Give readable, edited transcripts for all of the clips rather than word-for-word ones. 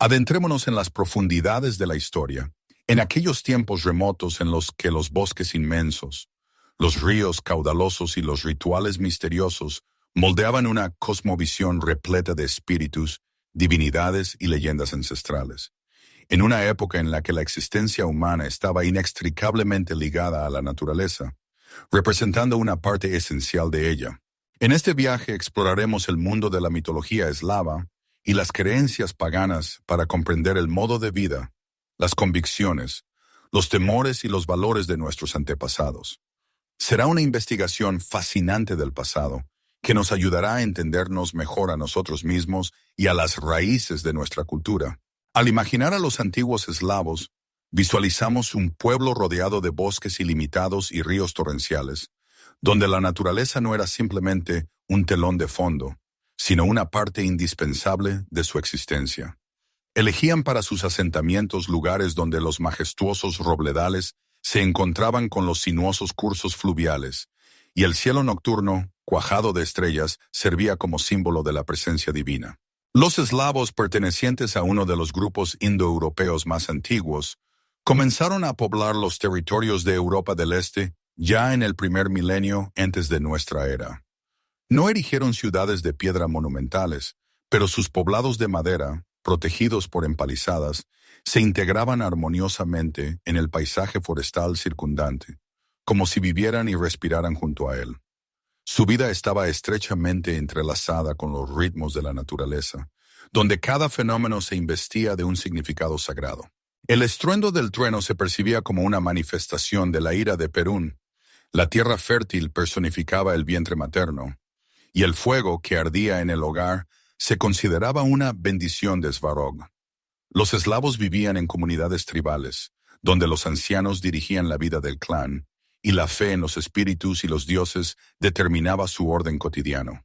Adentrémonos en las profundidades de la historia, en aquellos tiempos remotos en los que los bosques inmensos, los ríos caudalosos y los rituales misteriosos moldeaban una cosmovisión repleta de espíritus, divinidades y leyendas ancestrales. En una época en la que la existencia humana estaba inextricablemente ligada a la naturaleza, representando una parte esencial de ella. En este viaje exploraremos el mundo de la mitología eslava y las creencias paganas para comprender el modo de vida, las convicciones, los temores y los valores de nuestros antepasados. Será una investigación fascinante del pasado que nos ayudará a entendernos mejor a nosotros mismos y a las raíces de nuestra cultura. Al imaginar a los antiguos eslavos, visualizamos un pueblo rodeado de bosques ilimitados y ríos torrenciales, donde la naturaleza no era simplemente un telón de fondo, sino una parte indispensable de su existencia. Elegían para sus asentamientos lugares donde los majestuosos robledales se encontraban con los sinuosos cursos fluviales, y el cielo nocturno, cuajado de estrellas, servía como símbolo de la presencia divina. Los eslavos, pertenecientes a uno de los grupos indoeuropeos más antiguos, comenzaron a poblar los territorios de Europa del Este ya en el primer milenio antes de nuestra era. No erigieron ciudades de piedra monumentales, pero sus poblados de madera, protegidos por empalizadas, se integraban armoniosamente en el paisaje forestal circundante, como si vivieran y respiraran junto a él. Su vida estaba estrechamente entrelazada con los ritmos de la naturaleza, donde cada fenómeno se investía de un significado sagrado. El estruendo del trueno se percibía como una manifestación de la ira de Perún, la tierra fértil personificaba el vientre materno, y el fuego que ardía en el hogar se consideraba una bendición de Svarog. Los eslavos vivían en comunidades tribales, donde los ancianos dirigían la vida del clan, y la fe en los espíritus y los dioses determinaba su orden cotidiano.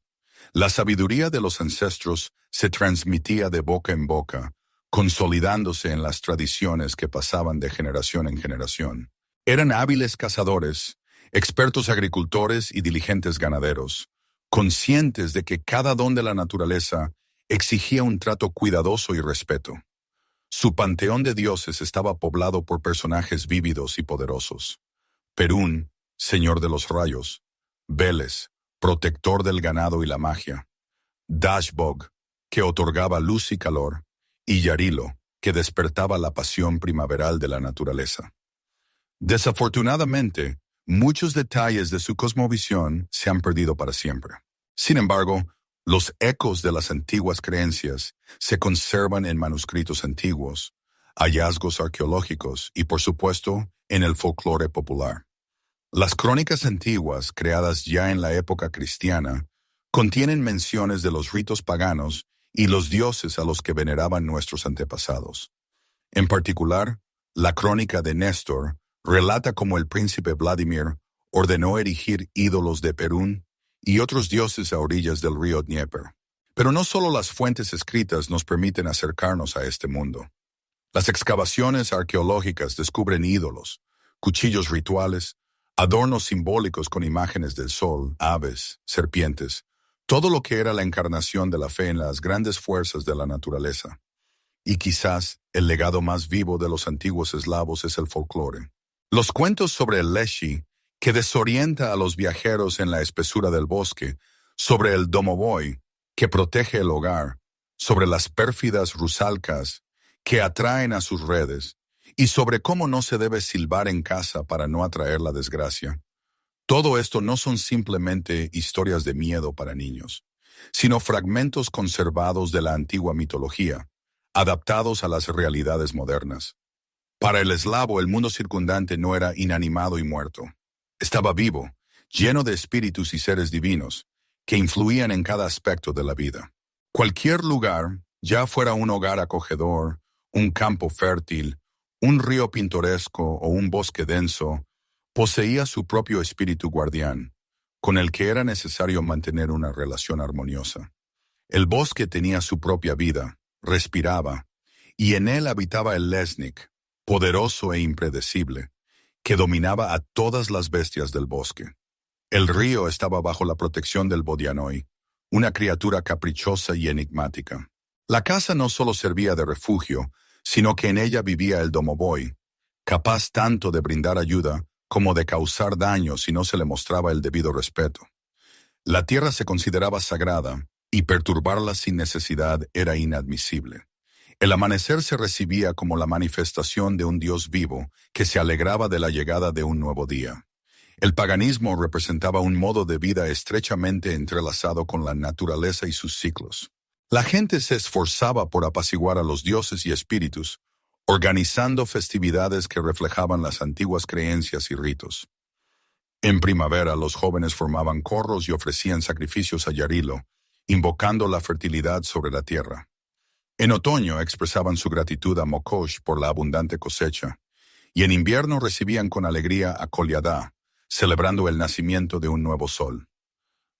La sabiduría de los ancestros se transmitía de boca en boca, consolidándose en las tradiciones que pasaban de generación en generación. Eran hábiles cazadores, expertos agricultores y diligentes ganaderos, conscientes de que cada don de la naturaleza exigía un trato cuidadoso y respeto. Su panteón de dioses estaba poblado por personajes vívidos y poderosos. Perún, señor de los rayos; Veles, protector del ganado y la magia; Dashbog, que otorgaba luz y calor; y Yarilo, que despertaba la pasión primaveral de la naturaleza. Desafortunadamente, muchos detalles de su cosmovisión se han perdido para siempre. Sin embargo, los ecos de las antiguas creencias se conservan en manuscritos antiguos, hallazgos arqueológicos y, por supuesto, en el folclore popular. Las crónicas antiguas, creadas ya en la época cristiana, contienen menciones de los ritos paganos y los dioses a los que veneraban nuestros antepasados. En particular, la crónica de Néstor relata cómo el príncipe Vladimir ordenó erigir ídolos de Perún y otros dioses a orillas del río Dnieper. Pero no solo las fuentes escritas nos permiten acercarnos a este mundo. Las excavaciones arqueológicas descubren ídolos, cuchillos rituales, adornos simbólicos con imágenes del sol, aves, serpientes, todo lo que era la encarnación de la fe en las grandes fuerzas de la naturaleza. Y quizás el legado más vivo de los antiguos eslavos es el folclore. Los cuentos sobre el Leshi, que desorienta a los viajeros en la espesura del bosque, sobre el domovoi, que protege el hogar, sobre las pérfidas rusalcas, que atraen a sus redes, y sobre cómo no se debe silbar en casa para no atraer la desgracia. Todo esto no son simplemente historias de miedo para niños, sino fragmentos conservados de la antigua mitología, adaptados a las realidades modernas. Para el eslavo, el mundo circundante no era inanimado y muerto. Estaba vivo, lleno de espíritus y seres divinos, que influían en cada aspecto de la vida. Cualquier lugar, ya fuera un hogar acogedor, un campo fértil, un río pintoresco o un bosque denso, poseía su propio espíritu guardián, con el que era necesario mantener una relación armoniosa. El bosque tenía su propia vida, respiraba, y en él habitaba el Lesnik, poderoso e impredecible, que dominaba a todas las bestias del bosque. El río estaba bajo la protección del Bodianoi, una criatura caprichosa y enigmática. La casa no solo servía de refugio, sino que en ella vivía el domovoy, capaz tanto de brindar ayuda como de causar daño si no se le mostraba el debido respeto. La tierra se consideraba sagrada y perturbarla sin necesidad era inadmisible. El amanecer se recibía como la manifestación de un Dios vivo que se alegraba de la llegada de un nuevo día. El paganismo representaba un modo de vida estrechamente entrelazado con la naturaleza y sus ciclos. La gente se esforzaba por apaciguar a los dioses y espíritus, organizando festividades que reflejaban las antiguas creencias y ritos. En primavera, los jóvenes formaban corros y ofrecían sacrificios a Yarilo, invocando la fertilidad sobre la tierra. En otoño expresaban su gratitud a Mokosh por la abundante cosecha, y en invierno recibían con alegría a Kolyada, celebrando el nacimiento de un nuevo sol.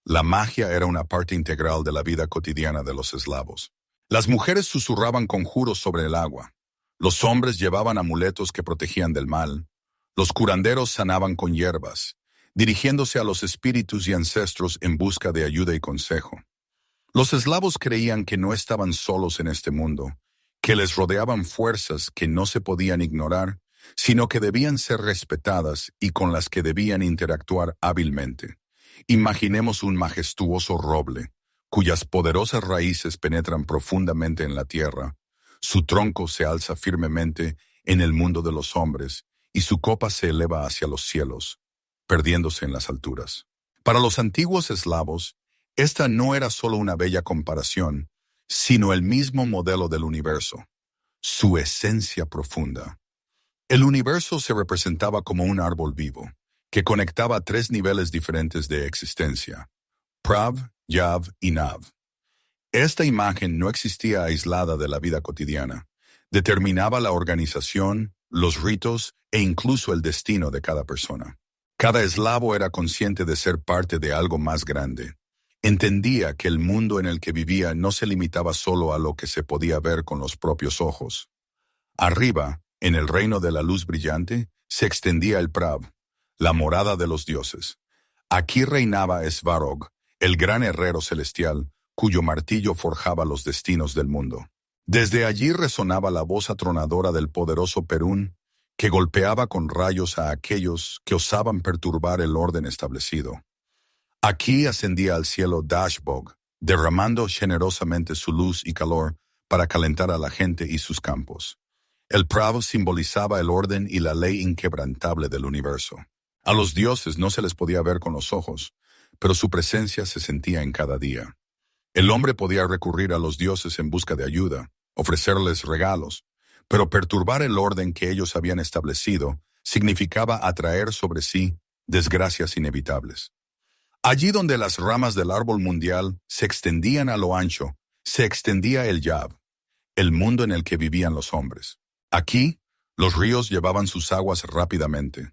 La magia era una parte integral de la vida cotidiana de los eslavos. Las mujeres susurraban conjuros sobre el agua. Los hombres llevaban amuletos que protegían del mal. Los curanderos sanaban con hierbas, dirigiéndose a los espíritus y ancestros en busca de ayuda y consejo. Los eslavos creían que no estaban solos en este mundo, que les rodeaban fuerzas que no se podían ignorar, sino que debían ser respetadas y con las que debían interactuar hábilmente. Imaginemos un majestuoso roble, cuyas poderosas raíces penetran profundamente en la tierra. Su tronco se alza firmemente en el mundo de los hombres y su copa se eleva hacia los cielos, perdiéndose en las alturas. Para los antiguos eslavos, esta no era solo una bella comparación, sino el mismo modelo del universo, su esencia profunda. El universo se representaba como un árbol vivo, que conectaba tres niveles diferentes de existencia: Prav, Yav y Nav. Esta imagen no existía aislada de la vida cotidiana. Determinaba la organización, los ritos e incluso el destino de cada persona. Cada eslavo era consciente de ser parte de algo más grande. Entendía que el mundo en el que vivía no se limitaba solo a lo que se podía ver con los propios ojos. Arriba, en el reino de la luz brillante, se extendía el Prav, la morada de los dioses. Aquí reinaba Svarog, el gran herrero celestial, cuyo martillo forjaba los destinos del mundo. Desde allí resonaba la voz atronadora del poderoso Perún, que golpeaba con rayos a aquellos que osaban perturbar el orden establecido. Aquí ascendía al cielo Dashbog, derramando generosamente su luz y calor para calentar a la gente y sus campos. El Prav simbolizaba el orden y la ley inquebrantable del universo. A los dioses no se les podía ver con los ojos, pero su presencia se sentía en cada día. El hombre podía recurrir a los dioses en busca de ayuda, ofrecerles regalos, pero perturbar el orden que ellos habían establecido significaba atraer sobre sí desgracias inevitables. Allí donde las ramas del árbol mundial se extendían a lo ancho, se extendía el Yav, el mundo en el que vivían los hombres. Aquí, los ríos llevaban sus aguas rápidamente.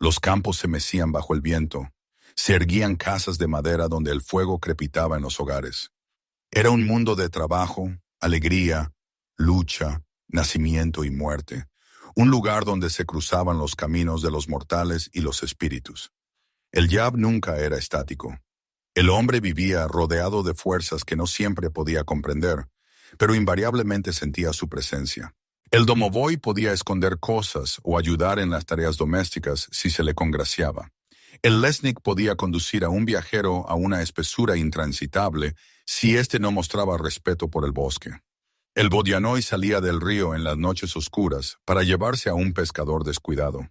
Los campos se mecían bajo el viento. Se erguían casas de madera donde el fuego crepitaba en los hogares. Era un mundo de trabajo, alegría, lucha, nacimiento y muerte. Un lugar donde se cruzaban los caminos de los mortales y los espíritus. El Yav nunca era estático. El hombre vivía rodeado de fuerzas que no siempre podía comprender, pero invariablemente sentía su presencia. El domovoy podía esconder cosas o ayudar en las tareas domésticas si se le congraciaba. El lesnik podía conducir a un viajero a una espesura intransitable si éste no mostraba respeto por el bosque. El bodianoi salía del río en las noches oscuras para llevarse a un pescador descuidado.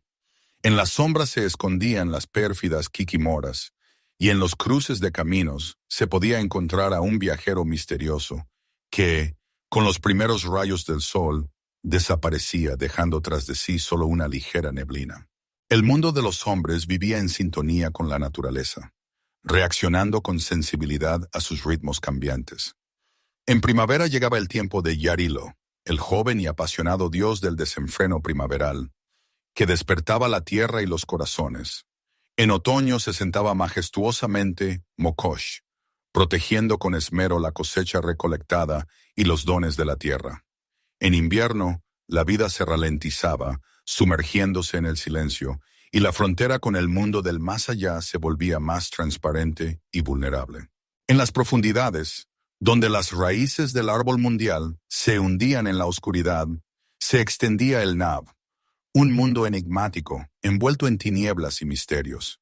En las sombras se escondían las pérfidas kikimoras, y en los cruces de caminos se podía encontrar a un viajero misterioso que, con los primeros rayos del sol, desaparecía dejando tras de sí solo una ligera neblina. El mundo de los hombres vivía en sintonía con la naturaleza, reaccionando con sensibilidad a sus ritmos cambiantes. En primavera llegaba el tiempo de Yarilo, el joven y apasionado dios del desenfreno primaveral, que despertaba la tierra y los corazones. En otoño se sentaba majestuosamente Mokosh, protegiendo con esmero la cosecha recolectada y los dones de la tierra. En invierno, la vida se ralentizaba, sumergiéndose en el silencio, y la frontera con el mundo del más allá se volvía más transparente y vulnerable. En las profundidades, Donde las raíces del árbol mundial se hundían en la oscuridad, se extendía el Nab, un mundo enigmático, envuelto en tinieblas y misterios.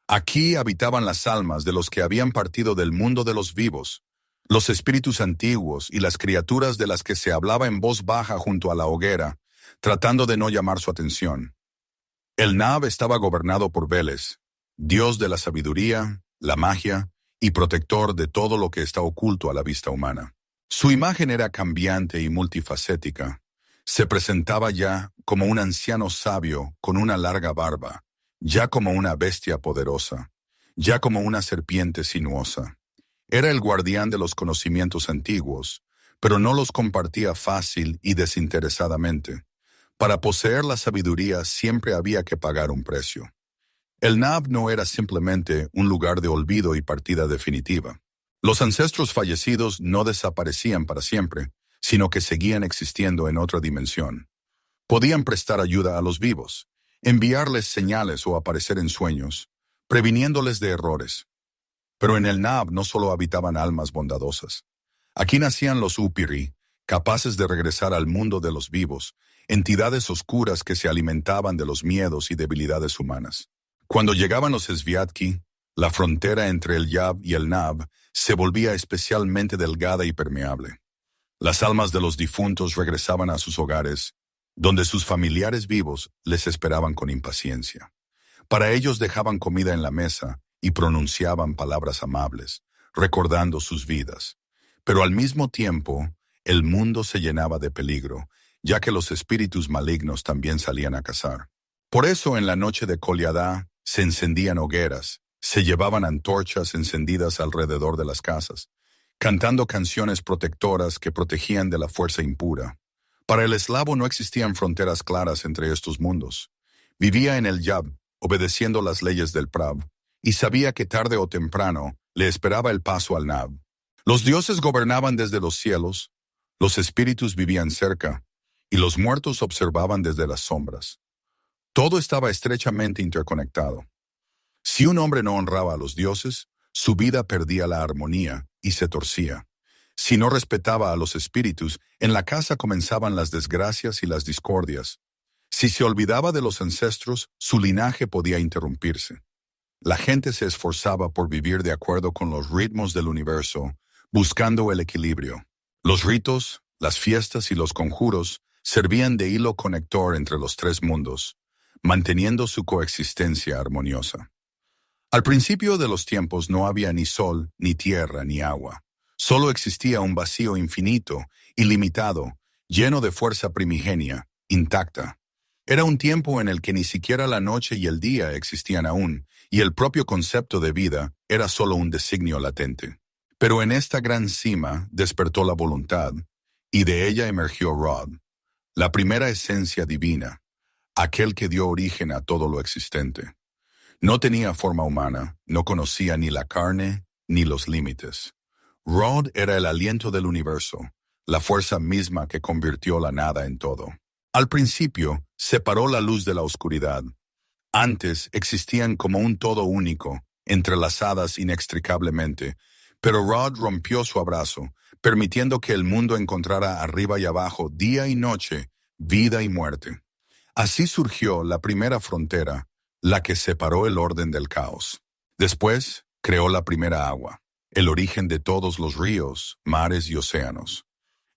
Aquí habitaban las almas de los que habían partido del mundo de los vivos, los espíritus antiguos y las criaturas de las que se hablaba en voz baja junto a la hoguera, tratando de no llamar su atención. El Nab estaba gobernado por Veles, dios de la sabiduría, la magia y protector de todo lo que está oculto a la vista humana. Su imagen era cambiante y multifacética. Se presentaba ya como un anciano sabio con una larga barba, ya como una bestia poderosa, ya como una serpiente sinuosa. Era el guardián de los conocimientos antiguos, pero no los compartía fácil y desinteresadamente. Para poseer la sabiduría siempre había que pagar un precio. El Nab no era simplemente un lugar de olvido y partida definitiva. Los ancestros fallecidos no desaparecían para siempre, sino que seguían existiendo en otra dimensión. Podían prestar ayuda a los vivos, enviarles señales o aparecer en sueños, previniéndoles de errores. Pero en el Nab no solo habitaban almas bondadosas. Aquí nacían los Upiri, capaces de regresar al mundo de los vivos, entidades oscuras que se alimentaban de los miedos y debilidades humanas. Cuando llegaban los Sviatki, la frontera entre el Yab y el Nab se volvía especialmente delgada y permeable. Las almas de los difuntos regresaban a sus hogares, donde sus familiares vivos les esperaban con impaciencia. Para ellos dejaban comida en la mesa y pronunciaban palabras amables, recordando sus vidas. Pero al mismo tiempo, el mundo se llenaba de peligro, ya que los espíritus malignos también salían a cazar. Por eso en la noche de Koliadá se encendían hogueras, se llevaban antorchas encendidas alrededor de las casas, cantando canciones protectoras que protegían de la fuerza impura. Para el eslavo no existían fronteras claras entre estos mundos. Vivía en el Yab, obedeciendo las leyes del Prab, y sabía que tarde o temprano le esperaba el paso al Nab. Los dioses gobernaban desde los cielos, los espíritus vivían cerca, y los muertos observaban desde las sombras. Todo estaba estrechamente interconectado. Si un hombre no honraba a los dioses, su vida perdía la armonía y se torcía. Si no respetaba a los espíritus, en la casa comenzaban las desgracias y las discordias. Si se olvidaba de los ancestros, su linaje podía interrumpirse. La gente se esforzaba por vivir de acuerdo con los ritmos del universo, buscando el equilibrio. Los ritos, las fiestas y los conjuros servían de hilo conector entre los tres mundos, manteniendo su coexistencia armoniosa. Al principio de los tiempos no había ni sol, ni tierra, ni agua. Solo existía un vacío infinito, ilimitado, lleno de fuerza primigenia, intacta. Era un tiempo en el que ni siquiera la noche y el día existían aún, y el propio concepto de vida era solo un designio latente. Pero en esta gran cima despertó la voluntad, y de ella emergió Rod, la primera esencia divina, aquel que dio origen a todo lo existente. No tenía forma humana, no conocía ni la carne ni los límites. Rod era el aliento del universo, la fuerza misma que convirtió la nada en todo. Al principio, separó la luz de la oscuridad. Antes existían como un todo único, entrelazadas inextricablemente, pero Rod rompió su abrazo, permitiendo que el mundo encontrara arriba y abajo, día y noche, vida y muerte. Así surgió la primera frontera, la que separó el orden del caos. Después, creó la primera agua, el origen de todos los ríos, mares y océanos.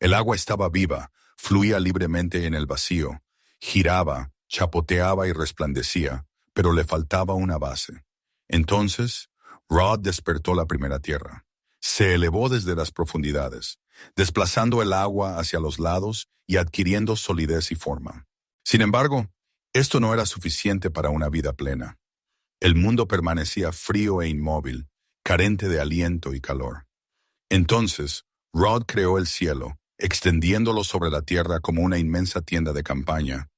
El agua estaba viva, fluía libremente en el vacío, giraba, chapoteaba y resplandecía, pero le faltaba una base. Entonces, Rod despertó la primera tierra. Se elevó desde las profundidades, desplazando el agua hacia los lados y adquiriendo solidez y forma. Sin embargo, esto no era suficiente para una vida plena. El mundo permanecía frío e inmóvil, carente de aliento y calor. Entonces, Rod creó el cielo, extendiéndolo sobre la tierra como una inmensa tienda de campaña,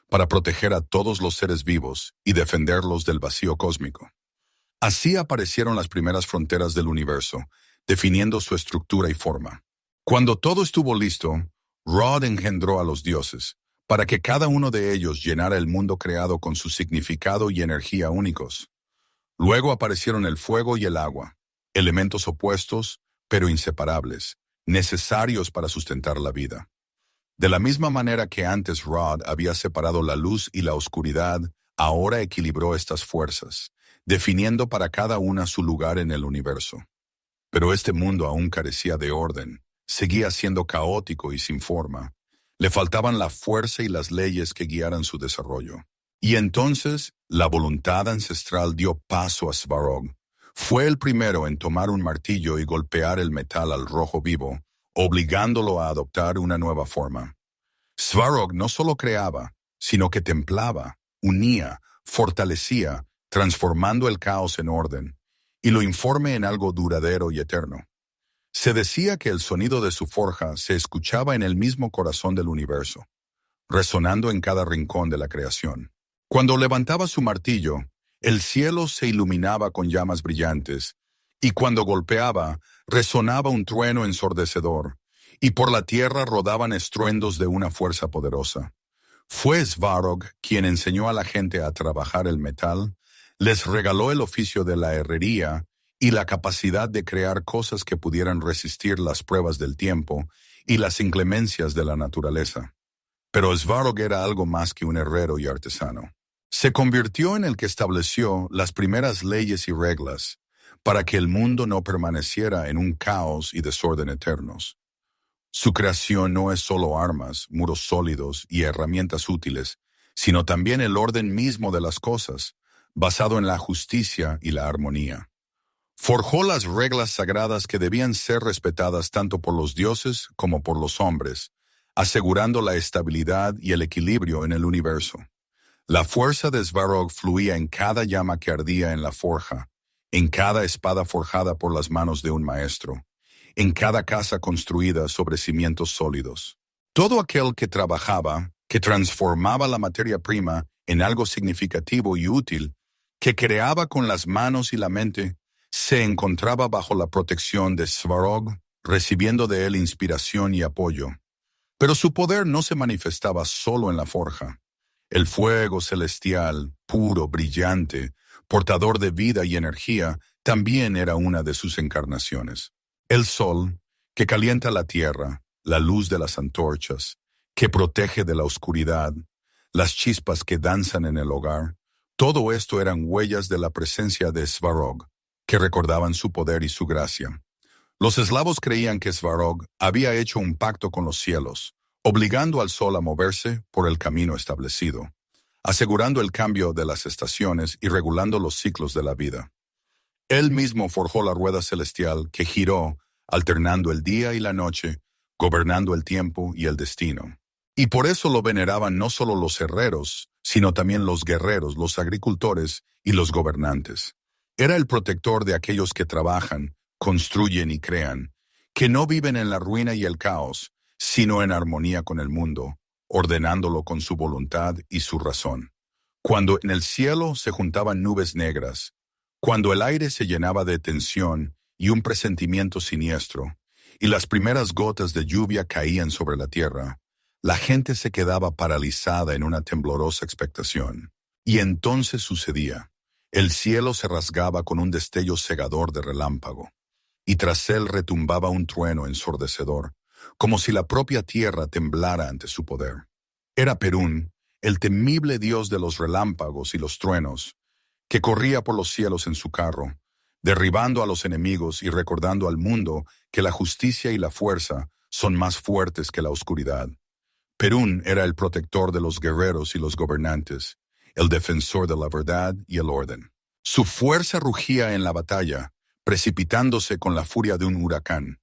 para proteger a todos los seres vivos y defenderlos del vacío cósmico. Así aparecieron las primeras fronteras del universo, definiendo su estructura y forma. Cuando todo estuvo listo, Rod engendró a los dioses, para que cada uno de ellos llenara el mundo creado con su significado y energía únicos. Luego aparecieron el fuego y el agua, elementos opuestos, pero inseparables, necesarios para sustentar la vida. De la misma manera que antes Rod había separado la luz y la oscuridad, ahora equilibró estas fuerzas, definiendo para cada una su lugar en el universo. Pero este mundo aún carecía de orden, seguía siendo caótico y sin forma. Le faltaban la fuerza y las leyes que guiaran su desarrollo. Y entonces, la voluntad ancestral dio paso a Svarog. Fue el primero en tomar un martillo y golpear el metal al rojo vivo, obligándolo a adoptar una nueva forma. Svarog no solo creaba, sino que templaba, unía, fortalecía, transformando el caos en orden, y lo informe en algo duradero y eterno. Se decía que el sonido de su forja se escuchaba en el mismo corazón del universo, resonando en cada rincón de la creación. Cuando levantaba su martillo, el cielo se iluminaba con llamas brillantes, y cuando golpeaba, resonaba un trueno ensordecedor, y por la tierra rodaban estruendos de una fuerza poderosa. Fue Svarog quien enseñó a la gente a trabajar el metal, les regaló el oficio de la herrería y la capacidad de crear cosas que pudieran resistir las pruebas del tiempo y las inclemencias de la naturaleza. Pero Svarog era algo más que un herrero y artesano. Se convirtió en el que estableció las primeras leyes y reglas para que el mundo no permaneciera en un caos y desorden eternos. Su creación no es solo armas, muros sólidos y herramientas útiles, sino también el orden mismo de las cosas, basado en la justicia y la armonía. Forjó las reglas sagradas que debían ser respetadas tanto por los dioses como por los hombres, asegurando la estabilidad y el equilibrio en el universo. La fuerza de Svarog fluía en cada llama que ardía en la forja, en cada espada forjada por las manos de un maestro, en cada casa construida sobre cimientos sólidos. Todo aquel que trabajaba, que transformaba la materia prima en algo significativo y útil, que creaba con las manos y la mente, se encontraba bajo la protección de Svarog, recibiendo de él inspiración y apoyo. Pero su poder no se manifestaba solo en la forja. El fuego celestial, puro, brillante, portador de vida y energía, también era una de sus encarnaciones. El sol, que calienta la tierra, la luz de las antorchas, que protege de la oscuridad, las chispas que danzan en el hogar, todo esto eran huellas de la presencia de Svarog, que recordaban su poder y su gracia. Los eslavos creían que Svarog había hecho un pacto con los cielos, obligando al sol a moverse por el camino establecido, asegurando el cambio de las estaciones y regulando los ciclos de la vida. Él mismo forjó la rueda celestial que giró, alternando el día y la noche, gobernando el tiempo y el destino. Y por eso lo veneraban no solo los herreros, sino también los guerreros, los agricultores y los gobernantes. Era el protector de aquellos que trabajan, construyen y crean, que no viven en la ruina y el caos, sino en armonía con el mundo, ordenándolo con su voluntad y su razón. Cuando en el cielo se juntaban nubes negras, cuando el aire se llenaba de tensión y un presentimiento siniestro, y las primeras gotas de lluvia caían sobre la tierra, la gente se quedaba paralizada en una temblorosa expectación. Y entonces sucedía. El cielo se rasgaba con un destello cegador de relámpago, y tras él retumbaba un trueno ensordecedor, como si la propia tierra temblara ante su poder. Era Perún, el temible dios de los relámpagos y los truenos, que corría por los cielos en su carro, derribando a los enemigos y recordando al mundo que la justicia y la fuerza son más fuertes que la oscuridad. Perún era el protector de los guerreros y los gobernantes, el defensor de la verdad y el orden. Su fuerza rugía en la batalla, precipitándose con la furia de un huracán,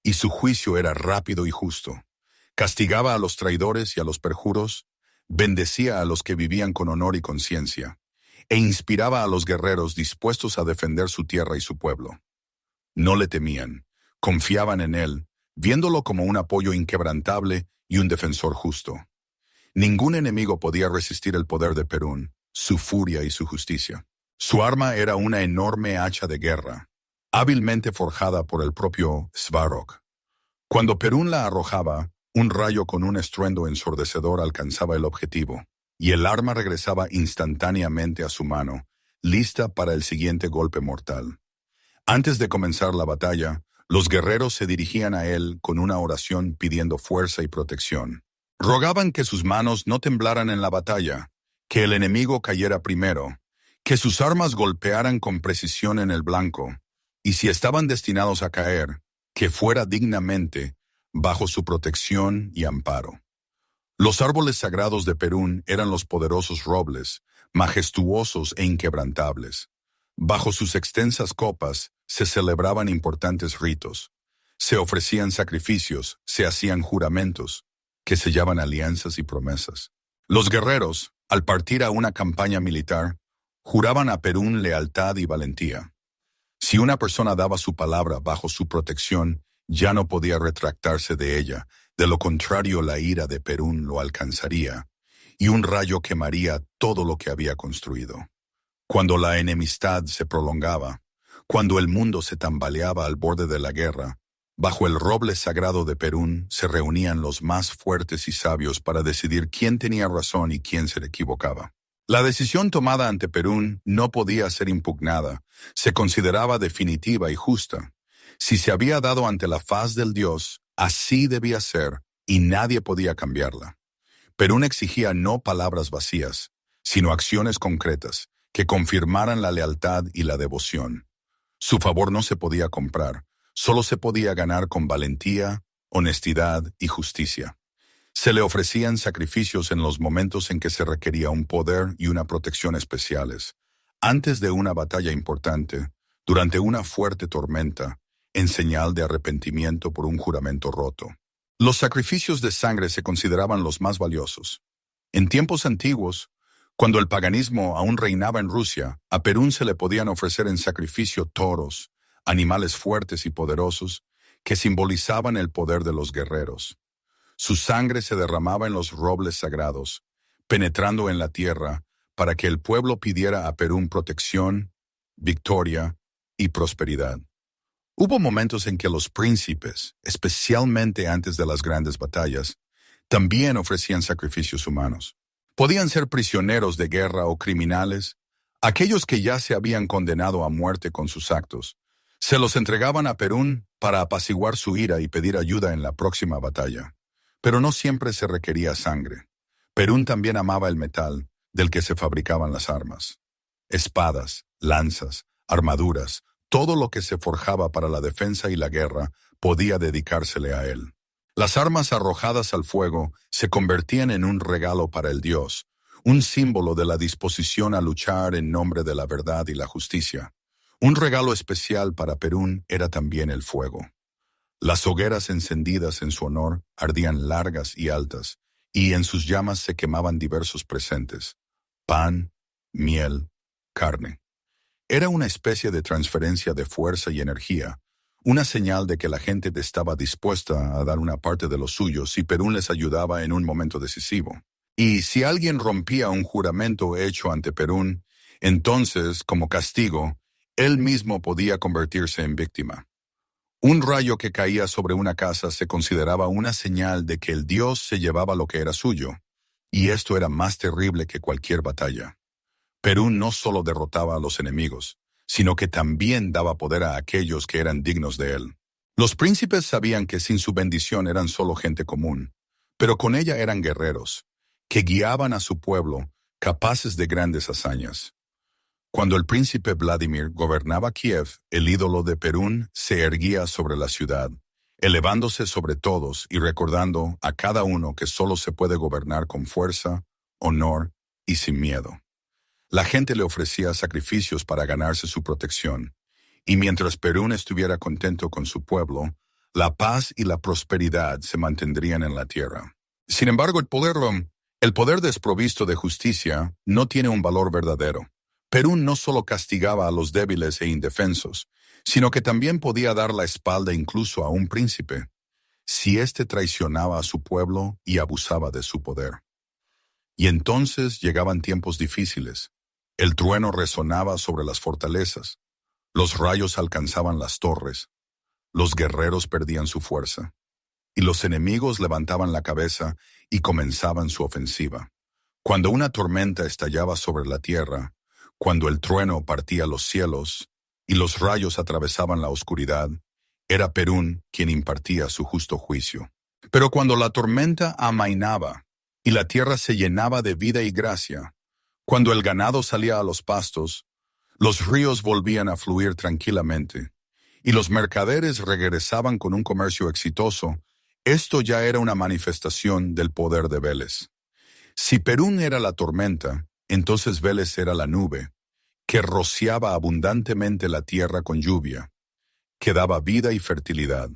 y su juicio era rápido y justo. Castigaba a los traidores y a los perjuros, bendecía a los que vivían con honor y conciencia, e inspiraba a los guerreros dispuestos a defender su tierra y su pueblo. No le temían, confiaban en él, viéndolo como un apoyo inquebrantable y un defensor justo. Ningún enemigo podía resistir el poder de Perún, su furia y su justicia. Su arma era una enorme hacha de guerra, hábilmente forjada por el propio Svarog. Cuando Perún la arrojaba, un rayo con un estruendo ensordecedor alcanzaba el objetivo, y el arma regresaba instantáneamente a su mano, lista para el siguiente golpe mortal. Antes de comenzar la batalla, Los guerreros se dirigían a él con una oración pidiendo fuerza y protección. Rogaban que sus manos no temblaran en la batalla, que el enemigo cayera primero, que sus armas golpearan con precisión en el blanco, y si estaban destinados a caer, que fuera dignamente bajo su protección y amparo. Los árboles sagrados de Perún eran los poderosos robles, majestuosos e inquebrantables. Bajo sus extensas copas se celebraban importantes ritos. Se ofrecían sacrificios, se hacían juramentos, que sellaban alianzas y promesas. Los guerreros, al partir a una campaña militar, juraban a Perún lealtad y valentía. Si una persona daba su palabra bajo su protección, ya no podía retractarse de ella, de lo contrario la ira de Perún lo alcanzaría, y un rayo quemaría todo lo que había construido. Cuando la enemistad se prolongaba, cuando el mundo se tambaleaba al borde de la guerra, bajo el roble sagrado de Perún se reunían los más fuertes y sabios para decidir quién tenía razón y quién se equivocaba. La decisión tomada ante Perún no podía ser impugnada, se consideraba definitiva y justa. Si se había dado ante la faz del Dios, así debía ser, y nadie podía cambiarla. Perún exigía no palabras vacías, sino acciones concretas, que confirmaran la lealtad y la devoción. Su favor no se podía comprar, solo se podía ganar con valentía, honestidad y justicia. Se le ofrecían sacrificios en los momentos en que se requería un poder y una protección especiales, antes de una batalla importante, durante una fuerte tormenta, en señal de arrepentimiento por un juramento roto. Los sacrificios de sangre se consideraban los más valiosos. En tiempos antiguos, cuando el paganismo aún reinaba en Rusia, a Perún se le podían ofrecer en sacrificio toros, animales fuertes y poderosos, que simbolizaban el poder de los guerreros. Su sangre se derramaba en los robles sagrados, penetrando en la tierra, para que el pueblo pidiera a Perún protección, victoria y prosperidad. Hubo momentos en que los príncipes, especialmente antes de las grandes batallas, también ofrecían sacrificios humanos. Podían ser prisioneros de guerra o criminales, aquellos que ya se habían condenado a muerte con sus actos. Se los entregaban a Perún para apaciguar su ira y pedir ayuda en la próxima batalla. Pero no siempre se requería sangre. Perún también amaba el metal, del que se fabricaban las armas. Espadas, lanzas, armaduras, todo lo que se forjaba para la defensa y la guerra podía dedicársele a él. Las armas arrojadas al fuego se convertían en un regalo para el Dios, un símbolo de la disposición a luchar en nombre de la verdad y la justicia. Un regalo especial para Perún era también el fuego. Las hogueras encendidas en su honor ardían largas y altas, y en sus llamas se quemaban diversos presentes: pan, miel, carne. Era una especie de transferencia de fuerza y energía, una señal de que la gente estaba dispuesta a dar una parte de lo suyo si Perún les ayudaba en un momento decisivo. Y si alguien rompía un juramento hecho ante Perún, entonces, como castigo, él mismo podía convertirse en víctima. Un rayo que caía sobre una casa se consideraba una señal de que el Dios se llevaba lo que era suyo, y esto era más terrible que cualquier batalla. Perún no solo derrotaba a los enemigos, sino que también daba poder a aquellos que eran dignos de él. Los príncipes sabían que sin su bendición eran solo gente común, pero con ella eran guerreros, que guiaban a su pueblo, capaces de grandes hazañas. Cuando el príncipe Vladimir gobernaba Kiev, el ídolo de Perún se erguía sobre la ciudad, elevándose sobre todos y recordando a cada uno que solo se puede gobernar con fuerza, honor y sin miedo. La gente le ofrecía sacrificios para ganarse su protección, y mientras Perún estuviera contento con su pueblo, la paz y la prosperidad se mantendrían en la tierra. Sin embargo, el poder desprovisto de justicia no tiene un valor verdadero. Perún no solo castigaba a los débiles e indefensos, sino que también podía dar la espalda incluso a un príncipe, si éste traicionaba a su pueblo y abusaba de su poder. Y entonces llegaban tiempos difíciles. El trueno resonaba sobre las fortalezas, los rayos alcanzaban las torres, los guerreros perdían su fuerza, y los enemigos levantaban la cabeza y comenzaban su ofensiva. Cuando una tormenta estallaba sobre la tierra, cuando el trueno partía los cielos y los rayos atravesaban la oscuridad, Era Perún quien impartía su justo juicio. Pero cuando la tormenta amainaba y la tierra se llenaba de vida y gracia, cuando el ganado salía a los pastos, los ríos volvían a fluir tranquilamente y los mercaderes regresaban con un comercio exitoso, esto ya era una manifestación del poder de Veles. Si Perún era la tormenta, entonces Veles era la nube, que rociaba abundantemente la tierra con lluvia, que daba vida y fertilidad.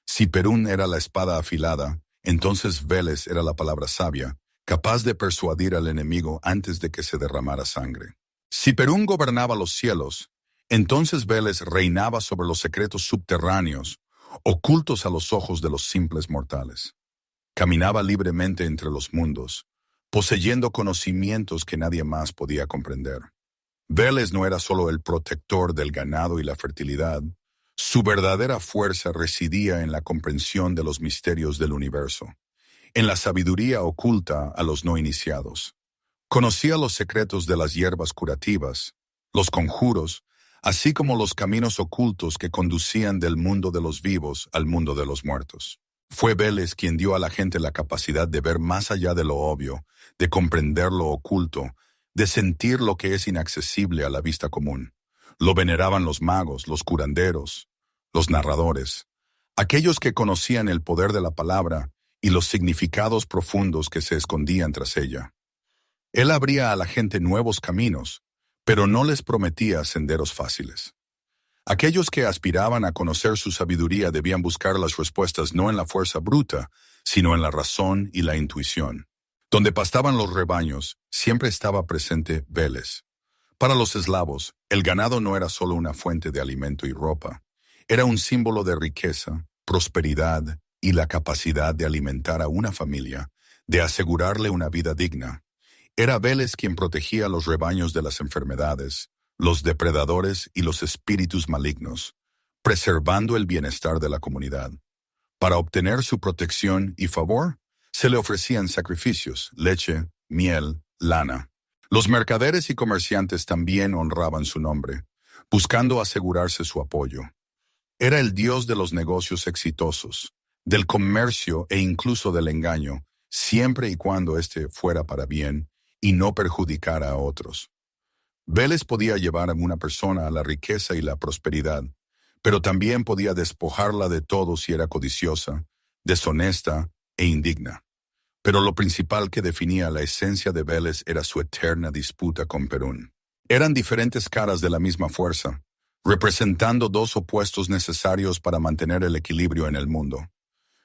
Si Perún era la espada afilada, entonces Veles era la palabra sabia, capaz de persuadir al enemigo antes de que se derramara sangre. Si Perún gobernaba los cielos, entonces Veles reinaba sobre los secretos subterráneos, ocultos a los ojos de los simples mortales. Caminaba libremente entre los mundos, poseyendo conocimientos que nadie más podía comprender. Veles no era solo el protector del ganado y la fertilidad, su verdadera fuerza residía en la comprensión de los misterios del universo, en la sabiduría oculta a los no iniciados. Conocía los secretos de las hierbas curativas, los conjuros, así como los caminos ocultos que conducían del mundo de los vivos al mundo de los muertos. Fue Veles quien dio a la gente la capacidad de ver más allá de lo obvio, de comprender lo oculto, de sentir lo que es inaccesible a la vista común. Lo veneraban los magos, los curanderos, los narradores, aquellos que conocían el poder de la palabra y los significados profundos que se escondían tras ella. Él abría a la gente nuevos caminos, pero no les prometía senderos fáciles. Aquellos que aspiraban a conocer su sabiduría debían buscar las respuestas no en la fuerza bruta, sino en la razón y la intuición. Donde pastaban los rebaños, siempre estaba presente Veles. Para los eslavos, el ganado no era solo una fuente de alimento y ropa, era un símbolo de riqueza, prosperidad y la capacidad de alimentar a una familia, de asegurarle una vida digna. Era Veles quien protegía los rebaños de las enfermedades, los depredadores y los espíritus malignos, preservando el bienestar de la comunidad. Para obtener su protección y favor, se le ofrecían sacrificios, leche, miel, lana. Los mercaderes y comerciantes también honraban su nombre, buscando asegurarse su apoyo. Era el dios de los negocios exitosos, del comercio e incluso del engaño, siempre y cuando éste fuera para bien y no perjudicara a otros. Veles podía llevar a una persona a la riqueza y la prosperidad, pero también podía despojarla de todo si era codiciosa, deshonesta e indigna. Pero lo principal que definía la esencia de Veles era su eterna disputa con Perún. Eran diferentes caras de la misma fuerza, representando dos opuestos necesarios para mantener el equilibrio en el mundo.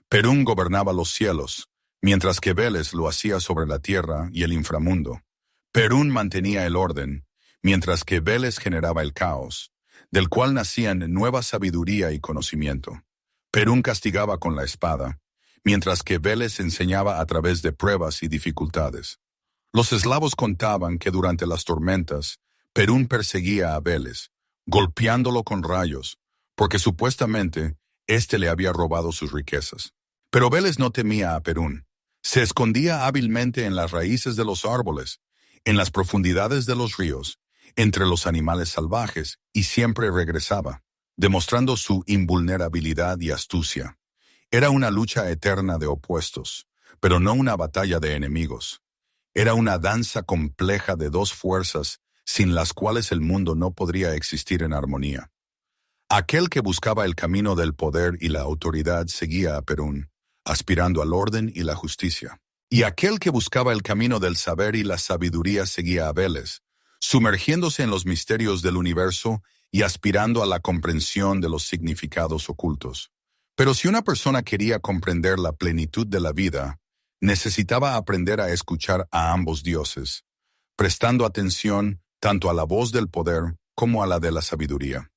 Perún gobernaba los cielos, mientras que Veles lo hacía sobre la tierra y el inframundo. Perún mantenía el orden, mientras que Veles generaba el caos, del cual nacían nueva sabiduría y conocimiento. Perún castigaba con la espada, mientras que Veles enseñaba a través de pruebas y dificultades. Los eslavos contaban que durante las tormentas, Perún perseguía a Veles, golpeándolo con rayos, porque supuestamente éste le había robado sus riquezas. Pero Veles no temía a Perún. Se escondía hábilmente en las raíces de los árboles, en las profundidades de los ríos, entre los animales salvajes, y siempre regresaba, demostrando su invulnerabilidad y astucia. Era una lucha eterna de opuestos, pero no una batalla de enemigos. Era una danza compleja de dos fuerzas sin las cuales el mundo no podría existir en armonía. Aquel que buscaba el camino del poder y la autoridad seguía a Perún, aspirando al orden y la justicia. Y aquel que buscaba el camino del saber y la sabiduría seguía a Veles, sumergiéndose en los misterios del universo y aspirando a la comprensión de los significados ocultos. Pero si una persona quería comprender la plenitud de la vida, necesitaba aprender a escuchar a ambos dioses, prestando atención tanto a la voz del poder como a la de la sabiduría.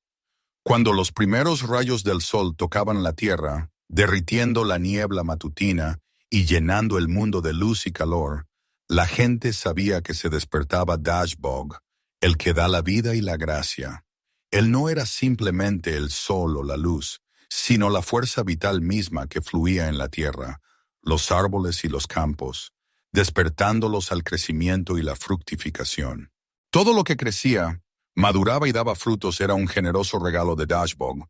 Cuando los primeros rayos del sol tocaban la tierra, derritiendo la niebla matutina y llenando el mundo de luz y calor, la gente sabía que se despertaba Dashbog, el que da la vida y la gracia. Él no era simplemente el sol o la luz, sino la fuerza vital misma que fluía en la tierra, los árboles y los campos, despertándolos al crecimiento y la fructificación. Todo lo que crecía, maduraba y daba frutos era un generoso regalo de Dashbog,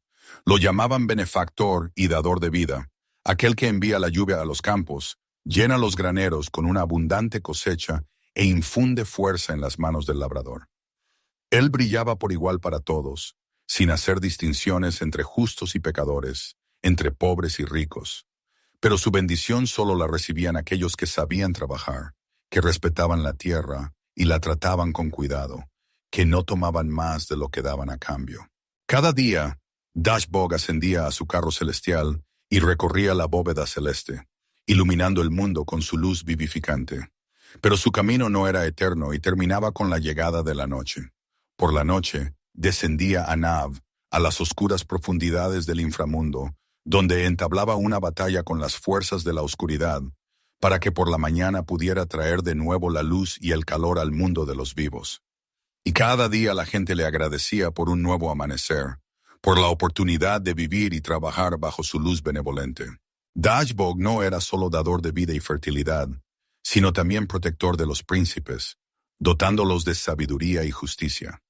Lo llamaban benefactor y dador de vida, aquel que envía la lluvia a los campos, llena los graneros con una abundante cosecha e infunde fuerza en las manos del labrador. Él brillaba por igual para todos, sin hacer distinciones entre justos y pecadores, entre pobres y ricos. Pero su bendición solo la recibían aquellos que sabían trabajar, que respetaban la tierra y la trataban con cuidado, que no tomaban más de lo que daban a cambio. Cada día, Dashbog ascendía a su carro celestial y recorría la bóveda celeste, iluminando el mundo con su luz vivificante. Pero su camino no era eterno y terminaba con la llegada de la noche. Por la noche, descendía a Nav, a las oscuras profundidades del inframundo, donde entablaba una batalla con las fuerzas de la oscuridad, para que por la mañana pudiera traer de nuevo la luz y el calor al mundo de los vivos. Y cada día la gente le agradecía por un nuevo amanecer, por la oportunidad de vivir y trabajar bajo su luz benevolente. Dashbog no era solo dador de vida y fertilidad, sino también protector de los príncipes, dotándolos de sabiduría y justicia.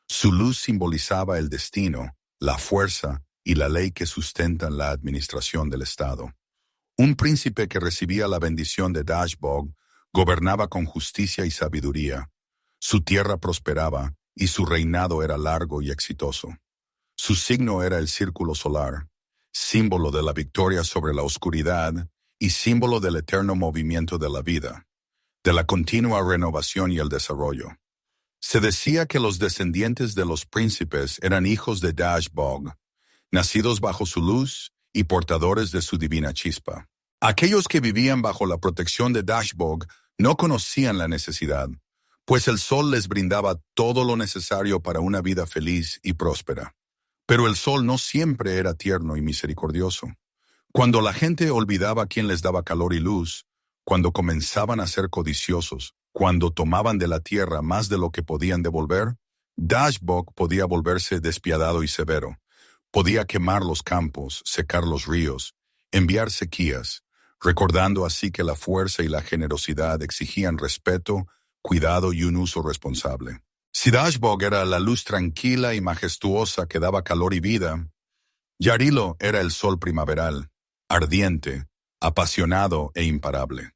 Su luz simbolizaba el destino, la fuerza y la ley que sustentan la administración del Estado. Un príncipe que recibía la bendición de Dashbog gobernaba con justicia y sabiduría. Su tierra prosperaba y su reinado era largo y exitoso. Su signo era el círculo solar, símbolo de la victoria sobre la oscuridad y símbolo del eterno movimiento de la vida, de la continua renovación y el desarrollo. Se decía que los descendientes de los príncipes eran hijos de Dashbog, nacidos bajo su luz y portadores de su divina chispa. Aquellos que vivían bajo la protección de Dashbog no conocían la necesidad, pues el sol les brindaba todo lo necesario para una vida feliz y próspera. Pero el sol no siempre era tierno y misericordioso. Cuando la gente olvidaba quién les daba calor y luz, cuando comenzaban a ser codiciosos, cuando tomaban de la tierra más de lo que podían devolver, Dashbog podía volverse despiadado y severo. Podía quemar los campos, secar los ríos, enviar sequías, recordando así que la fuerza y la generosidad exigían respeto, cuidado y un uso responsable. Si Dashbog era la luz tranquila y majestuosa que daba calor y vida, Yarilo era el sol primaveral, ardiente, apasionado e imparable.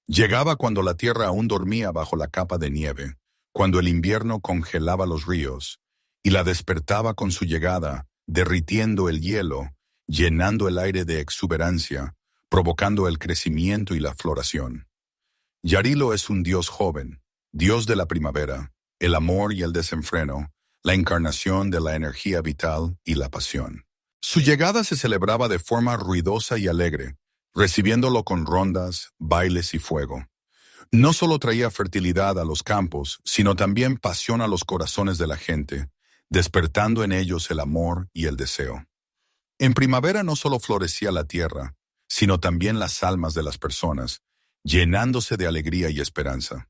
Llegaba cuando la tierra aún dormía bajo la capa de nieve, cuando el invierno congelaba los ríos, y la despertaba con su llegada, derritiendo el hielo, llenando el aire de exuberancia, provocando el crecimiento y la floración. Yarilo es un dios joven, dios de la primavera, el amor y el desenfreno, la encarnación de la energía vital y la pasión. Su llegada se celebraba de forma ruidosa y alegre, recibiéndolo con rondas, bailes y fuego. No solo traía fertilidad a los campos, sino también pasión a los corazones de la gente, despertando en ellos el amor y el deseo. En primavera no solo florecía la tierra, sino también las almas de las personas, llenándose de alegría y esperanza.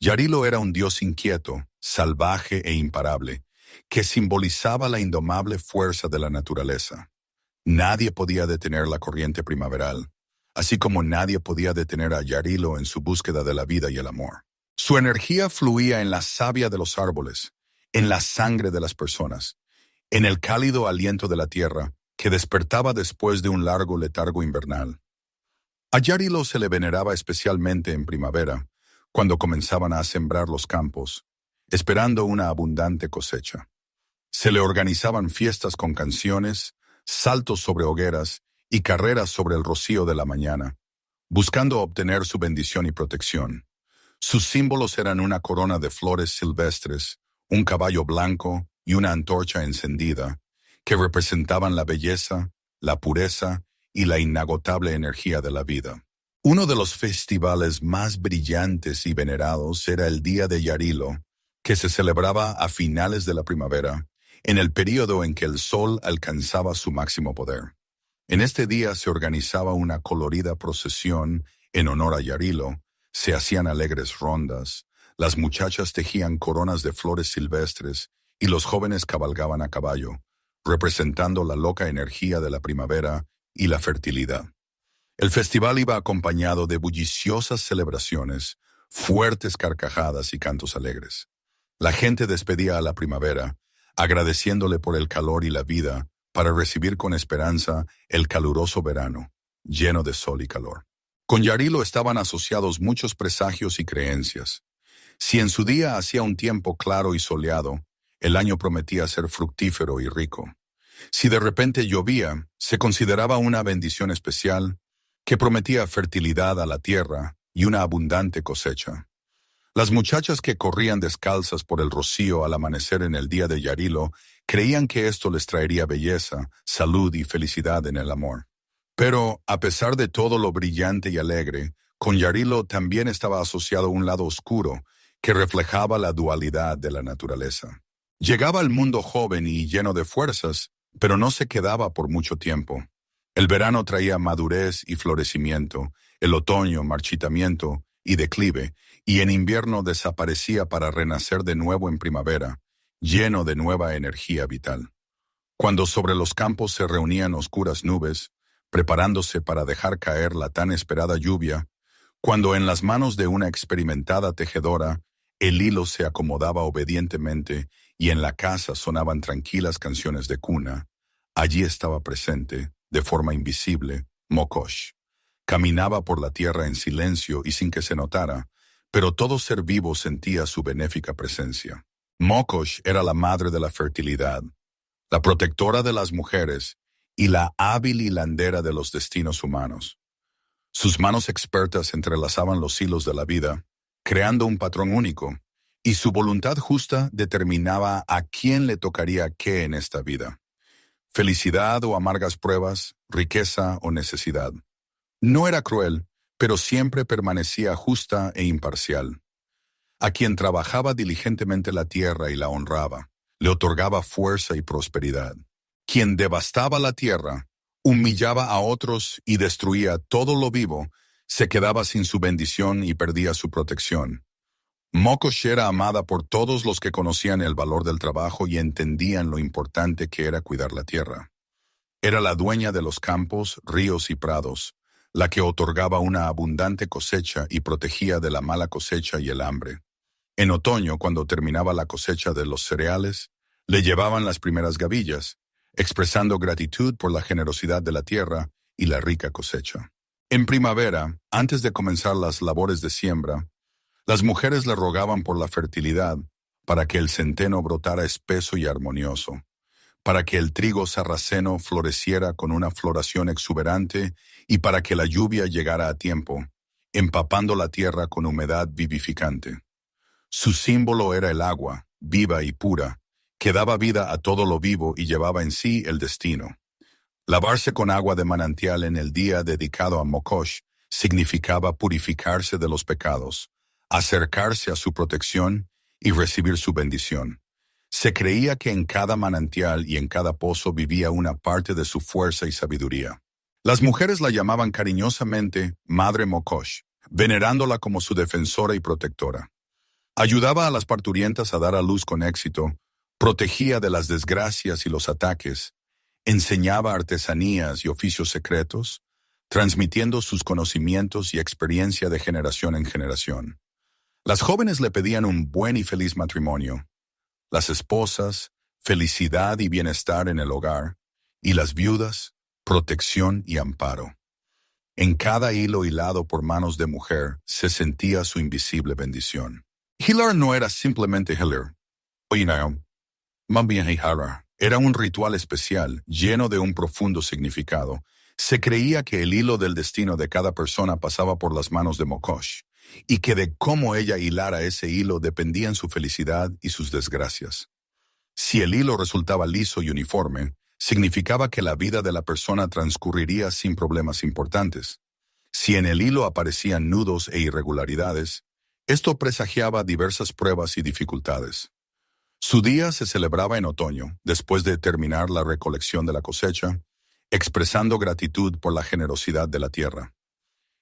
Yarilo era un dios inquieto, salvaje e imparable, que simbolizaba la indomable fuerza de la naturaleza. Nadie podía detener la corriente primaveral, así como nadie podía detener a Yarilo en su búsqueda de la vida y el amor. Su energía fluía en la savia de los árboles, en la sangre de las personas, en el cálido aliento de la tierra que despertaba después de un largo letargo invernal. A Yarilo se le veneraba especialmente en primavera, cuando comenzaban a sembrar los campos, esperando una abundante cosecha. Se le organizaban fiestas con canciones, saltos sobre hogueras y carreras sobre el rocío de la mañana, buscando obtener su bendición y protección. Sus símbolos eran una corona de flores silvestres, un caballo blanco y una antorcha encendida, que representaban la belleza, la pureza y la inagotable energía de la vida. Uno de los festivales más brillantes y venerados era el Día de Yarilo, que se celebraba a finales de la primavera, en el período en que el sol alcanzaba su máximo poder. En este día se organizaba una colorida procesión en honor a Yarilo, se hacían alegres rondas, las muchachas tejían coronas de flores silvestres y los jóvenes cabalgaban a caballo, representando la loca energía de la primavera y la fertilidad. El festival iba acompañado de bulliciosas celebraciones, fuertes carcajadas y cantos alegres. La gente despedía a la primavera, agradeciéndole por el calor y la vida, para recibir con esperanza el caluroso verano, lleno de sol y calor. Con Yarilo estaban asociados muchos presagios y creencias. Si en su día hacía un tiempo claro y soleado, el año prometía ser fructífero y rico. Si de repente llovía, se consideraba una bendición especial que prometía fertilidad a la tierra y una abundante cosecha. Las muchachas que corrían descalzas por el rocío al amanecer en el día de Yarilo creían que esto les traería belleza, salud y felicidad en el amor. Pero, a pesar de todo lo brillante y alegre, con Yarilo también estaba asociado un lado oscuro que reflejaba la dualidad de la naturaleza. Llegaba al mundo joven y lleno de fuerzas, pero no se quedaba por mucho tiempo. El verano traía madurez y florecimiento, el otoño marchitamiento y declive, y en invierno desaparecía para renacer de nuevo en primavera, lleno de nueva energía vital. Cuando sobre los campos se reunían oscuras nubes, preparándose para dejar caer la tan esperada lluvia, cuando en las manos de una experimentada tejedora el hilo se acomodaba obedientemente y en la casa sonaban tranquilas canciones de cuna, allí estaba presente, de forma invisible, Mokosh. Caminaba por la tierra en silencio y sin que se notara, pero todo ser vivo sentía su benéfica presencia. Mokosh era la madre de la fertilidad, la protectora de las mujeres y la hábil hilandera de los destinos humanos. Sus manos expertas entrelazaban los hilos de la vida, creando un patrón único, y su voluntad justa determinaba a quién le tocaría qué en esta vida. Felicidad o amargas pruebas, riqueza o necesidad. No era cruel, pero siempre permanecía justa e imparcial. A quien trabajaba diligentemente la tierra y la honraba, le otorgaba fuerza y prosperidad. Quien devastaba la tierra, humillaba a otros y destruía todo lo vivo, se quedaba sin su bendición y perdía su protección. Mokosh era amada por todos los que conocían el valor del trabajo y entendían lo importante que era cuidar la tierra. Era la dueña de los campos, ríos y prados, la que otorgaba una abundante cosecha y protegía de la mala cosecha y el hambre. En otoño, cuando terminaba la cosecha de los cereales, le llevaban las primeras gavillas, expresando gratitud por la generosidad de la tierra y la rica cosecha. En primavera, antes de comenzar las labores de siembra, las mujeres le rogaban por la fertilidad, para que el centeno brotara espeso y armonioso, para que el trigo sarraceno floreciera con una floración exuberante y para que la lluvia llegara a tiempo, empapando la tierra con humedad vivificante. Su símbolo era el agua, viva y pura, que daba vida a todo lo vivo y llevaba en sí el destino. Lavarse con agua de manantial en el día dedicado a Mokosh significaba purificarse de los pecados, acercarse a su protección y recibir su bendición. Se creía que en cada manantial y en cada pozo vivía una parte de su fuerza y sabiduría. Las mujeres la llamaban cariñosamente Madre Mokosh, venerándola como su defensora y protectora. Ayudaba a las parturientas a dar a luz con éxito, protegía de las desgracias y los ataques, enseñaba artesanías y oficios secretos, transmitiendo sus conocimientos y experiencia de generación en generación. Las jóvenes le pedían un buen y feliz matrimonio, las esposas, felicidad y bienestar en el hogar, y las viudas, protección y amparo. En cada hilo hilado por manos de mujer se sentía su invisible bendición. Hilar no era simplemente Hilar. Era un ritual especial, lleno de un profundo significado. Se creía que el hilo del destino de cada persona pasaba por las manos de Mokosh, y que de cómo ella hilara ese hilo dependían su felicidad y sus desgracias. Si el hilo resultaba liso y uniforme, significaba que la vida de la persona transcurriría sin problemas importantes. Si en el hilo aparecían nudos e irregularidades, esto presagiaba diversas pruebas y dificultades. Su día se celebraba en otoño, después de terminar la recolección de la cosecha, expresando gratitud por la generosidad de la tierra.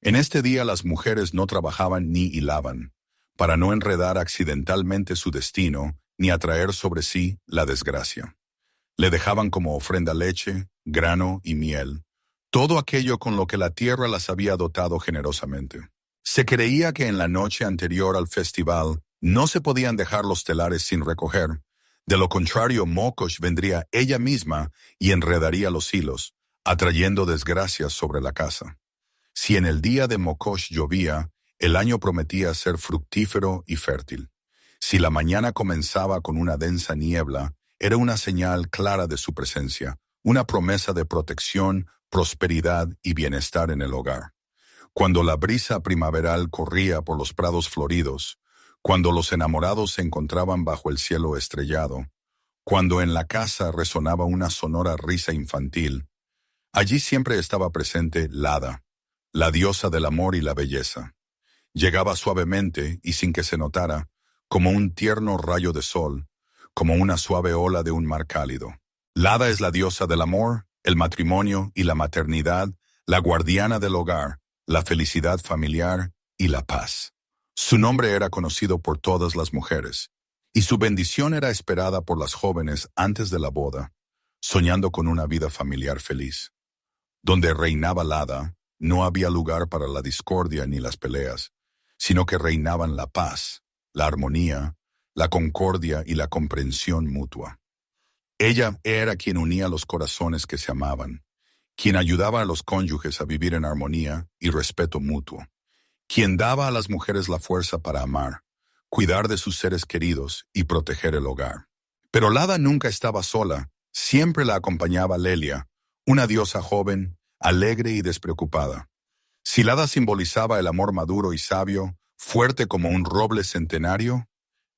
En este día las mujeres no trabajaban ni hilaban, para no enredar accidentalmente su destino ni atraer sobre sí la desgracia. Le dejaban como ofrenda leche, grano y miel, todo aquello con lo que la tierra las había dotado generosamente. Se creía que en la noche anterior al festival no se podían dejar los telares sin recoger, De lo contrario, Mokosh vendría ella misma y enredaría los hilos, atrayendo desgracias sobre la casa. Si en el día de Mokosh llovía, el año prometía ser fructífero y fértil. Si la mañana comenzaba con una densa niebla, era una señal clara de su presencia, una promesa de protección, prosperidad y bienestar en el hogar. Cuando la brisa primaveral corría por los prados floridos, cuando los enamorados se encontraban bajo el cielo estrellado, cuando en la casa resonaba una sonora risa infantil, allí siempre estaba presente Lada, la diosa del amor y la belleza. Llegaba suavemente y sin que se notara, como un tierno rayo de sol, como una suave ola de un mar cálido. Lada es la diosa del amor, el matrimonio y la maternidad, la guardiana del hogar, la felicidad familiar y la paz. Su nombre era conocido por todas las mujeres, y su bendición era esperada por las jóvenes antes de la boda, soñando con una vida familiar feliz. Donde reinaba Lada, no había lugar para la discordia ni las peleas, sino que reinaban la paz, la armonía, la concordia y la comprensión mutua. Ella era quien unía los corazones que se amaban, quien ayudaba a los cónyuges a vivir en armonía y respeto mutuo, quien daba a las mujeres la fuerza para amar, cuidar de sus seres queridos y proteger el hogar. Pero Lada nunca estaba sola, siempre la acompañaba Lelia, una diosa joven, alegre y despreocupada. Si Lada simbolizaba el amor maduro y sabio, fuerte como un roble centenario,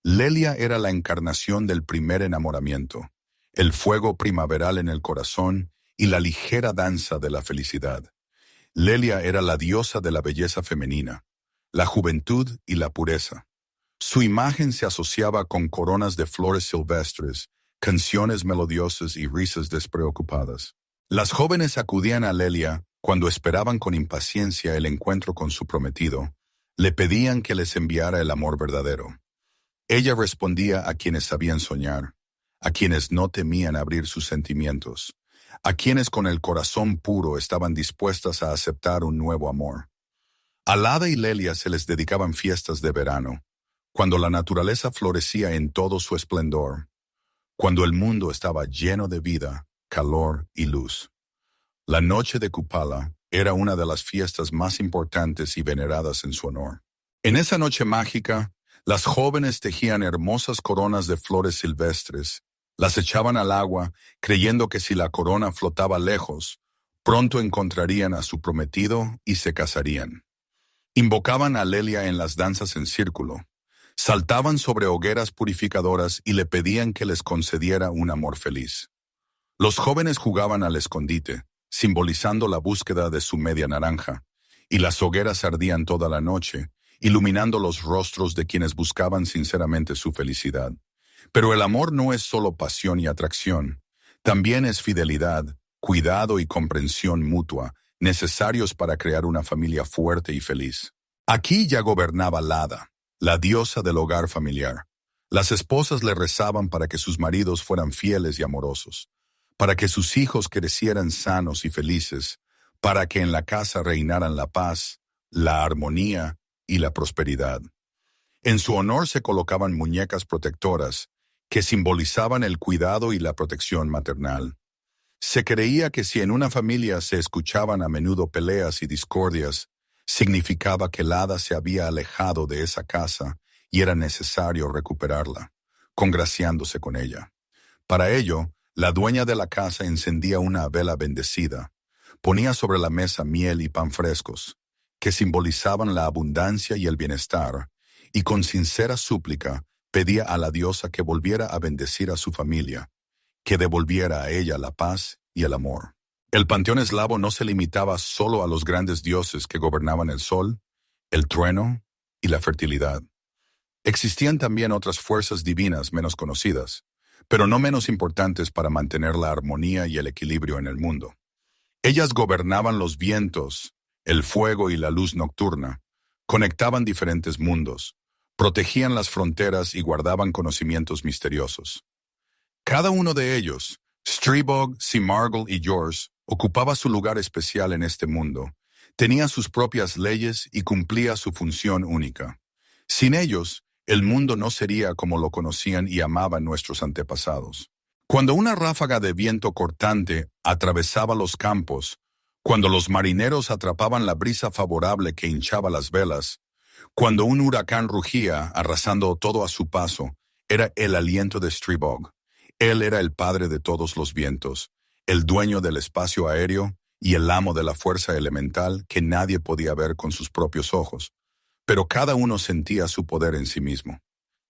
Lelia era la encarnación del primer enamoramiento, el fuego primaveral en el corazón y la ligera danza de la felicidad. Lelia era la diosa de la belleza femenina, la juventud y la pureza. Su imagen se asociaba con coronas de flores silvestres, canciones melodiosas y risas despreocupadas. Las jóvenes acudían a Lelia cuando esperaban con impaciencia el encuentro con su prometido. Le pedían que les enviara el amor verdadero. Ella respondía a quienes sabían soñar, a quienes no temían abrir sus sentimientos, a quienes con el corazón puro estaban dispuestas a aceptar un nuevo amor. A Lada y Lelia se les dedicaban fiestas de verano, cuando la naturaleza florecía en todo su esplendor, cuando el mundo estaba lleno de vida, calor y luz. La noche de Kupala era una de las fiestas más importantes y veneradas en su honor. En esa noche mágica, las jóvenes tejían hermosas coronas de flores silvestres, las echaban al agua, creyendo que si la corona flotaba lejos, pronto encontrarían a su prometido y se casarían. Invocaban a Lelia en las danzas en círculo, saltaban sobre hogueras purificadoras y le pedían que les concediera un amor feliz. Los jóvenes jugaban al escondite, simbolizando la búsqueda de su media naranja, y las hogueras ardían toda la noche, iluminando los rostros de quienes buscaban sinceramente su felicidad. Pero el amor no es solo pasión y atracción, también es fidelidad, cuidado y comprensión mutua, necesarios para crear una familia fuerte y feliz. Aquí ya gobernaba Lada, la diosa del hogar familiar. Las esposas le rezaban para que sus maridos fueran fieles y amorosos, para que sus hijos crecieran sanos y felices, para que en la casa reinaran la paz, la armonía y la prosperidad. En su honor se colocaban muñecas protectoras que simbolizaban el cuidado y la protección maternal. Se creía que si en una familia se escuchaban a menudo peleas y discordias, significaba que el hada se había alejado de esa casa y era necesario recuperarla, congraciándose con ella. Para ello, la dueña de la casa encendía una vela bendecida, ponía sobre la mesa miel y pan frescos, que simbolizaban la abundancia y el bienestar, y con sincera súplica pedía a la diosa que volviera a bendecir a su familia, que devolviera a ella la paz y el amor. El panteón eslavo no se limitaba solo a los grandes dioses que gobernaban el sol, el trueno y la fertilidad. Existían también otras fuerzas divinas menos conocidas, pero no menos importantes para mantener la armonía y el equilibrio en el mundo. Ellas gobernaban los vientos, el fuego y la luz nocturna, conectaban diferentes mundos, protegían las fronteras y guardaban conocimientos misteriosos. Cada uno de ellos, Stribog, Simargl y Jors, ocupaba su lugar especial en este mundo, tenía sus propias leyes y cumplía su función única. Sin ellos, el mundo no sería como lo conocían y amaban nuestros antepasados. Cuando una ráfaga de viento cortante atravesaba los campos, cuando los marineros atrapaban la brisa favorable que hinchaba las velas, cuando un huracán rugía arrasando todo a su paso, era el aliento de Stribog. Él era el padre de todos los vientos, el dueño del espacio aéreo y el amo de la fuerza elemental que nadie podía ver con sus propios ojos, pero cada uno sentía su poder en sí mismo.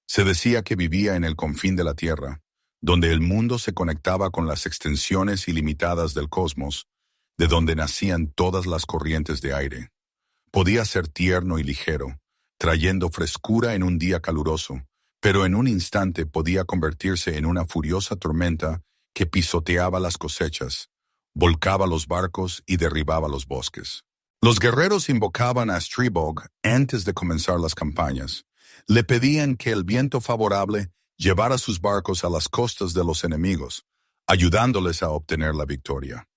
Se decía que vivía en el confín de la Tierra, donde el mundo se conectaba con las extensiones ilimitadas del cosmos, de donde nacían todas las corrientes de aire. Podía ser tierno y ligero, trayendo frescura en un día caluroso, pero en un instante podía convertirse en una furiosa tormenta que pisoteaba las cosechas, volcaba los barcos y derribaba los bosques. Los guerreros invocaban a Stribog antes de comenzar las campañas. Le pedían que el viento favorable llevara sus barcos a las costas de los enemigos, ayudándoles a obtener la victoria.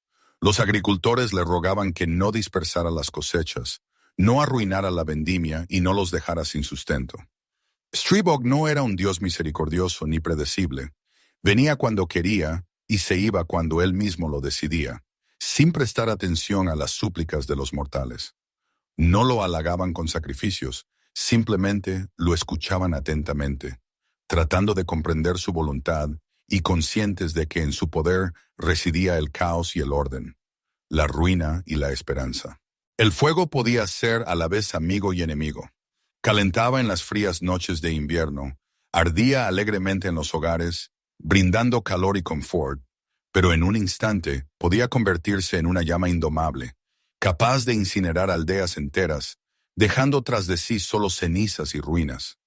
Los agricultores le rogaban que no dispersara las cosechas, no arruinara la vendimia y no los dejara sin sustento. Stribog no era un dios misericordioso ni predecible. Venía cuando quería y se iba cuando él mismo lo decidía, sin prestar atención a las súplicas de los mortales. No lo halagaban con sacrificios, simplemente lo escuchaban atentamente, tratando de comprender su voluntad y conscientes de que en su poder residía el caos y el orden, la ruina y la esperanza. El fuego podía ser a la vez amigo y enemigo. Calentaba en las frías noches de invierno, ardía alegremente en los hogares, brindando calor y confort, pero en un instante podía convertirse en una llama indomable, capaz de incinerar aldeas enteras, dejando tras de sí solo cenizas y ruinas.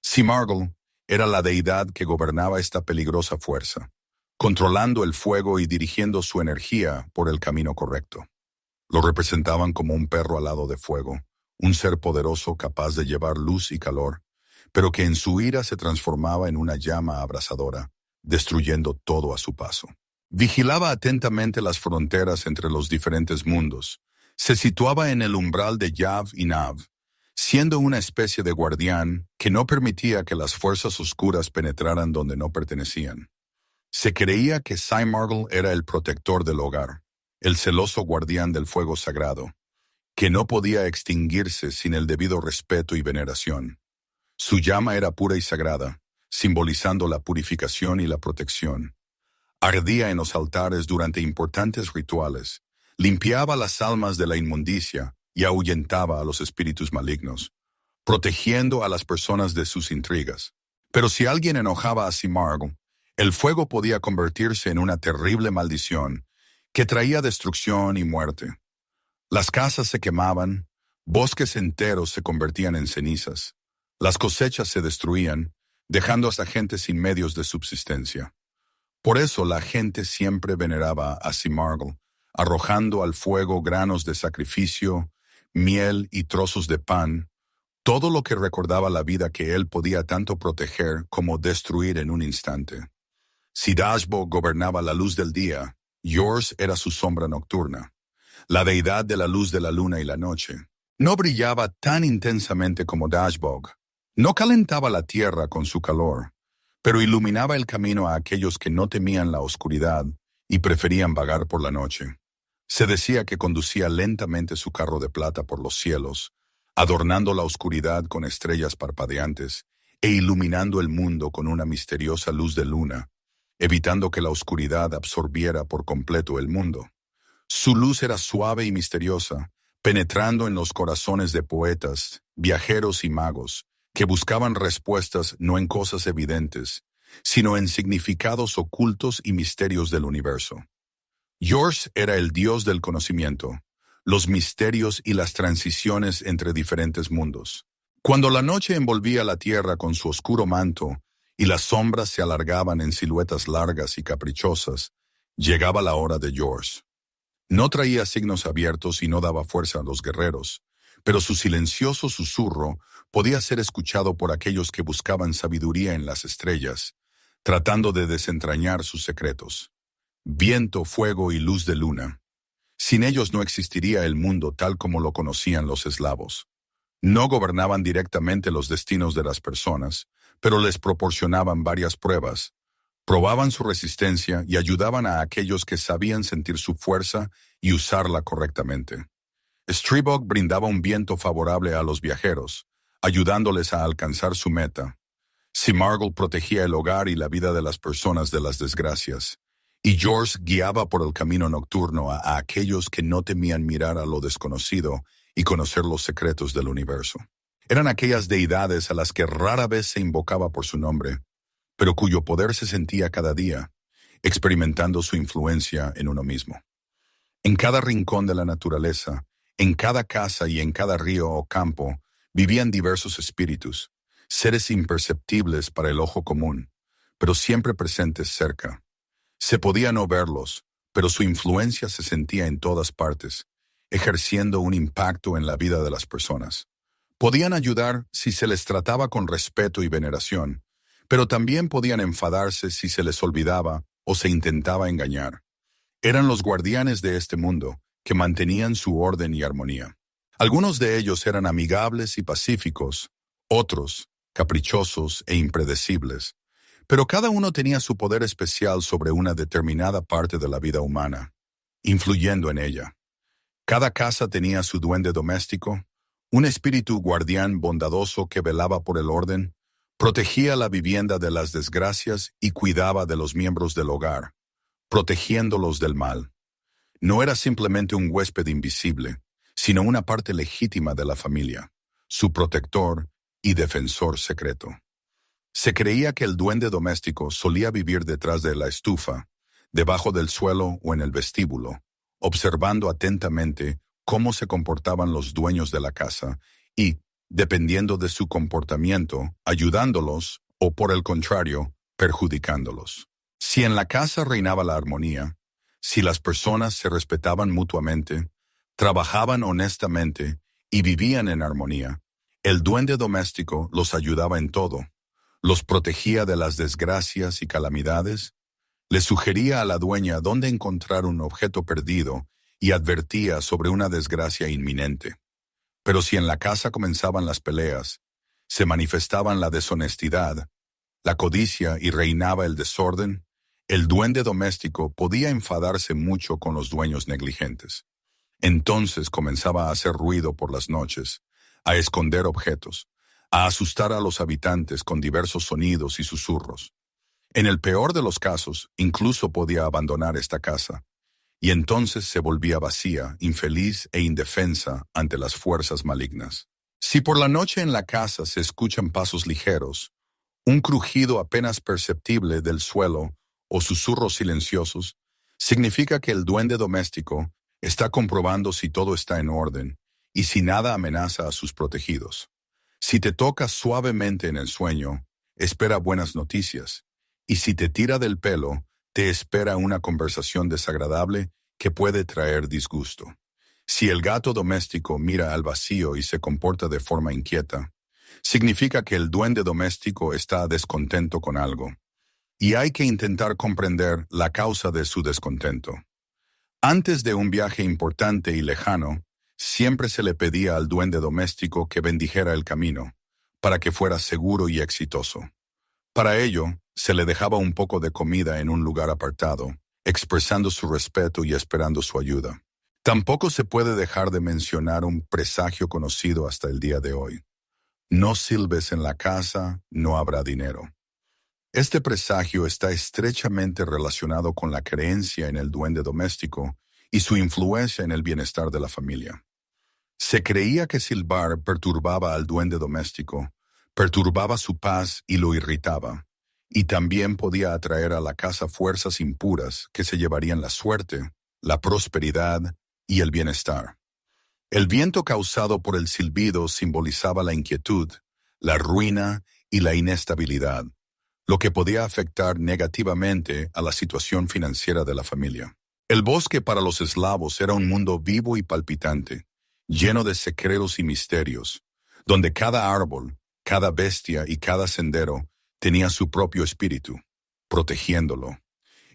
Simargl era la deidad que gobernaba esta peligrosa fuerza, controlando el fuego y dirigiendo su energía por el camino correcto. Lo representaban como un perro alado de fuego, un ser poderoso capaz de llevar luz y calor, pero que en su ira se transformaba en una llama abrasadora, destruyendo todo a su paso. Vigilaba atentamente las fronteras entre los diferentes mundos. Se situaba en el umbral de Yav y Nav, siendo una especie de guardián que no permitía que las fuerzas oscuras penetraran donde no pertenecían. Se creía que Simargl era el protector del hogar, el celoso guardián del fuego sagrado, que no podía extinguirse sin el debido respeto y veneración. Su llama era pura y sagrada, simbolizando la purificación y la protección. Ardía en los altares durante importantes rituales, limpiaba las almas de la inmundicia y ahuyentaba a los espíritus malignos, protegiendo a las personas de sus intrigas. Pero si alguien enojaba a Simargl, el fuego podía convertirse en una terrible maldición que traía destrucción y muerte. Las casas se quemaban, bosques enteros se convertían en cenizas, las cosechas se destruían, dejando a esa gente sin medios de subsistencia. Por eso la gente siempre veneraba a Simargl, arrojando al fuego granos de sacrificio, miel y trozos de pan, todo lo que recordaba la vida que él podía tanto proteger como destruir en un instante. Si Dashbo gobernaba la luz del día, Yors era su sombra nocturna, la deidad de la luz de la luna y la noche. No brillaba tan intensamente como Dashbog, no calentaba la tierra con su calor, pero iluminaba el camino a aquellos que no temían la oscuridad y preferían vagar por la noche. Se decía que conducía lentamente su carro de plata por los cielos, adornando la oscuridad con estrellas parpadeantes e iluminando el mundo con una misteriosa luz de luna, evitando que la oscuridad absorbiera por completo el mundo. Su luz era suave y misteriosa, penetrando en los corazones de poetas, viajeros y magos, que buscaban respuestas no en cosas evidentes, sino en significados ocultos y misterios del universo. Yors era el dios del conocimiento, los misterios y las transiciones entre diferentes mundos. Cuando la noche envolvía la tierra con su oscuro manto y las sombras se alargaban en siluetas largas y caprichosas, llegaba la hora de Yors. No traía signos abiertos y no daba fuerza a los guerreros, pero su silencioso susurro podía ser escuchado por aquellos que buscaban sabiduría en las estrellas, tratando de desentrañar sus secretos. Viento, fuego y luz de luna. Sin ellos no existiría el mundo tal como lo conocían los eslavos. No gobernaban directamente los destinos de las personas, pero les proporcionaban varias pruebas. Probaban su resistencia y ayudaban a aquellos que sabían sentir su fuerza y usarla correctamente. Stribog brindaba un viento favorable a los viajeros, ayudándoles a alcanzar su meta. Simargle protegía el hogar y la vida de las personas de las desgracias, y George guiaba por el camino nocturno a aquellos que no temían mirar a lo desconocido y conocer los secretos del universo. Eran aquellas deidades a las que rara vez se invocaba por su nombre, pero cuyo poder se sentía cada día, experimentando su influencia en uno mismo. En cada rincón de la naturaleza, en cada casa y en cada río o campo, vivían diversos espíritus, seres imperceptibles para el ojo común, pero siempre presentes cerca. Se podía no verlos, pero su influencia se sentía en todas partes, ejerciendo un impacto en la vida de las personas. Podían ayudar si se les trataba con respeto y veneración, pero también podían enfadarse si se les olvidaba o se intentaba engañar. Eran los guardianes de este mundo, que mantenían su orden y armonía. Algunos de ellos eran amigables y pacíficos, otros, caprichosos e impredecibles, pero cada uno tenía su poder especial sobre una determinada parte de la vida humana, influyendo en ella. Cada casa tenía su duende doméstico, un espíritu guardián bondadoso que velaba por el orden, protegía la vivienda de las desgracias y cuidaba de los miembros del hogar, protegiéndolos del mal. No era simplemente un huésped invisible, sino una parte legítima de la familia, su protector y defensor secreto. Se creía que el duende doméstico solía vivir detrás de la estufa, debajo del suelo o en el vestíbulo, observando atentamente cómo se comportaban los dueños de la casa y, dependiendo de su comportamiento, ayudándolos o, por el contrario, perjudicándolos. Si en la casa reinaba la armonía, si las personas se respetaban mutuamente, trabajaban honestamente y vivían en armonía, el duende doméstico los ayudaba en todo, los protegía de las desgracias y calamidades, les sugería a la dueña dónde encontrar un objeto perdido y advertía sobre una desgracia inminente. Pero si en la casa comenzaban las peleas, se manifestaban la deshonestidad, la codicia y reinaba el desorden, el duende doméstico podía enfadarse mucho con los dueños negligentes. Entonces comenzaba a hacer ruido por las noches, a esconder objetos, a asustar a los habitantes con diversos sonidos y susurros. En el peor de los casos, incluso podía abandonar esta casa, y entonces se volvía vacía, infeliz e indefensa ante las fuerzas malignas. Si por la noche en la casa se escuchan pasos ligeros, un crujido apenas perceptible del suelo o susurros silenciosos, significa que el duende doméstico está comprobando si todo está en orden y si nada amenaza a sus protegidos. Si te toca suavemente en el sueño, espera buenas noticias, y si te tira del pelo, te espera una conversación desagradable que puede traer disgusto. Si el gato doméstico mira al vacío y se comporta de forma inquieta, significa que el duende doméstico está descontento con algo, y hay que intentar comprender la causa de su descontento. Antes de un viaje importante y lejano, siempre se le pedía al duende doméstico que bendijera el camino, para que fuera seguro y exitoso. Para ello, se le dejaba un poco de comida en un lugar apartado, expresando su respeto y esperando su ayuda. Tampoco se puede dejar de mencionar un presagio conocido hasta el día de hoy. No silbes en la casa, no habrá dinero. Este presagio está estrechamente relacionado con la creencia en el duende doméstico y su influencia en el bienestar de la familia. Se creía que silbar perturbaba al duende doméstico, perturbaba su paz y lo irritaba, y también podía atraer a la casa fuerzas impuras que se llevarían la suerte, la prosperidad y el bienestar. El viento causado por el silbido simbolizaba la inquietud, la ruina y la inestabilidad, lo que podía afectar negativamente a la situación financiera de la familia. El bosque para los eslavos era un mundo vivo y palpitante, lleno de secretos y misterios, donde cada árbol, cada bestia y cada sendero tenía su propio espíritu, protegiéndolo.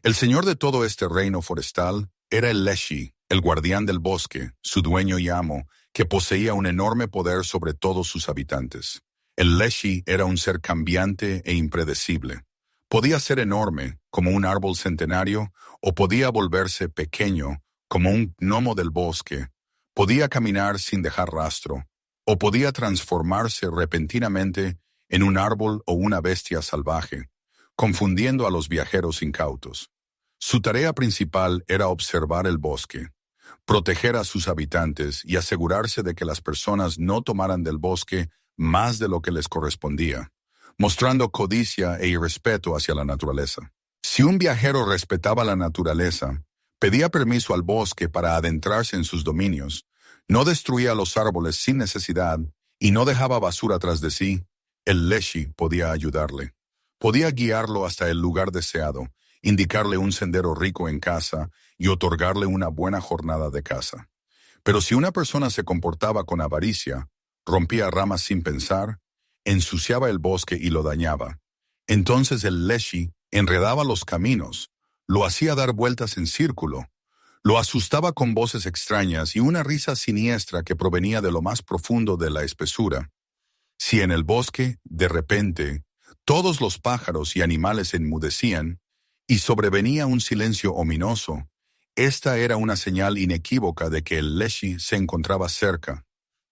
El señor de todo este reino forestal era el Leshy, el guardián del bosque, su dueño y amo, que poseía un enorme poder sobre todos sus habitantes. El Leshy era un ser cambiante e impredecible. Podía ser enorme, como un árbol centenario, o podía volverse pequeño, como un gnomo del bosque. Podía caminar sin dejar rastro, o podía transformarse repentinamente en un árbol o una bestia salvaje, confundiendo a los viajeros incautos. Su tarea principal era observar el bosque, proteger a sus habitantes y asegurarse de que las personas no tomaran del bosque más de lo que les correspondía, mostrando codicia e irrespeto hacia la naturaleza. Si un viajero respetaba la naturaleza, pedía permiso al bosque para adentrarse en sus dominios, no destruía los árboles sin necesidad y no dejaba basura tras de sí, el Leshy podía ayudarle. Podía guiarlo hasta el lugar deseado, indicarle un sendero rico en caza y otorgarle una buena jornada de caza. Pero si una persona se comportaba con avaricia, rompía ramas sin pensar, ensuciaba el bosque y lo dañaba, entonces el Leshy enredaba los caminos, lo hacía dar vueltas en círculo, lo asustaba con voces extrañas y una risa siniestra que provenía de lo más profundo de la espesura. Si en el bosque, de repente, todos los pájaros y animales enmudecían y sobrevenía un silencio ominoso, esta era una señal inequívoca de que el Leshy se encontraba cerca,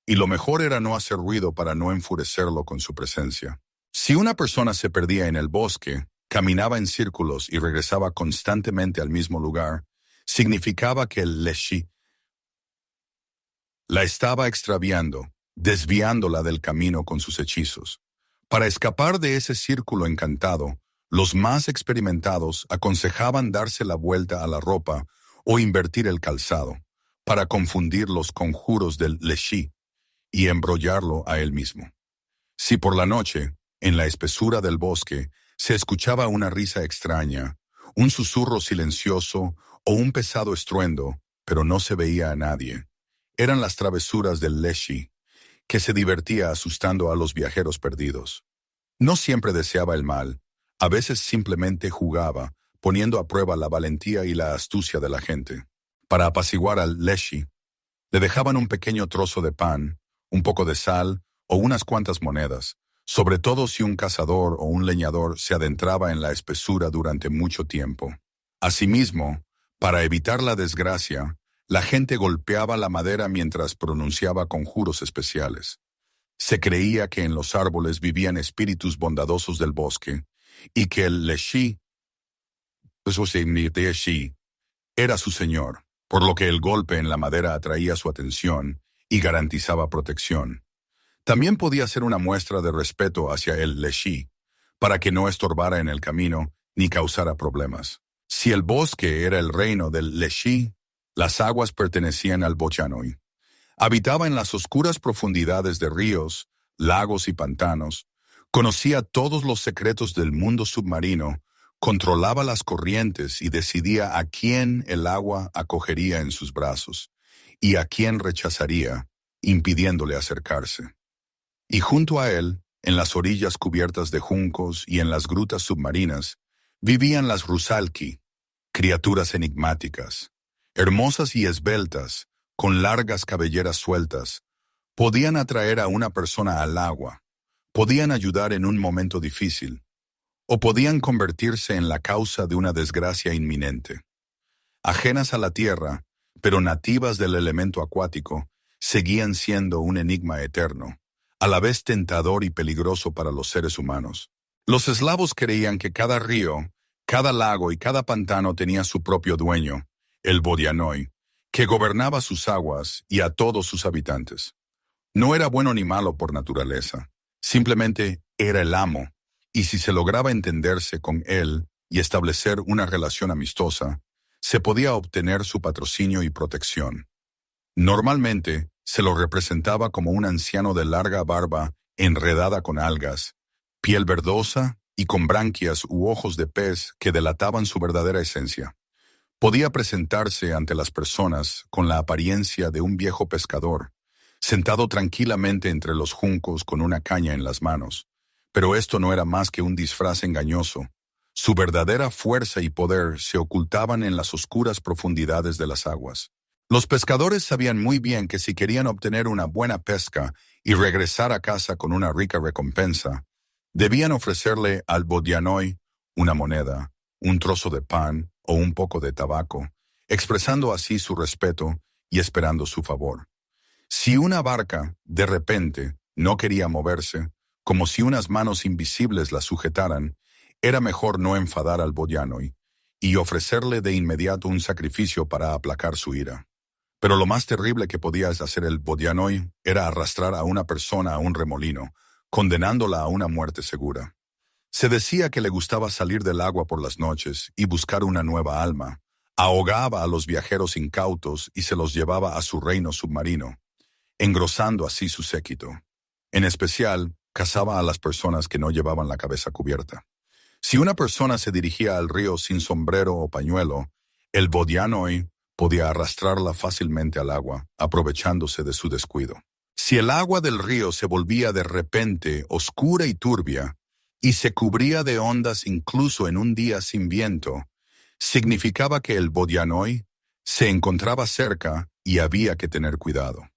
y lo mejor era no hacer ruido para no enfurecerlo con su presencia. Si una persona se perdía en el bosque, caminaba en círculos y regresaba constantemente al mismo lugar, significaba que el Leshy la estaba extraviando, desviándola del camino con sus hechizos. Para escapar de ese círculo encantado, los más experimentados aconsejaban darse la vuelta a la ropa o invertir el calzado, para confundir los conjuros del Leshy y embrollarlo a él mismo. Si por la noche, en la espesura del bosque, se escuchaba una risa extraña, un susurro silencioso o un pesado estruendo, pero no se veía a nadie, eran las travesuras del Leshy, que se divertía asustando a los viajeros perdidos. No siempre deseaba el mal, a veces simplemente jugaba, poniendo a prueba la valentía y la astucia de la gente. Para apaciguar al Leshy, le dejaban un pequeño trozo de pan, un poco de sal o unas cuantas monedas, sobre todo si un cazador o un leñador se adentraba en la espesura durante mucho tiempo. Asimismo, para evitar la desgracia, la gente golpeaba la madera mientras pronunciaba conjuros especiales. Se creía que en los árboles vivían espíritus bondadosos del bosque y que el Leshy, era su señor, por lo que el golpe en la madera atraía su atención y garantizaba protección. También podía ser una muestra de respeto hacia el Leshy, para que no estorbara en el camino ni causara problemas. Si el bosque era el reino del Leshy, las aguas pertenecían al Bochanoi. Habitaba en las oscuras profundidades de ríos, lagos y pantanos, conocía todos los secretos del mundo submarino, controlaba las corrientes y decidía a quién el agua acogería en sus brazos y a quién rechazaría, impidiéndole acercarse. Y junto a él, en las orillas cubiertas de juncos y en las grutas submarinas, vivían las Rusalki, criaturas enigmáticas, hermosas y esbeltas, con largas cabelleras sueltas, podían atraer a una persona al agua, podían ayudar en un momento difícil, o podían convertirse en la causa de una desgracia inminente. Ajenas a la tierra, pero nativas del elemento acuático, seguían siendo un enigma eterno, a la vez tentador y peligroso para los seres humanos. Los eslavos creían que cada río, cada lago y cada pantano tenía su propio dueño, el Bodianoi, que gobernaba sus aguas y a todos sus habitantes. No era bueno ni malo por naturaleza, simplemente era el amo, y si se lograba entenderse con él y establecer una relación amistosa, se podía obtener su patrocinio y protección. Normalmente, se lo representaba como un anciano de larga barba enredada con algas, piel verdosa y con branquias u ojos de pez que delataban su verdadera esencia. Podía presentarse ante las personas con la apariencia de un viejo pescador, sentado tranquilamente entre los juncos con una caña en las manos. Pero esto no era más que un disfraz engañoso. Su verdadera fuerza y poder se ocultaban en las oscuras profundidades de las aguas. Los pescadores sabían muy bien que si querían obtener una buena pesca y regresar a casa con una rica recompensa, debían ofrecerle al Bodianoi una moneda, un trozo de pan o un poco de tabaco, expresando así su respeto y esperando su favor. Si una barca, de repente, no quería moverse, como si unas manos invisibles la sujetaran, era mejor no enfadar al Bodianoi y ofrecerle de inmediato un sacrificio para aplacar su ira. Pero lo más terrible que podía hacer el Bodianoi era arrastrar a una persona a un remolino, condenándola a una muerte segura. Se decía que le gustaba salir del agua por las noches y buscar una nueva alma. Ahogaba a los viajeros incautos y se los llevaba a su reino submarino, engrosando así su séquito. En especial, cazaba a las personas que no llevaban la cabeza cubierta. Si una persona se dirigía al río sin sombrero o pañuelo, el Bodianoi podía arrastrarla fácilmente al agua, aprovechándose de su descuido. Si el agua del río se volvía de repente oscura y turbia, y se cubría de ondas incluso en un día sin viento, significaba que el Bodianoi se encontraba cerca y había que tener cuidado.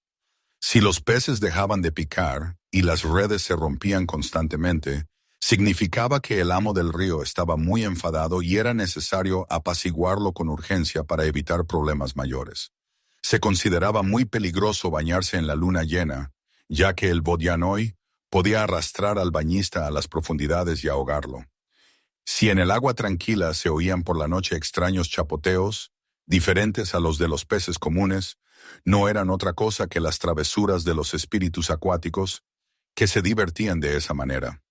Si los peces dejaban de picar y las redes se rompían constantemente, significaba que el amo del río estaba muy enfadado y era necesario apaciguarlo con urgencia para evitar problemas mayores. Se consideraba muy peligroso bañarse en la luna llena, ya que el Bodianoi podía arrastrar al bañista a las profundidades y ahogarlo. Si en el agua tranquila se oían por la noche extraños chapoteos, diferentes a los de los peces comunes, no eran otra cosa que las travesuras de los espíritus acuáticos que se divertían de esa manera.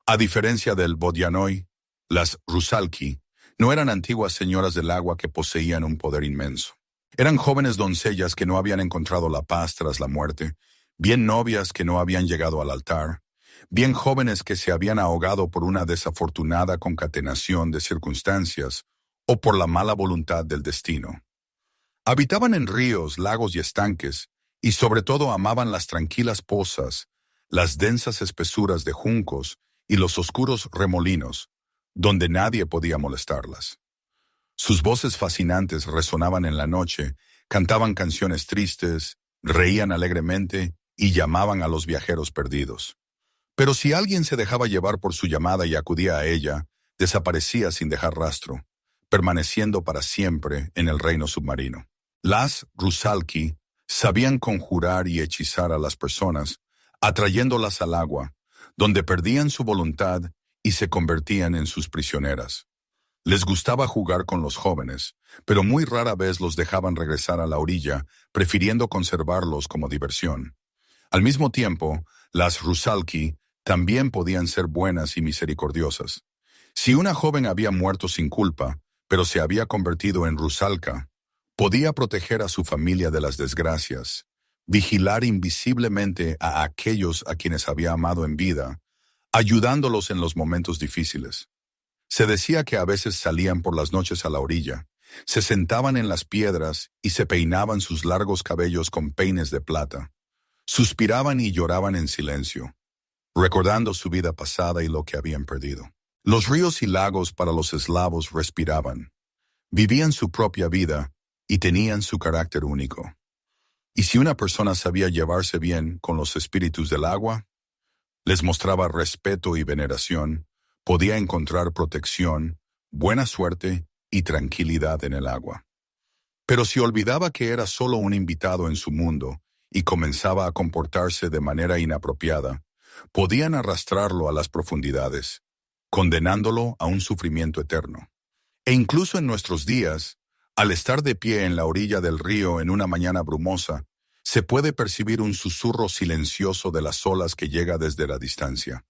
A diferencia del Bodianoi, las Rusalki no eran antiguas señoras del agua que poseían un poder inmenso. Eran jóvenes doncellas que no habían encontrado la paz tras la muerte, bien novias que no habían llegado al altar, bien jóvenes que se habían ahogado por una desafortunada concatenación de circunstancias o por la mala voluntad del destino. Habitaban en ríos, lagos y estanques, y sobre todo amaban las tranquilas pozas, las densas espesuras de juncos y los oscuros remolinos, donde nadie podía molestarlas. Sus voces fascinantes resonaban en la noche, cantaban canciones tristes, reían alegremente y llamaban a los viajeros perdidos. Pero si alguien se dejaba llevar por su llamada y acudía a ella, desaparecía sin dejar rastro, permaneciendo para siempre en el reino submarino. Las Rusalki sabían conjurar y hechizar a las personas, atrayéndolas al agua, donde perdían su voluntad y se convertían en sus prisioneras. Les gustaba jugar con los jóvenes, pero muy rara vez los dejaban regresar a la orilla, prefiriendo conservarlos como diversión. Al mismo tiempo, las Rusalki también podían ser buenas y misericordiosas. Si una joven había muerto sin culpa, pero se había convertido en Rusalka, podía proteger a su familia de las desgracias, vigilar invisiblemente a aquellos a quienes había amado en vida, ayudándolos en los momentos difíciles. Se decía que a veces salían por las noches a la orilla, se sentaban en las piedras y se peinaban sus largos cabellos con peines de plata. Suspiraban y lloraban en silencio, recordando su vida pasada y lo que habían perdido. Los ríos y lagos para los eslavos respiraban, vivían su propia vida y tenían su carácter único. Y si una persona sabía llevarse bien con los espíritus del agua, les mostraba respeto y veneración, podía encontrar protección, buena suerte y tranquilidad en el agua. Pero si olvidaba que era solo un invitado en su mundo y comenzaba a comportarse de manera inapropiada, podían arrastrarlo a las profundidades, condenándolo a un sufrimiento eterno. E incluso en nuestros días, al estar de pie en la orilla del río en una mañana brumosa, se puede percibir un susurro silencioso de las olas que llega desde la distancia.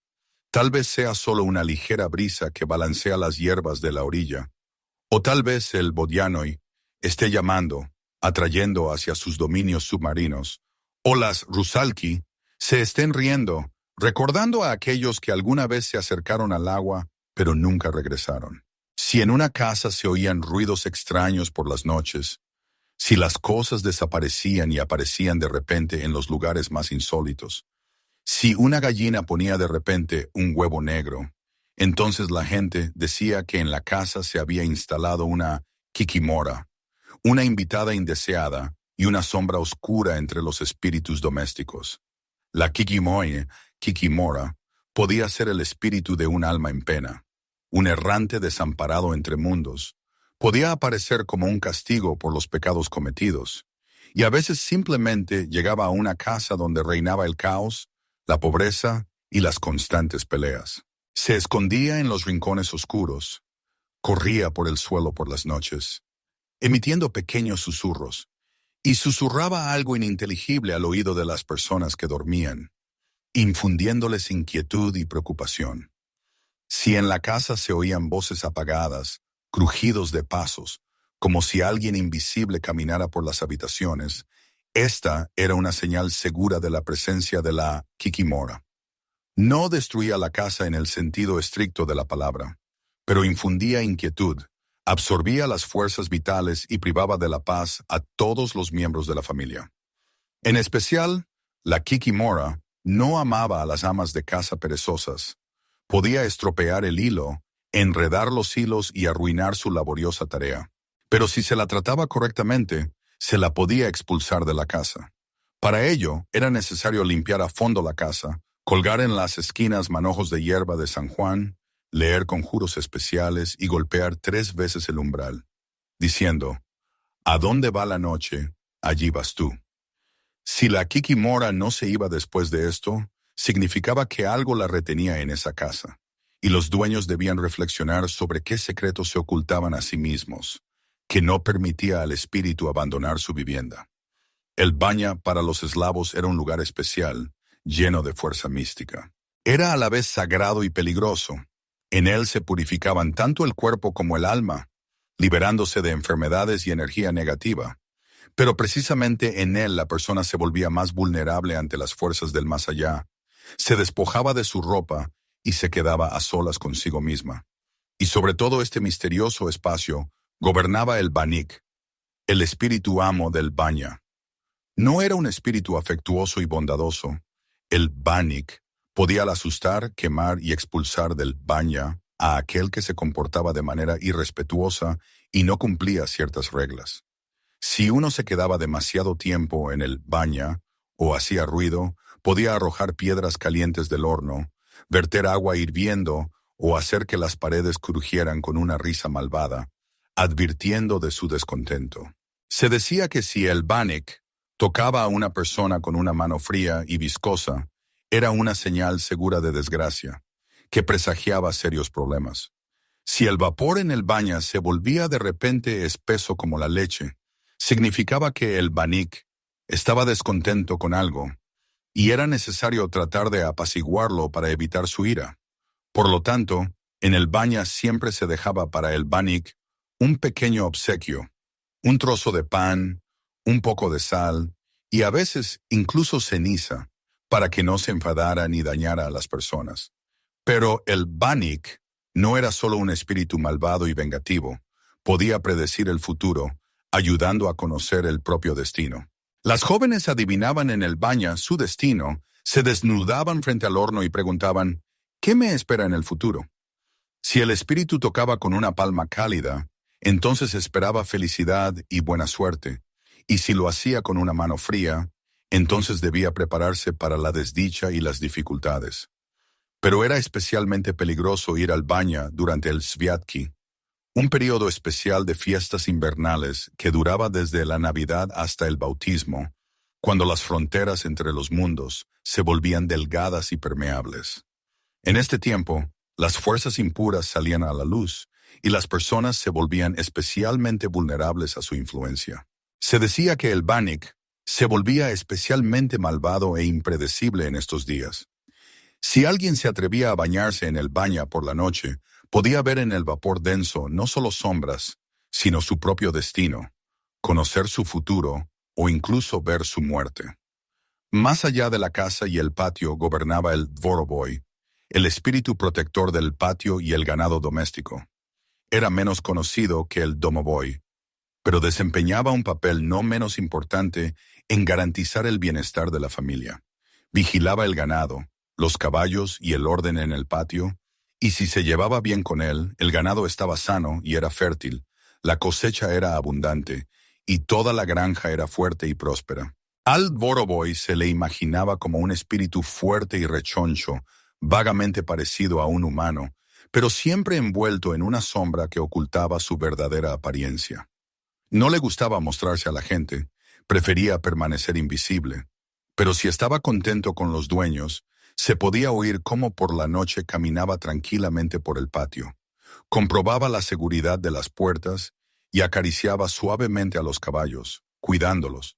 Tal vez sea solo una ligera brisa que balancea las hierbas de la orilla, o tal vez el Bodianoi esté llamando, atrayendo hacia sus dominios submarinos, o las Rusalki se estén riendo, recordando a aquellos que alguna vez se acercaron al agua, pero nunca regresaron. Si en una casa se oían ruidos extraños por las noches, si las cosas desaparecían y aparecían de repente en los lugares más insólitos, si una gallina ponía de repente un huevo negro, entonces la gente decía que en la casa se había instalado una kikimora, una invitada indeseada y una sombra oscura entre los espíritus domésticos. La Kikimora, podía ser el espíritu de un alma en pena, un errante desamparado entre mundos. Podía aparecer como un castigo por los pecados cometidos, y a veces simplemente llegaba a una casa donde reinaba el caos, la pobreza y las constantes peleas. Se escondía en los rincones oscuros, corría por el suelo por las noches, emitiendo pequeños susurros, y susurraba algo ininteligible al oído de las personas que dormían, infundiéndoles inquietud y preocupación. Si en la casa se oían voces apagadas, crujidos de pasos, como si alguien invisible caminara por las habitaciones, esta era una señal segura de la presencia de la Kikimora. No destruía la casa en el sentido estricto de la palabra, pero infundía inquietud, absorbía las fuerzas vitales y privaba de la paz a todos los miembros de la familia. En especial, la Kikimora no amaba a las amas de casa perezosas. Podía estropear el hilo, enredar los hilos y arruinar su laboriosa tarea. Pero si se la trataba correctamente, se la podía expulsar de la casa. Para ello, era necesario limpiar a fondo la casa, colgar en las esquinas manojos de hierba de San Juan, leer conjuros especiales y golpear 3 veces el umbral, diciendo: «¿A dónde va la noche? Allí vas tú». Si la Kikimora no se iba después de esto, significaba que algo la retenía en esa casa, y los dueños debían reflexionar sobre qué secretos se ocultaban a sí mismos, que no permitía al espíritu abandonar su vivienda. El baña para los eslavos era un lugar especial, lleno de fuerza mística. Era a la vez sagrado y peligroso. En él se purificaban tanto el cuerpo como el alma, liberándose de enfermedades y energía negativa. Pero precisamente en él la persona se volvía más vulnerable ante las fuerzas del más allá. Se despojaba de su ropa y se quedaba a solas consigo misma. Y sobre todo este misterioso espacio gobernaba el Banik, el espíritu amo del baña. No era un espíritu afectuoso y bondadoso. El Banik podía al asustar, quemar y expulsar del baña a aquel que se comportaba de manera irrespetuosa y no cumplía ciertas reglas. Si uno se quedaba demasiado tiempo en el baña o hacía ruido, podía arrojar piedras calientes del horno, verter agua hirviendo o hacer que las paredes crujieran con una risa malvada, advirtiendo de su descontento. Se decía que si el Banik tocaba a una persona con una mano fría y viscosa, era una señal segura de desgracia, que presagiaba serios problemas. Si el vapor en el baña se volvía de repente espeso como la leche, significaba que el Banik estaba descontento con algo, y era necesario tratar de apaciguarlo para evitar su ira. Por lo tanto, en el baña siempre se dejaba para el Banik un pequeño obsequio, un trozo de pan, un poco de sal, y a veces incluso ceniza, para que no se enfadara ni dañara a las personas. Pero el Banik no era solo un espíritu malvado y vengativo, podía predecir el futuro, ayudando a conocer el propio destino. Las jóvenes adivinaban en el baña su destino, se desnudaban frente al horno y preguntaban: ¿qué me espera en el futuro? Si el espíritu tocaba con una palma cálida, entonces esperaba felicidad y buena suerte, y si lo hacía con una mano fría, entonces debía prepararse para la desdicha y las dificultades. Pero era especialmente peligroso ir al baña durante el Sviatki, un periodo especial de fiestas invernales que duraba desde la Navidad hasta el bautismo, cuando las fronteras entre los mundos se volvían delgadas y permeables. En este tiempo, las fuerzas impuras salían a la luz y las personas se volvían especialmente vulnerables a su influencia. Se decía que el Banik se volvía especialmente malvado e impredecible en estos días. Si alguien se atrevía a bañarse en el baña por la noche, podía ver en el vapor denso no solo sombras, sino su propio destino, conocer su futuro o incluso ver su muerte. Más allá de la casa y el patio gobernaba el Dvoroboy, el espíritu protector del patio y el ganado doméstico. Era menos conocido que el Domovoy, pero desempeñaba un papel no menos importante en garantizar el bienestar de la familia. Vigilaba el ganado, los caballos y el orden en el patio, y si se llevaba bien con él, el ganado estaba sano y era fértil, la cosecha era abundante, y toda la granja era fuerte y próspera. Al Boroboy se le imaginaba como un espíritu fuerte y rechoncho, vagamente parecido a un humano, pero siempre envuelto en una sombra que ocultaba su verdadera apariencia. No le gustaba mostrarse a la gente, prefería permanecer invisible, pero si estaba contento con los dueños, se podía oír cómo por la noche caminaba tranquilamente por el patio, comprobaba la seguridad de las puertas y acariciaba suavemente a los caballos, cuidándolos.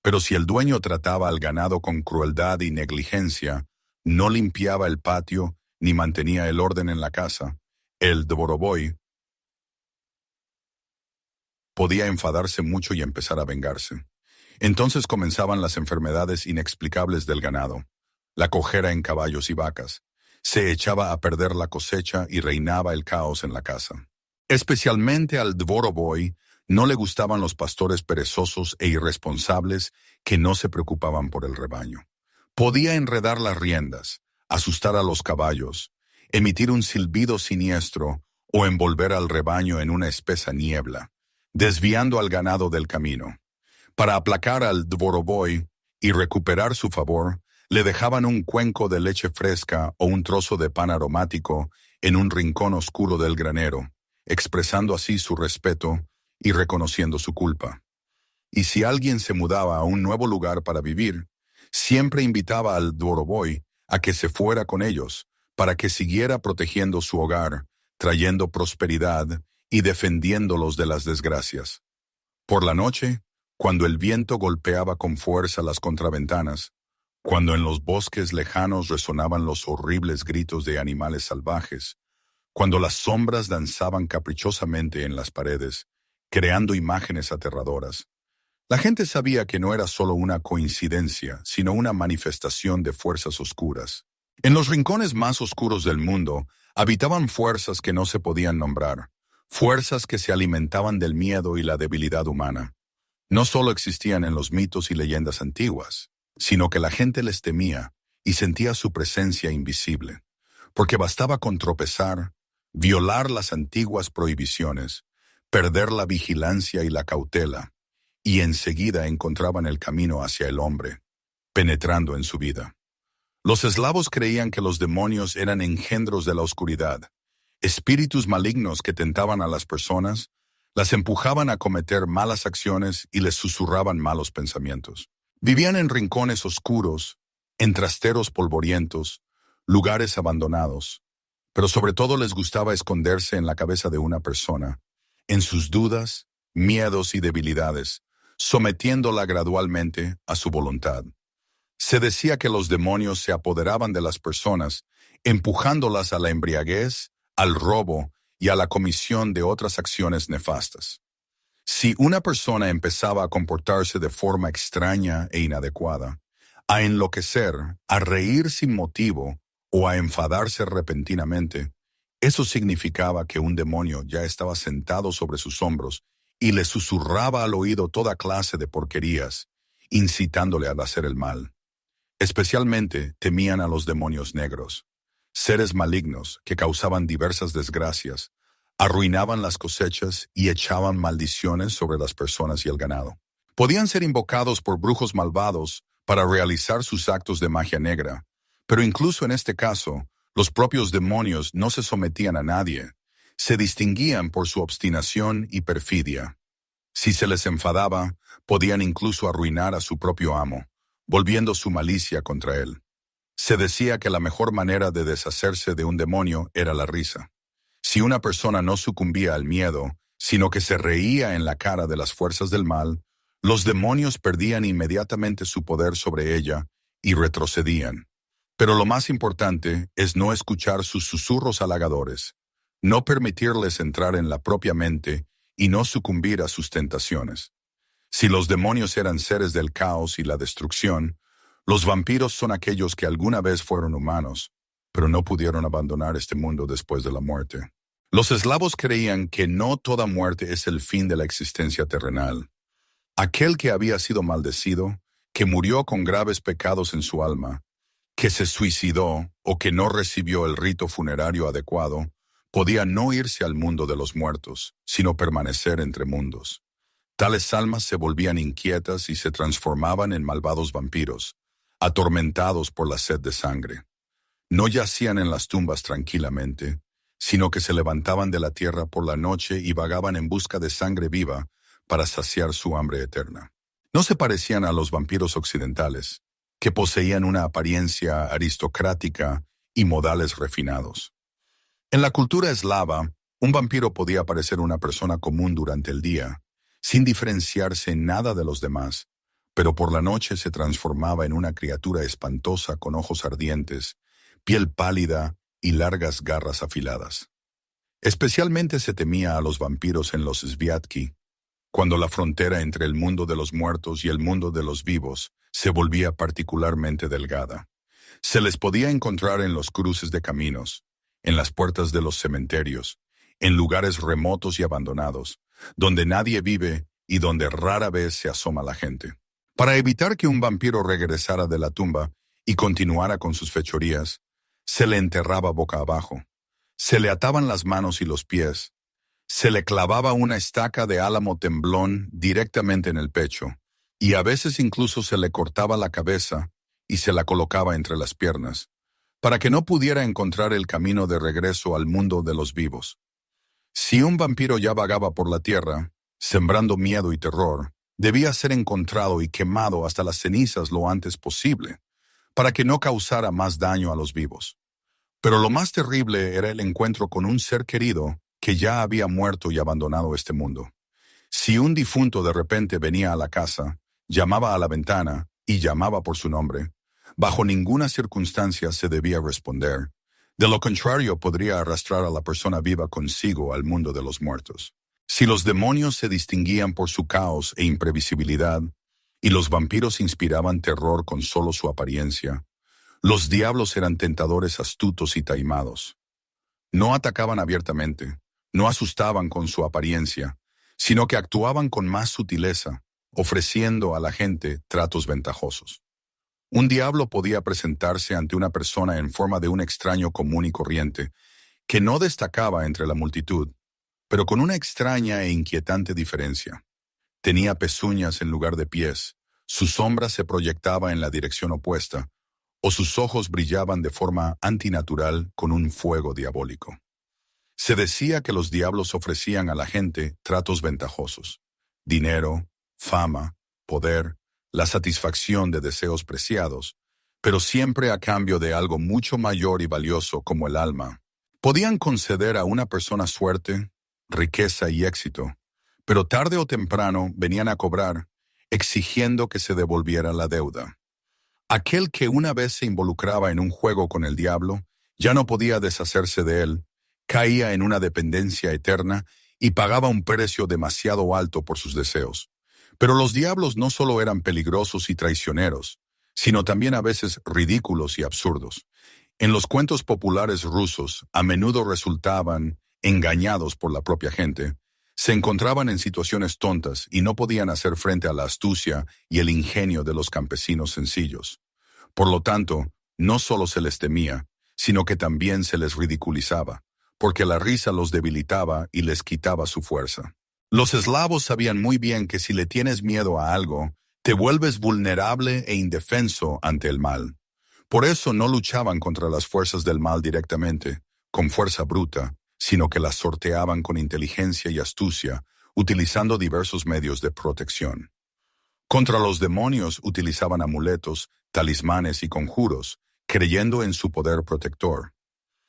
Pero si el dueño trataba al ganado con crueldad y negligencia, no limpiaba el patio ni mantenía el orden en la casa, el Boroboy podía enfadarse mucho y empezar a vengarse. Entonces comenzaban las enfermedades inexplicables del ganado, la cojera en caballos y vacas. Se echaba a perder la cosecha y reinaba el caos en la casa. Especialmente al Boroboy no le gustaban los pastores perezosos e irresponsables que no se preocupaban por el rebaño. Podía enredar las riendas, asustar a los caballos, emitir un silbido siniestro o envolver al rebaño en una espesa niebla, desviando al ganado del camino. Para aplacar al Boroboy y recuperar su favor, le dejaban un cuenco de leche fresca o un trozo de pan aromático en un rincón oscuro del granero, expresando así su respeto y reconociendo su culpa. Y si alguien se mudaba a un nuevo lugar para vivir, siempre invitaba al Boroboy a que se fuera con ellos, para que siguiera protegiendo su hogar, trayendo prosperidad y defendiéndolos de las desgracias. Por la noche, cuando el viento golpeaba con fuerza las contraventanas, cuando en los bosques lejanos resonaban los horribles gritos de animales salvajes, cuando las sombras danzaban caprichosamente en las paredes, creando imágenes aterradoras, la gente sabía que no era solo una coincidencia, sino una manifestación de fuerzas oscuras. En los rincones más oscuros del mundo habitaban fuerzas que no se podían nombrar, fuerzas que se alimentaban del miedo y la debilidad humana. No solo existían en los mitos y leyendas antiguas, sino que la gente les temía y sentía su presencia invisible, porque bastaba con tropezar, violar las antiguas prohibiciones, perder la vigilancia y la cautela, y enseguida encontraban el camino hacia el hombre, penetrando en su vida. Los eslavos creían que los demonios eran engendros de la oscuridad, espíritus malignos que tentaban a las personas, las empujaban a cometer malas acciones y les susurraban malos pensamientos. Vivían en rincones oscuros, en trasteros polvorientos, lugares abandonados, pero sobre todo les gustaba esconderse en la cabeza de una persona, en sus dudas, miedos y debilidades, sometiéndola gradualmente a su voluntad. Se decía que los demonios se apoderaban de las personas, empujándolas a la embriaguez, al robo y a la comisión de otras acciones nefastas. Si una persona empezaba a comportarse de forma extraña e inadecuada, a enloquecer, a reír sin motivo o a enfadarse repentinamente, eso significaba que un demonio ya estaba sentado sobre sus hombros y le susurraba al oído toda clase de porquerías, incitándole a hacer el mal. Especialmente temían a los demonios negros, seres malignos que causaban diversas desgracias, arruinaban las cosechas y echaban maldiciones sobre las personas y el ganado. Podían ser invocados por brujos malvados para realizar sus actos de magia negra, pero incluso en este caso, los propios demonios no se sometían a nadie, se distinguían por su obstinación y perfidia. Si se les enfadaba, podían incluso arruinar a su propio amo, volviendo su malicia contra él. Se decía que la mejor manera de deshacerse de un demonio era la risa. Si una persona no sucumbía al miedo, sino que se reía en la cara de las fuerzas del mal, los demonios perdían inmediatamente su poder sobre ella y retrocedían. Pero lo más importante es no escuchar sus susurros halagadores, no permitirles entrar en la propia mente y no sucumbir a sus tentaciones. Si los demonios eran seres del caos y la destrucción, los vampiros son aquellos que alguna vez fueron humanos, pero no pudieron abandonar este mundo después de la muerte. Los eslavos creían que no toda muerte es el fin de la existencia terrenal. Aquel que había sido maldecido, que murió con graves pecados en su alma, que se suicidó o que no recibió el rito funerario adecuado, podía no irse al mundo de los muertos, sino permanecer entre mundos. Tales almas se volvían inquietas y se transformaban en malvados vampiros, atormentados por la sed de sangre. No yacían en las tumbas tranquilamente, sino que se levantaban de la tierra por la noche y vagaban en busca de sangre viva para saciar su hambre eterna. No se parecían a los vampiros occidentales, que poseían una apariencia aristocrática y modales refinados. En la cultura eslava, un vampiro podía parecer una persona común durante el día, sin diferenciarse en nada de los demás, pero por la noche se transformaba en una criatura espantosa con ojos ardientes, piel pálida y largas garras afiladas. Especialmente se temía a los vampiros en los Sviatki, cuando la frontera entre el mundo de los muertos y el mundo de los vivos se volvía particularmente delgada. Se les podía encontrar en los cruces de caminos, en las puertas de los cementerios, en lugares remotos y abandonados, donde nadie vive y donde rara vez se asoma la gente. Para evitar que un vampiro regresara de la tumba y continuara con sus fechorías, se le enterraba boca abajo, se le ataban las manos y los pies, se le clavaba una estaca de álamo temblón directamente en el pecho, y a veces incluso se le cortaba la cabeza y se la colocaba entre las piernas, para que no pudiera encontrar el camino de regreso al mundo de los vivos. Si un vampiro ya vagaba por la tierra, sembrando miedo y terror, debía ser encontrado y quemado hasta las cenizas lo antes posible, para que no causara más daño a los vivos. Pero lo más terrible era el encuentro con un ser querido que ya había muerto y abandonado este mundo. Si un difunto de repente venía a la casa, llamaba a la ventana y llamaba por su nombre, bajo ninguna circunstancia se debía responder. De lo contrario, podría arrastrar a la persona viva consigo al mundo de los muertos. Si los demonios se distinguían por su caos e imprevisibilidad, y los vampiros inspiraban terror con solo su apariencia, los diablos eran tentadores astutos y taimados. No atacaban abiertamente, no asustaban con su apariencia, sino que actuaban con más sutileza, ofreciendo a la gente tratos ventajosos. Un diablo podía presentarse ante una persona en forma de un extraño común y corriente, que no destacaba entre la multitud, pero con una extraña e inquietante diferencia. Tenía pezuñas en lugar de pies, su sombra se proyectaba en la dirección opuesta, o sus ojos brillaban de forma antinatural con un fuego diabólico. Se decía que los diablos ofrecían a la gente tratos ventajosos: dinero, fama, poder, la satisfacción de deseos preciados, pero siempre a cambio de algo mucho mayor y valioso como el alma. Podían conceder a una persona suerte, riqueza y éxito, pero tarde o temprano venían a cobrar, exigiendo que se devolviera la deuda. Aquel que una vez se involucraba en un juego con el diablo, ya no podía deshacerse de él, caía en una dependencia eterna y pagaba un precio demasiado alto por sus deseos. Pero los diablos no solo eran peligrosos y traicioneros, sino también a veces ridículos y absurdos. En los cuentos populares rusos, a menudo resultaban engañados por la propia gente, se encontraban en situaciones tontas y no podían hacer frente a la astucia y el ingenio de los campesinos sencillos. Por lo tanto, no solo se les temía, sino que también se les ridiculizaba, porque la risa los debilitaba y les quitaba su fuerza. Los eslavos sabían muy bien que si le tienes miedo a algo, te vuelves vulnerable e indefenso ante el mal. Por eso no luchaban contra las fuerzas del mal directamente, con fuerza bruta, sino que las sorteaban con inteligencia y astucia, utilizando diversos medios de protección. Contra los demonios utilizaban amuletos, talismanes y conjuros, creyendo en su poder protector.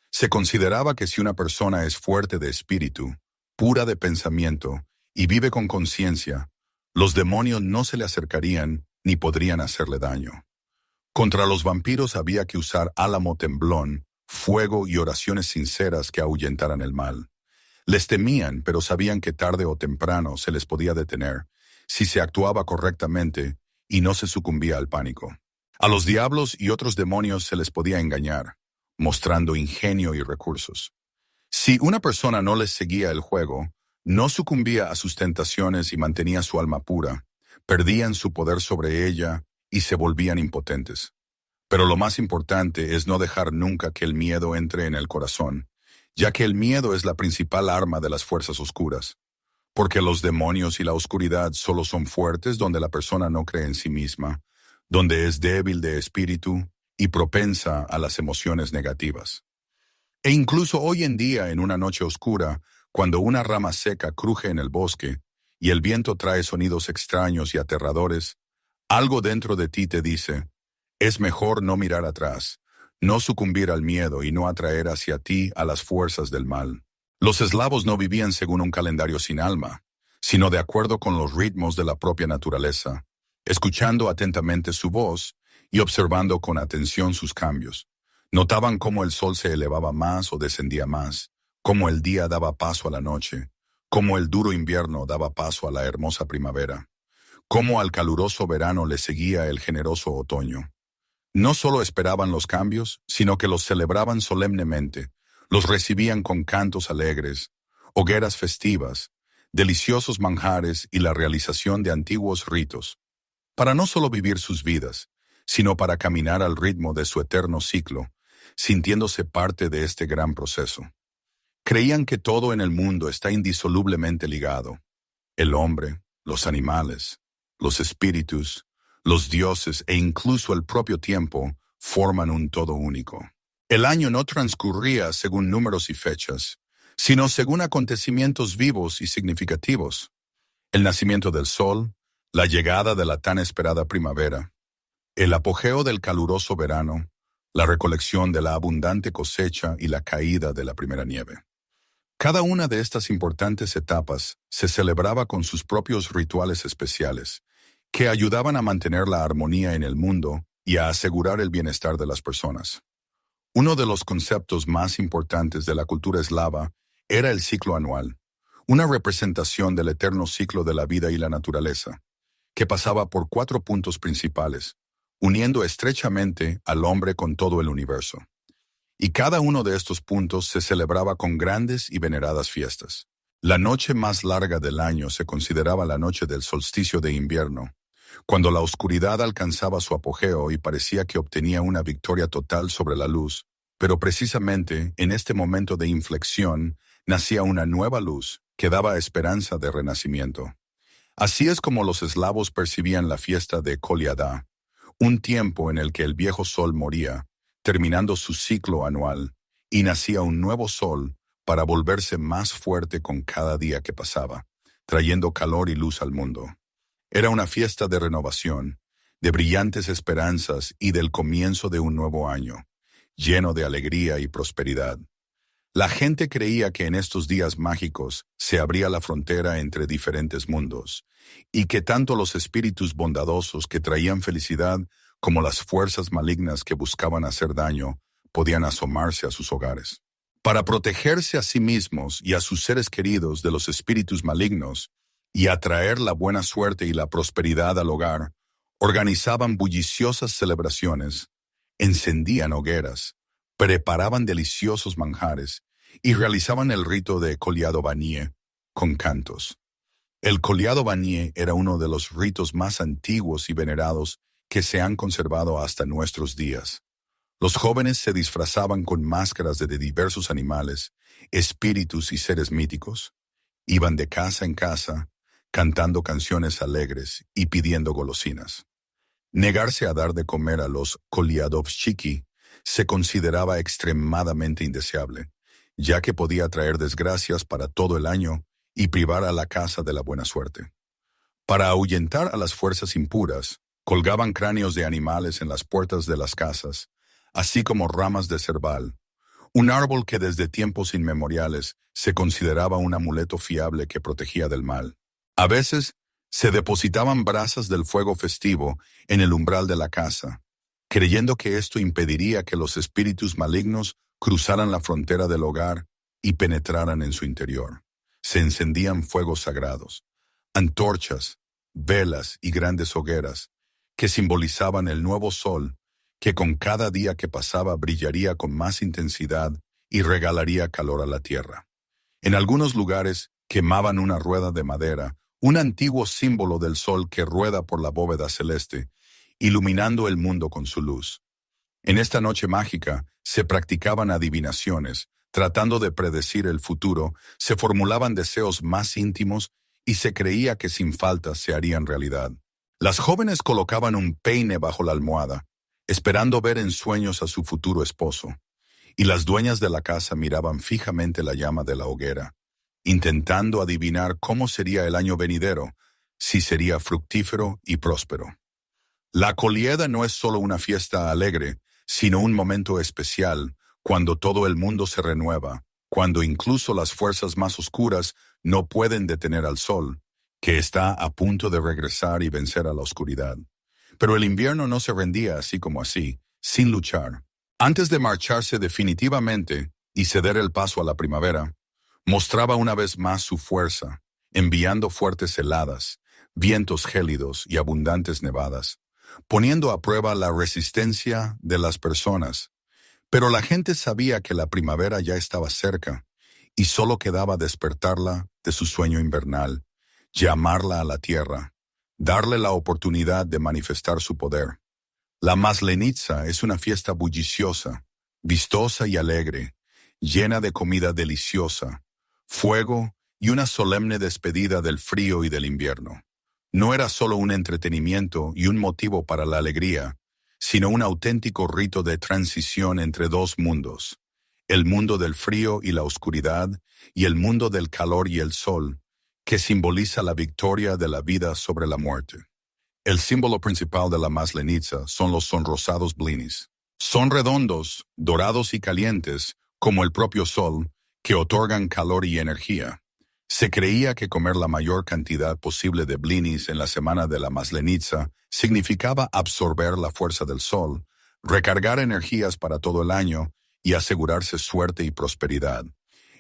Se consideraba que si una persona es fuerte de espíritu, pura de pensamiento y vive con conciencia, los demonios no se le acercarían ni podrían hacerle daño. Contra los vampiros había que usar álamo temblón, fuego y oraciones sinceras que ahuyentaran el mal. Les temían, pero sabían que tarde o temprano se les podía detener, si se actuaba correctamente y no se sucumbía al pánico. A los diablos y otros demonios se les podía engañar, mostrando ingenio y recursos. Si una persona no les seguía el juego, no sucumbía a sus tentaciones y mantenía su alma pura, perdían su poder sobre ella y se volvían impotentes. Pero lo más importante es no dejar nunca que el miedo entre en el corazón, ya que el miedo es la principal arma de las fuerzas oscuras. porque los demonios y la oscuridad solo son fuertes donde la persona no cree en sí misma, donde es débil de espíritu y propensa a las emociones negativas. E incluso hoy en día, en una noche oscura, cuando una rama seca cruje en el bosque y el viento trae sonidos extraños y aterradores, algo dentro de ti te dice, es mejor no mirar atrás, no sucumbir al miedo y no atraer hacia ti a las fuerzas del mal. Los eslavos no vivían según un calendario sin alma, sino de acuerdo con los ritmos de la propia naturaleza, escuchando atentamente su voz y observando con atención sus cambios. Notaban cómo el sol se elevaba más o descendía más, cómo el día daba paso a la noche, cómo el duro invierno daba paso a la hermosa primavera, cómo al caluroso verano le seguía el generoso otoño. No solo esperaban los cambios, sino que los celebraban solemnemente, los recibían con cantos alegres, hogueras festivas, deliciosos manjares y la realización de antiguos ritos, para no solo vivir sus vidas, sino para caminar al ritmo de su eterno ciclo, sintiéndose parte de este gran proceso. Creían que todo en el mundo está indisolublemente ligado: el hombre, los animales, los espíritus, los dioses e incluso el propio tiempo forman un todo único. El año no transcurría según números y fechas, sino según acontecimientos vivos y significativos. El nacimiento del sol, la llegada de la tan esperada primavera, el apogeo del caluroso verano, la recolección de la abundante cosecha y la caída de la primera nieve. Cada una de estas importantes etapas se celebraba con sus propios rituales especiales, que ayudaban a mantener la armonía en el mundo y a asegurar el bienestar de las personas. Uno de los conceptos más importantes de la cultura eslava era el ciclo anual, una representación del eterno ciclo de la vida y la naturaleza, que pasaba por 4 puntos principales, uniendo estrechamente al hombre con todo el universo. Y cada uno de estos puntos se celebraba con grandes y veneradas fiestas. La noche más larga del año se consideraba la noche del solsticio de invierno, cuando la oscuridad alcanzaba su apogeo y parecía que obtenía una victoria total sobre la luz, pero precisamente en este momento de inflexión nacía una nueva luz que daba esperanza de renacimiento. Así es como los eslavos percibían la fiesta de Kolyada, un tiempo en el que el viejo sol moría, terminando su ciclo anual, y nacía un nuevo sol para volverse más fuerte con cada día que pasaba, trayendo calor y luz al mundo. Era una fiesta de renovación, de brillantes esperanzas y del comienzo de un nuevo año, lleno de alegría y prosperidad. La gente creía que en estos días mágicos se abría la frontera entre diferentes mundos, y que tanto los espíritus bondadosos que traían felicidad como las fuerzas malignas que buscaban hacer daño podían asomarse a sus hogares. Para protegerse a sí mismos y a sus seres queridos de los espíritus malignos y atraer la buena suerte y la prosperidad al hogar, organizaban bulliciosas celebraciones, encendían hogueras, preparaban deliciosos manjares y realizaban el rito de Kolyada Vanie con cantos. El Kolyada Vanie era uno de los ritos más antiguos y venerados que se han conservado hasta nuestros días. Los jóvenes se disfrazaban con máscaras de diversos animales, espíritus y seres míticos. Iban de casa en casa, cantando canciones alegres y pidiendo golosinas. Negarse a dar de comer a los Kolyadovshchiki se consideraba extremadamente indeseable, ya que podía traer desgracias para todo el año y privar a la casa de la buena suerte. Para ahuyentar a las fuerzas impuras, colgaban cráneos de animales en las puertas de las casas, así como ramas de cerval, un árbol que desde tiempos inmemoriales se consideraba un amuleto fiable que protegía del mal. A veces se depositaban brasas del fuego festivo en el umbral de la casa, creyendo que esto impediría que los espíritus malignos cruzaran la frontera del hogar y penetraran en su interior. Se encendían fuegos sagrados, antorchas, velas y grandes hogueras, que simbolizaban el nuevo sol, que con cada día que pasaba brillaría con más intensidad y regalaría calor a la tierra. En algunos lugares quemaban una rueda de madera, un antiguo símbolo del sol que rueda por la bóveda celeste, iluminando el mundo con su luz. En esta noche mágica se practicaban adivinaciones, tratando de predecir el futuro, se formulaban deseos más íntimos y se creía que sin falta se harían realidad. Las jóvenes colocaban un peine bajo la almohada, esperando ver en sueños a su futuro esposo, y las dueñas de la casa miraban fijamente la llama de la hoguera, intentando adivinar cómo sería el año venidero, si sería fructífero y próspero. La Colieda no es solo una fiesta alegre, sino un momento especial, cuando todo el mundo se renueva, cuando incluso las fuerzas más oscuras no pueden detener al sol, que está a punto de regresar y vencer a la oscuridad. Pero el invierno no se rendía así como así, sin luchar. Antes de marcharse definitivamente y ceder el paso a la primavera, mostraba una vez más su fuerza, enviando fuertes heladas, vientos gélidos y abundantes nevadas, poniendo a prueba la resistencia de las personas. Pero la gente sabía que la primavera ya estaba cerca, y solo quedaba despertarla de su sueño invernal, llamarla a la tierra, darle la oportunidad de manifestar su poder. La Maslenitsa es una fiesta bulliciosa, vistosa y alegre, llena de comida deliciosa, fuego y una solemne despedida del frío y del invierno. No era solo un entretenimiento y un motivo para la alegría, sino un auténtico rito de transición entre dos mundos, el mundo del frío y la oscuridad y el mundo del calor y el sol, que simboliza la victoria de la vida sobre la muerte. El símbolo principal de la Maslenitsa son los sonrosados blinis. Son redondos, dorados y calientes, como el propio sol, que otorgan calor y energía. Se creía que comer la mayor cantidad posible de blinis en la semana de la Maslenitsa significaba absorber la fuerza del sol, recargar energías para todo el año y asegurarse suerte y prosperidad.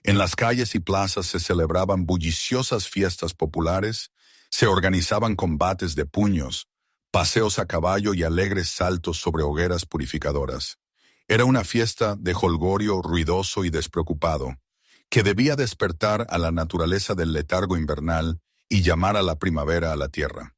En las calles y plazas se celebraban bulliciosas fiestas populares, se organizaban combates de puños, paseos a caballo y alegres saltos sobre hogueras purificadoras. Era una fiesta de jolgorio ruidoso y despreocupado, que debía despertar a la naturaleza del letargo invernal y llamar a la primavera a la tierra.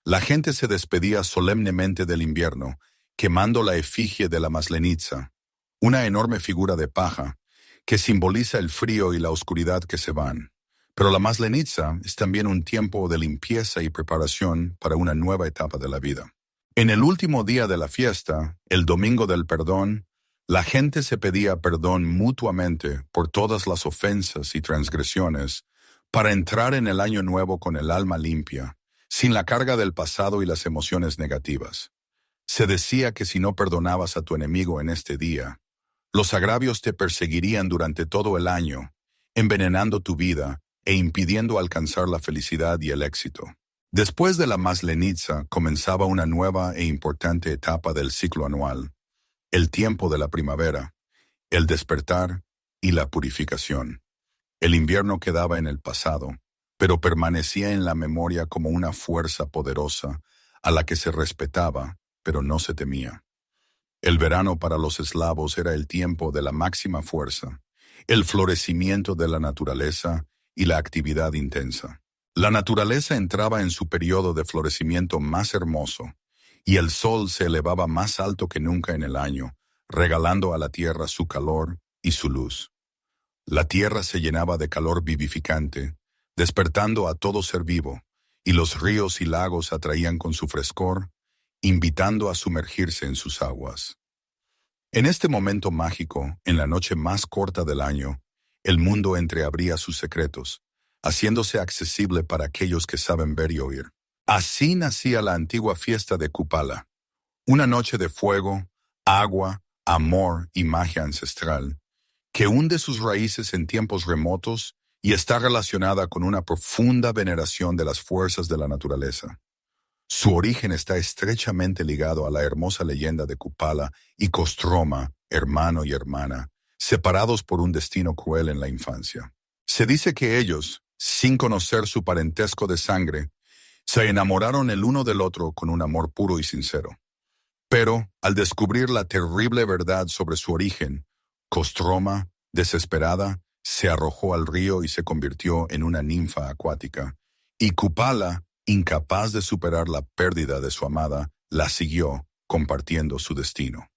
La gente se despedía solemnemente del invierno, quemando la efigie de la Maslenitsa, una enorme figura de paja que simboliza el frío y la oscuridad que se van. Pero la Maslenitsa es también un tiempo de limpieza y preparación para una nueva etapa de la vida. En el último día de la fiesta, el Domingo del Perdón, la gente se pedía perdón mutuamente por todas las ofensas y transgresiones para entrar en el año nuevo con el alma limpia, sin la carga del pasado y las emociones negativas. Se decía que si no perdonabas a tu enemigo en este día, los agravios te perseguirían durante todo el año, envenenando tu vida e impidiendo alcanzar la felicidad y el éxito. Después de la Maslenitsa comenzaba una nueva e importante etapa del ciclo anual, el tiempo de la primavera, el despertar y la purificación. El invierno quedaba en el pasado, pero permanecía en la memoria como una fuerza poderosa a la que se respetaba, pero no se temía. El verano para los eslavos era el tiempo de la máxima fuerza, el florecimiento de la naturaleza y la actividad intensa. La naturaleza entraba en su periodo de florecimiento más hermoso, y el sol se elevaba más alto que nunca en el año, regalando a la tierra su calor y su luz. La tierra se llenaba de calor vivificante, despertando a todo ser vivo, y los ríos y lagos atraían con su frescor, invitando a sumergirse en sus aguas. En este momento mágico, en la noche más corta del año, el mundo entreabría sus secretos, haciéndose accesible para aquellos que saben ver y oír. Así nacía la antigua fiesta de Kupala, una noche de fuego, agua, amor y magia ancestral, que hunde sus raíces en tiempos remotos y está relacionada con una profunda veneración de las fuerzas de la naturaleza. Su origen está estrechamente ligado a la hermosa leyenda de Kupala y Kostroma, hermano y hermana, separados por un destino cruel en la infancia. Se dice que ellos, sin conocer su parentesco de sangre, se enamoraron el uno del otro con un amor puro y sincero. Pero, al descubrir la terrible verdad sobre su origen, Kostroma, desesperada, se arrojó al río y se convirtió en una ninfa acuática, y Kupala, incapaz de superar la pérdida de su amada, la siguió, compartiendo su destino.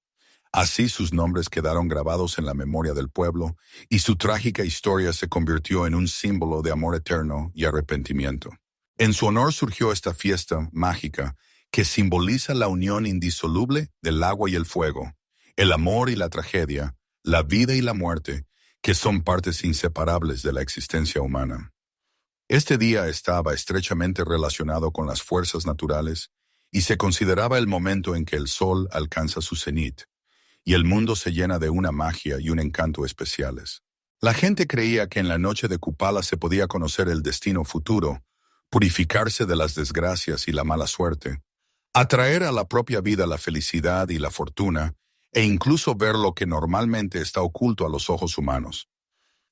Así sus nombres quedaron grabados en la memoria del pueblo y su trágica historia se convirtió en un símbolo de amor eterno y arrepentimiento. En su honor surgió esta fiesta mágica que simboliza la unión indisoluble del agua y el fuego, el amor y la tragedia, la vida y la muerte, que son partes inseparables de la existencia humana. Este día estaba estrechamente relacionado con las fuerzas naturales y se consideraba el momento en que el sol alcanza su cenit y el mundo se llena de una magia y un encanto especiales. La gente creía que en la noche de Kupala se podía conocer el destino futuro, purificarse de las desgracias y la mala suerte, atraer a la propia vida la felicidad y la fortuna, e incluso ver lo que normalmente está oculto a los ojos humanos.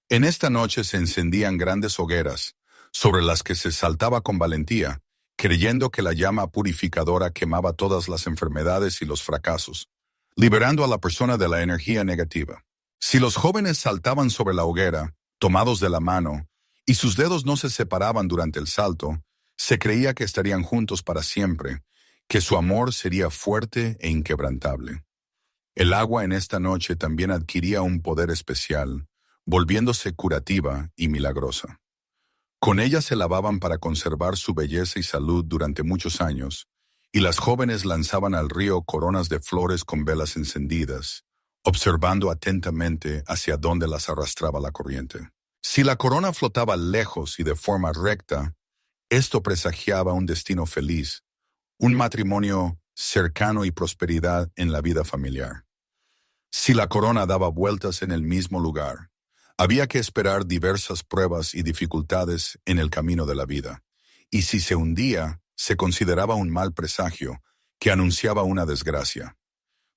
En esta noche se encendían grandes hogueras, sobre las que se saltaba con valentía, creyendo que la llama purificadora quemaba todas las enfermedades y los fracasos, liberando a la persona de la energía negativa. Si los jóvenes saltaban sobre la hoguera, tomados de la mano, y sus dedos no se separaban durante el salto, se creía que estarían juntos para siempre, que su amor sería fuerte e inquebrantable. El agua en esta noche también adquiría un poder especial, volviéndose curativa y milagrosa. Con ella se lavaban para conservar su belleza y salud durante muchos años, y las jóvenes lanzaban al río coronas de flores con velas encendidas, observando atentamente hacia dónde las arrastraba la corriente. Si la corona flotaba lejos y de forma recta, esto presagiaba un destino feliz, un matrimonio cercano y prosperidad en la vida familiar. Si la corona daba vueltas en el mismo lugar, había que esperar diversas pruebas y dificultades en el camino de la vida, y si se hundía, se consideraba un mal presagio que anunciaba una desgracia.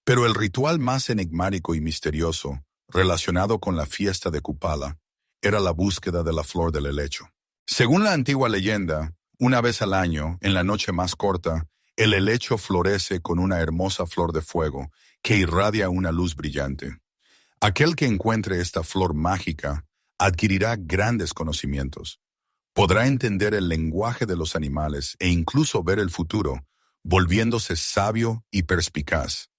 Pero el ritual más enigmático y misterioso, relacionado con la fiesta de Kupala, era la búsqueda de la flor del helecho. Según la antigua leyenda, una vez al año, en la noche más corta, el helecho florece con una hermosa flor de fuego que irradia una luz brillante. Aquel que encuentre esta flor mágica adquirirá grandes conocimientos. Podrá entender el lenguaje de los animales e incluso ver el futuro, volviéndose sabio y perspicaz.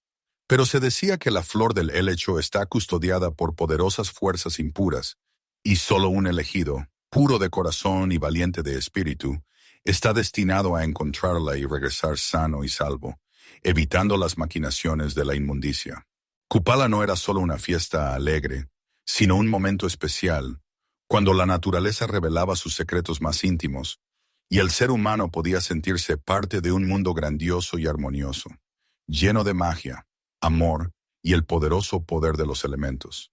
Pero se decía que la flor del helecho está custodiada por poderosas fuerzas impuras, y solo un elegido, puro de corazón y valiente de espíritu, está destinado a encontrarla y regresar sano y salvo, evitando las maquinaciones de la inmundicia. Kupala no era solo una fiesta alegre, sino un momento especial, cuando la naturaleza revelaba sus secretos más íntimos, y el ser humano podía sentirse parte de un mundo grandioso y armonioso, lleno de magia, amor y el poderoso poder de los elementos.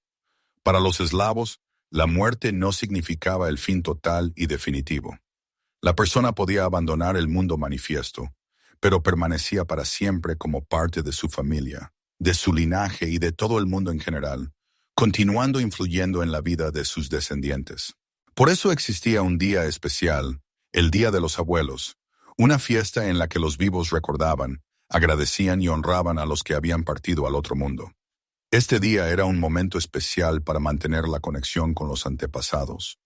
Para los eslavos, la muerte no significaba el fin total y definitivo. La persona podía abandonar el mundo manifiesto, pero permanecía para siempre como parte de su familia, de su linaje y de todo el mundo en general, continuando influyendo en la vida de sus descendientes. Por eso existía un día especial, el Día de los Abuelos, una fiesta en la que los vivos recordaban, agradecían y honraban a los que habían partido al otro mundo. Este día era un momento especial para mantener la conexión con los antepasados,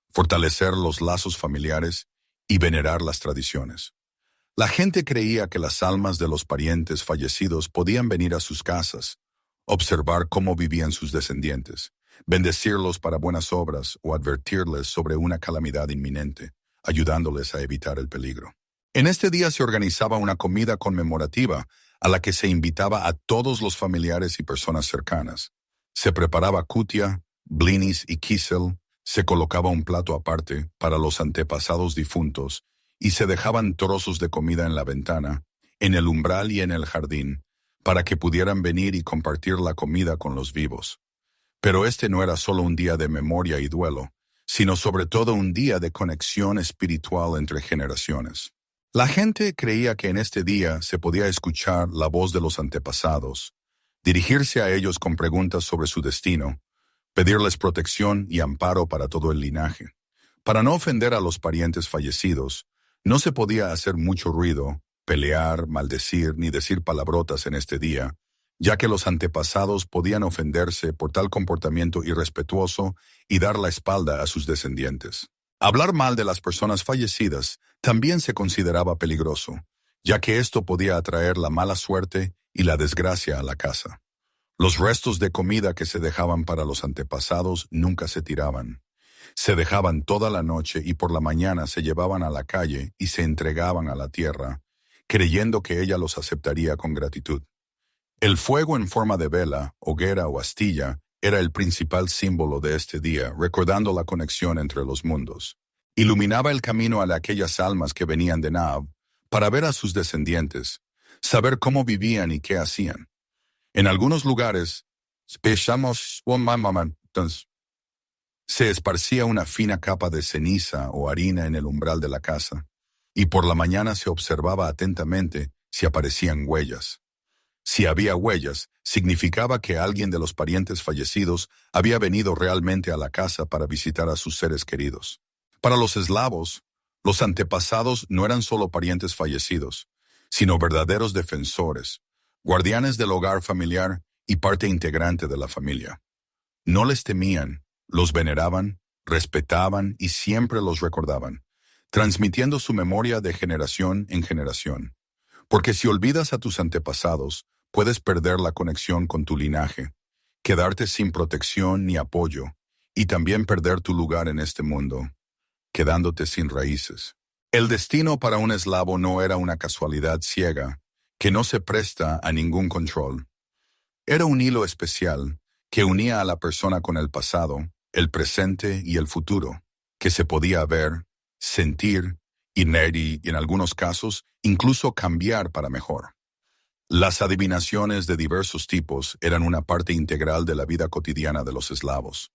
fortalecer los lazos familiares y venerar las tradiciones. La gente creía que las almas de los parientes fallecidos podían venir a sus casas, observar cómo vivían sus descendientes, bendecirlos para buenas obras o advertirles sobre una calamidad inminente, ayudándoles a evitar el peligro. En este día se organizaba una comida conmemorativa a la que se invitaba a todos los familiares y personas cercanas. Se preparaba kutia, blinis y kisel, se colocaba un plato aparte para los antepasados difuntos y se dejaban trozos de comida en la ventana, en el umbral y en el jardín, para que pudieran venir y compartir la comida con los vivos. Pero este no era solo un día de memoria y duelo, sino sobre todo un día de conexión espiritual entre generaciones. La gente creía que en este día se podía escuchar la voz de los antepasados, dirigirse a ellos con preguntas sobre su destino, pedirles protección y amparo para todo el linaje. Para no ofender a los parientes fallecidos, no se podía hacer mucho ruido, pelear, maldecir ni decir palabrotas en este día, ya que los antepasados podían ofenderse por tal comportamiento irrespetuoso y dar la espalda a sus descendientes. Hablar mal de las personas fallecidas también se consideraba peligroso, ya que esto podía atraer la mala suerte y la desgracia a la casa. Los restos de comida que se dejaban para los antepasados nunca se tiraban. Se dejaban toda la noche y por la mañana se llevaban a la calle y se entregaban a la tierra, creyendo que ella los aceptaría con gratitud. El fuego en forma de vela, hoguera o astilla era el principal símbolo de este día, recordando la conexión entre los mundos. Iluminaba el camino a aquellas almas que venían de Nab para ver a sus descendientes, saber cómo vivían y qué hacían. En algunos lugares, se esparcía una fina capa de ceniza o harina en el umbral de la casa, y por la mañana se observaba atentamente si aparecían huellas. Si había huellas, significaba que alguien de los parientes fallecidos había venido realmente a la casa para visitar a sus seres queridos. Para los eslavos, los antepasados no eran solo parientes fallecidos, sino verdaderos defensores, guardianes del hogar familiar y parte integrante de la familia. No les temían, los veneraban, respetaban y siempre los recordaban, transmitiendo su memoria de generación en generación. Porque si olvidas a tus antepasados, puedes perder la conexión con tu linaje, quedarte sin protección ni apoyo, y también perder tu lugar en este mundo, quedándote sin raíces. El destino para un eslavo no era una casualidad ciega, que no se presta a ningún control. Era un hilo especial que unía a la persona con el pasado, el presente y el futuro, que se podía ver, sentir y en algunos casos incluso cambiar para mejor. Las adivinaciones de diversos tipos eran una parte integral de la vida cotidiana de los eslavos.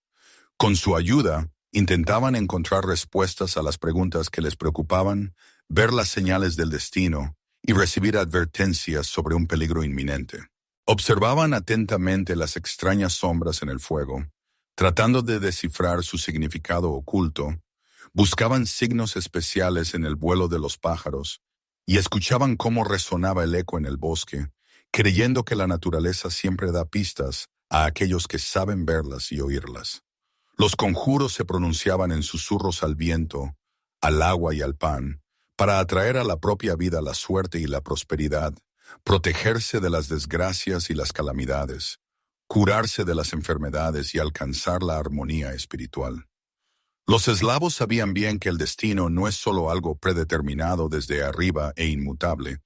Con su ayuda, intentaban encontrar respuestas a las preguntas que les preocupaban, ver las señales del destino y recibir advertencias sobre un peligro inminente. Observaban atentamente las extrañas sombras en el fuego, tratando de descifrar su significado oculto, buscaban signos especiales en el vuelo de los pájaros y escuchaban cómo resonaba el eco en el bosque, creyendo que la naturaleza siempre da pistas a aquellos que saben verlas y oírlas. Los conjuros se pronunciaban en susurros al viento, al agua y al pan, para atraer a la propia vida la suerte y la prosperidad, protegerse de las desgracias y las calamidades, curarse de las enfermedades y alcanzar la armonía espiritual. Los eslavos sabían bien que el destino no es solo algo predeterminado desde arriba e inmutable,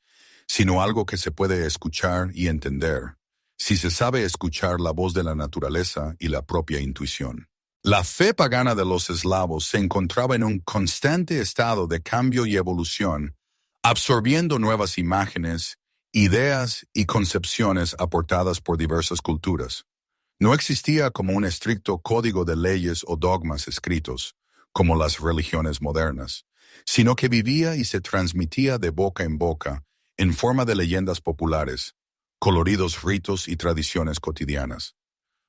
sino algo que se puede escuchar y entender, si se sabe escuchar la voz de la naturaleza y la propia intuición. La fe pagana de los eslavos se encontraba en un constante estado de cambio y evolución, absorbiendo nuevas imágenes, ideas y concepciones aportadas por diversas culturas. No existía como un estricto código de leyes o dogmas escritos, como las religiones modernas, sino que vivía y se transmitía de boca en forma de leyendas populares, coloridos ritos y tradiciones cotidianas.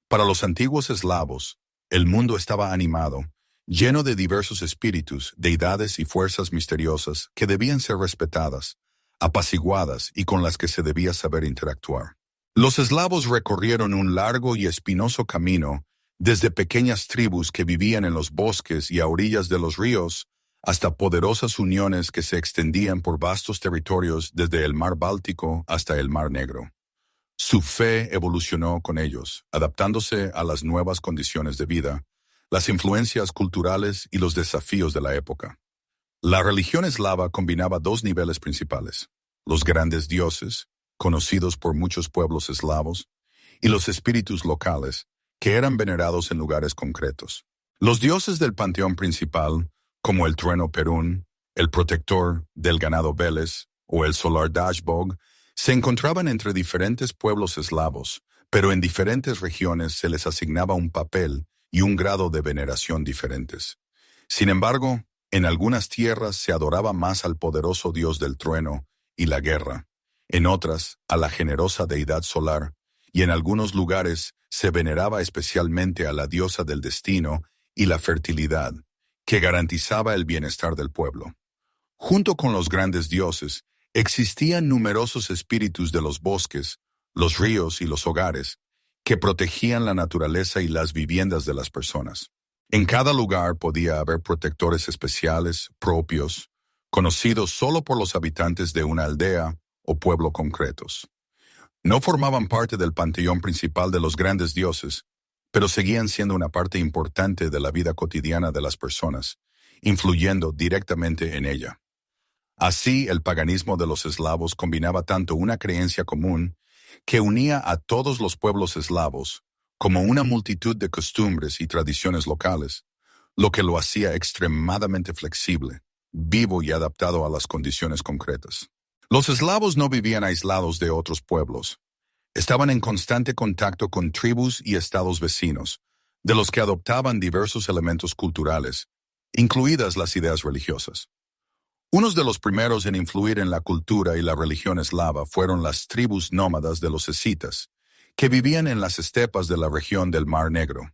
Para los antiguos eslavos, el mundo estaba animado, lleno de diversos espíritus, deidades y fuerzas misteriosas que debían ser respetadas, apaciguadas y con las que se debía saber interactuar. Los eslavos recorrieron un largo y espinoso camino desde pequeñas tribus que vivían en los bosques y a orillas de los ríos hasta poderosas uniones que se extendían por vastos territorios desde el mar Báltico hasta el mar Negro. Su fe evolucionó con ellos, adaptándose a las nuevas condiciones de vida, las influencias culturales y los desafíos de la época. La religión eslava combinaba dos niveles principales: los grandes dioses, conocidos por muchos pueblos eslavos, y los espíritus locales, que eran venerados en lugares concretos. Los dioses del panteón principal, como el trueno Perún, el protector del ganado Veles o el solar Dashbog, se encontraban entre diferentes pueblos eslavos, pero en diferentes regiones se les asignaba un papel y un grado de veneración diferentes. Sin embargo, en algunas tierras se adoraba más al poderoso dios del trueno y la guerra, en otras a la generosa deidad solar, y en algunos lugares se veneraba especialmente a la diosa del destino y la fertilidad, que garantizaba el bienestar del pueblo. Junto con los grandes dioses, existían numerosos espíritus de los bosques, los ríos y los hogares, que protegían la naturaleza y las viviendas de las personas. En cada lugar podía haber protectores especiales, propios, conocidos solo por los habitantes de una aldea o pueblo concretos. No formaban parte del panteón principal de los grandes dioses, pero seguían siendo una parte importante de la vida cotidiana de las personas, influyendo directamente en ella. Así, el paganismo de los eslavos combinaba tanto una creencia común que unía a todos los pueblos eslavos, como una multitud de costumbres y tradiciones locales, lo que lo hacía extremadamente flexible, vivo y adaptado a las condiciones concretas. Los eslavos no vivían aislados de otros pueblos. Estaban en constante contacto con tribus y estados vecinos, de los que adoptaban diversos elementos culturales, incluidas las ideas religiosas. Unos de los primeros en influir en la cultura y la religión eslava fueron las tribus nómadas de los escitas, que vivían en las estepas de la región del Mar Negro.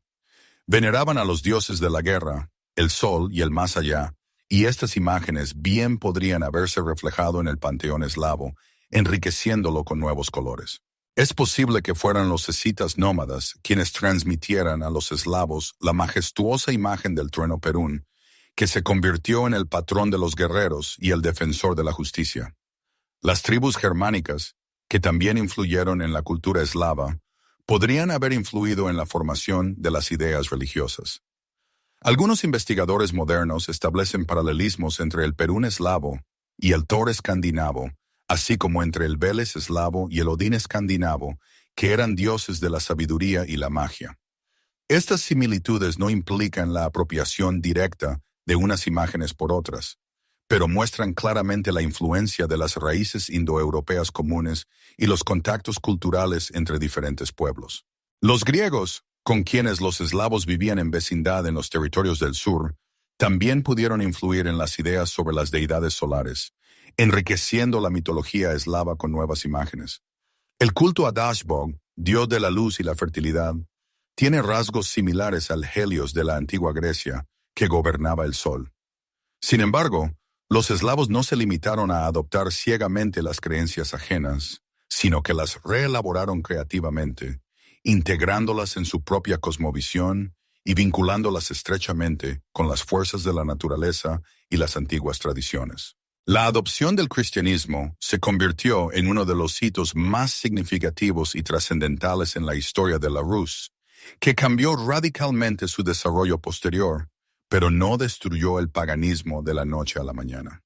Veneraban a los dioses de la guerra, el sol y el más allá, y estas imágenes bien podrían haberse reflejado en el panteón eslavo, enriqueciéndolo con nuevos colores. Es posible que fueran los escitas nómadas quienes transmitieran a los eslavos la majestuosa imagen del trueno Perún, que se convirtió en el patrón de los guerreros y el defensor de la justicia. Las tribus germánicas, que también influyeron en la cultura eslava, podrían haber influido en la formación de las ideas religiosas. Algunos investigadores modernos establecen paralelismos entre el Perún eslavo y el Thor escandinavo, así como entre el Veles eslavo y el Odín escandinavo, que eran dioses de la sabiduría y la magia. Estas similitudes no implican la apropiación directa de unas imágenes por otras, pero muestran claramente la influencia de las raíces indoeuropeas comunes y los contactos culturales entre diferentes pueblos. Los griegos, con quienes los eslavos vivían en vecindad en los territorios del sur, también pudieron influir en las ideas sobre las deidades solares, enriqueciendo la mitología eslava con nuevas imágenes. El culto a Dashbog, dios de la luz y la fertilidad, tiene rasgos similares al Helios de la antigua Grecia, que gobernaba el sol. Sin embargo, los eslavos no se limitaron a adoptar ciegamente las creencias ajenas, sino que las reelaboraron creativamente, integrándolas en su propia cosmovisión y vinculándolas estrechamente con las fuerzas de la naturaleza y las antiguas tradiciones. La adopción del cristianismo se convirtió en uno de los hitos más significativos y trascendentales en la historia de la Rus, que cambió radicalmente su desarrollo posterior, pero no destruyó el paganismo de la noche a la mañana.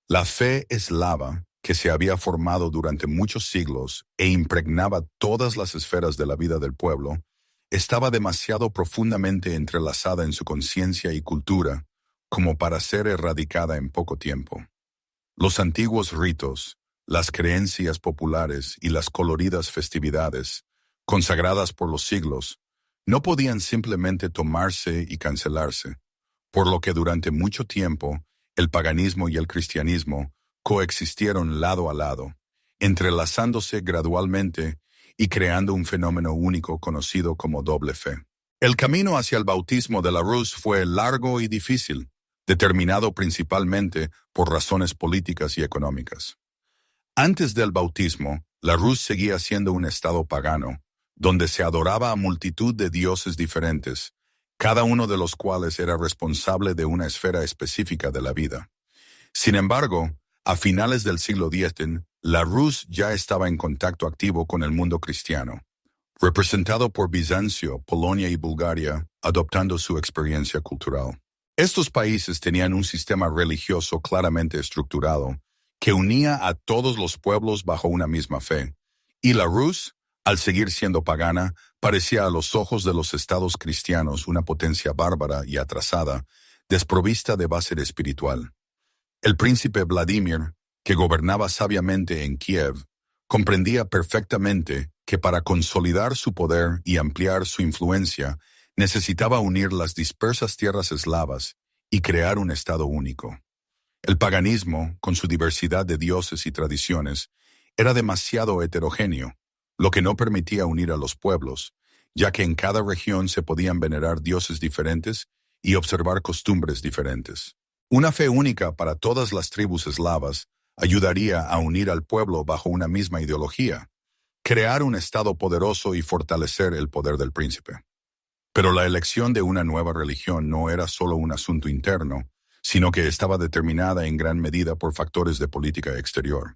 La fe eslava, que se había formado durante muchos siglos e impregnaba todas las esferas de la vida del pueblo, estaba demasiado profundamente entrelazada en su conciencia y cultura como para ser erradicada en poco tiempo. Los antiguos ritos, las creencias populares y las coloridas festividades, consagradas por los siglos, no podían simplemente tomarse y cancelarse, por lo que durante mucho tiempo el paganismo y el cristianismo coexistieron lado a lado, entrelazándose gradualmente y creando un fenómeno único conocido como doble fe. El camino hacia el bautismo de la Rus fue largo y difícil, determinado principalmente por razones políticas y económicas. Antes del bautismo, la Rus seguía siendo un estado pagano, donde se adoraba a multitud de dioses diferentes, cada uno de los cuales era responsable de una esfera específica de la vida. Sin embargo, a finales del siglo X, la Rus ya estaba en contacto activo con el mundo cristiano, representado por Bizancio, Polonia y Bulgaria, adoptando su experiencia cultural. Estos países tenían un sistema religioso claramente estructurado, que unía a todos los pueblos bajo una misma fe, y la Rus, al seguir siendo pagana, parecía a los ojos de los estados cristianos una potencia bárbara y atrasada, desprovista de base espiritual. El príncipe Vladimir, que gobernaba sabiamente en Kiev, comprendía perfectamente que para consolidar su poder y ampliar su influencia, necesitaba unir las dispersas tierras eslavas y crear un estado único. El paganismo, con su diversidad de dioses y tradiciones, era demasiado heterogéneo, lo que no permitía unir a los pueblos, ya que en cada región se podían venerar dioses diferentes y observar costumbres diferentes. Una fe única para todas las tribus eslavas ayudaría a unir al pueblo bajo una misma ideología, crear un estado poderoso y fortalecer el poder del príncipe. Pero la elección de una nueva religión no era solo un asunto interno, sino que estaba determinada en gran medida por factores de política exterior.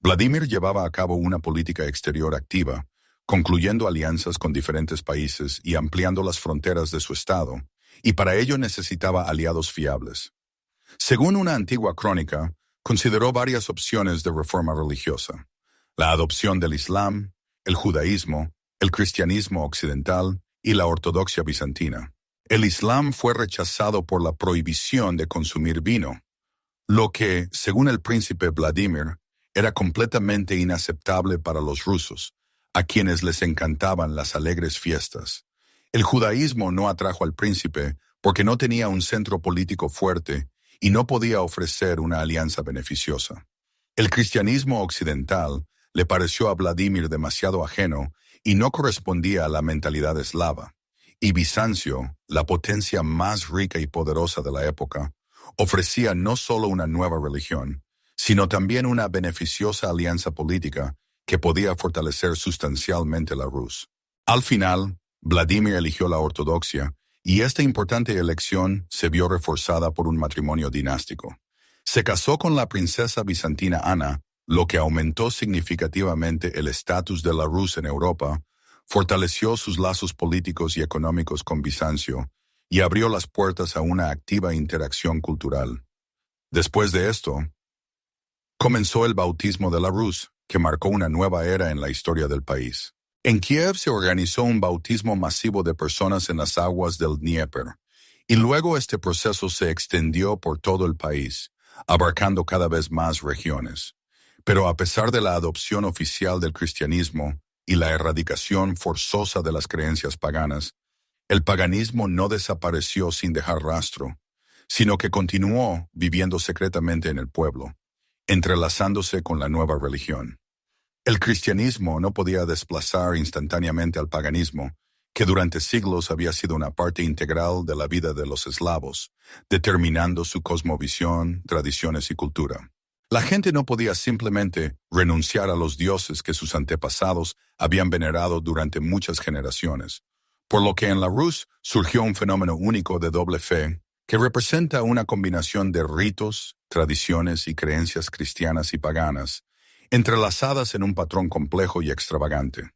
Vladimir llevaba a cabo una política exterior activa, concluyendo alianzas con diferentes países y ampliando las fronteras de su estado, y para ello necesitaba aliados fiables. Según una antigua crónica, consideró varias opciones de reforma religiosa: la adopción del Islam, el judaísmo, el cristianismo occidental y la ortodoxia bizantina. El Islam fue rechazado por la prohibición de consumir vino, lo que, según el príncipe Vladimir, era completamente inaceptable para los rusos, a quienes les encantaban las alegres fiestas. El judaísmo no atrajo al príncipe porque no tenía un centro político fuerte y no podía ofrecer una alianza beneficiosa. El cristianismo occidental le pareció a Vladimir demasiado ajeno y no correspondía a la mentalidad eslava. Y Bizancio, la potencia más rica y poderosa de la época, ofrecía no solo una nueva religión, sino también una beneficiosa alianza política que podía fortalecer sustancialmente la Rus. Al final, Vladimir eligió la ortodoxia, y esta importante elección se vio reforzada por un matrimonio dinástico. Se casó con la princesa bizantina Ana, lo que aumentó significativamente el estatus de la Rus en Europa, fortaleció sus lazos políticos y económicos con Bizancio, y abrió las puertas a una activa interacción cultural. Después de esto, comenzó el bautismo de la Rus, que marcó una nueva era en la historia del país. En Kiev se organizó un bautismo masivo de personas en las aguas del Dnieper, y luego este proceso se extendió por todo el país, abarcando cada vez más regiones. Pero a pesar de la adopción oficial del cristianismo y la erradicación forzosa de las creencias paganas, el paganismo no desapareció sin dejar rastro, sino que continuó viviendo secretamente en el pueblo, entrelazándose con la nueva religión. El cristianismo no podía desplazar instantáneamente al paganismo, que durante siglos había sido una parte integral de la vida de los eslavos, determinando su cosmovisión, tradiciones y cultura. La gente no podía simplemente renunciar a los dioses que sus antepasados habían venerado durante muchas generaciones, por lo que en la Rus surgió un fenómeno único de doble fe que representa una combinación de ritos, tradiciones y creencias cristianas y paganas, entrelazadas en un patrón complejo y extravagante.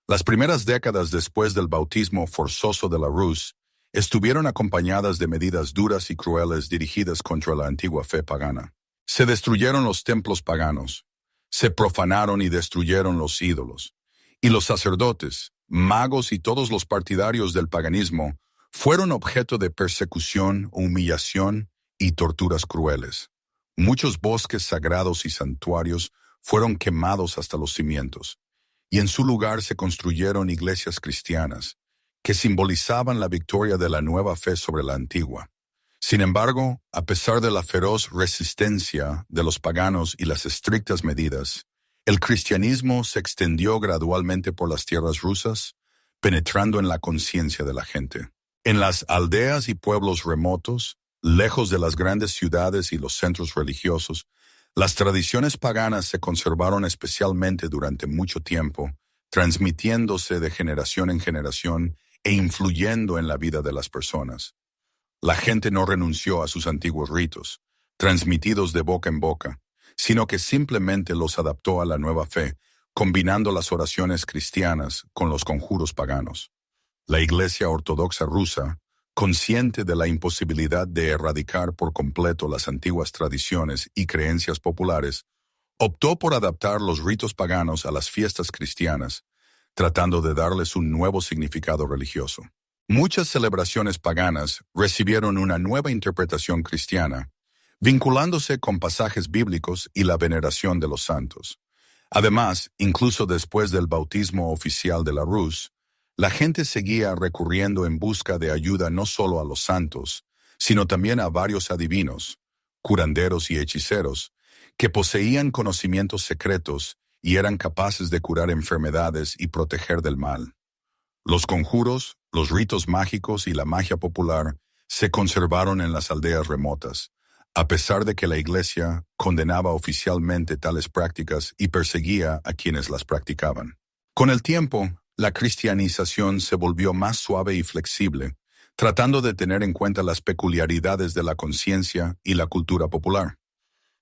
Las primeras décadas después del bautismo forzoso de la Rus estuvieron acompañadas de medidas duras y crueles dirigidas contra la antigua fe pagana. Se destruyeron los templos paganos, se profanaron y destruyeron los ídolos, y los sacerdotes, magos y todos los partidarios del paganismo fueron objeto de persecución, humillación y torturas crueles. Muchos bosques sagrados y santuarios fueron quemados hasta los cimientos, y en su lugar se construyeron iglesias cristianas, que simbolizaban la victoria de la nueva fe sobre la antigua. Sin embargo, a pesar de la feroz resistencia de los paganos y las estrictas medidas, el cristianismo se extendió gradualmente por las tierras rusas, penetrando en la conciencia de la gente. En las aldeas y pueblos remotos, lejos de las grandes ciudades y los centros religiosos, las tradiciones paganas se conservaron especialmente durante mucho tiempo, transmitiéndose de generación en generación e influyendo en la vida de las personas. La gente no renunció a sus antiguos ritos, transmitidos de boca en boca, sino que simplemente los adaptó a la nueva fe, combinando las oraciones cristianas con los conjuros paganos. La Iglesia Ortodoxa rusa, consciente de la imposibilidad de erradicar por completo las antiguas tradiciones y creencias populares, optó por adaptar los ritos paganos a las fiestas cristianas, tratando de darles un nuevo significado religioso. Muchas celebraciones paganas recibieron una nueva interpretación cristiana, vinculándose con pasajes bíblicos y la veneración de los santos. Además, incluso después del bautismo oficial de la Rus, la gente seguía recurriendo en busca de ayuda no solo a los santos, sino también a varios adivinos, curanderos y hechiceros, que poseían conocimientos secretos y eran capaces de curar enfermedades y proteger del mal. Los conjuros, los ritos mágicos y la magia popular se conservaron en las aldeas remotas, a pesar de que la Iglesia condenaba oficialmente tales prácticas y perseguía a quienes las practicaban. Con el tiempo, la cristianización se volvió más suave y flexible, tratando de tener en cuenta las peculiaridades de la conciencia y la cultura popular.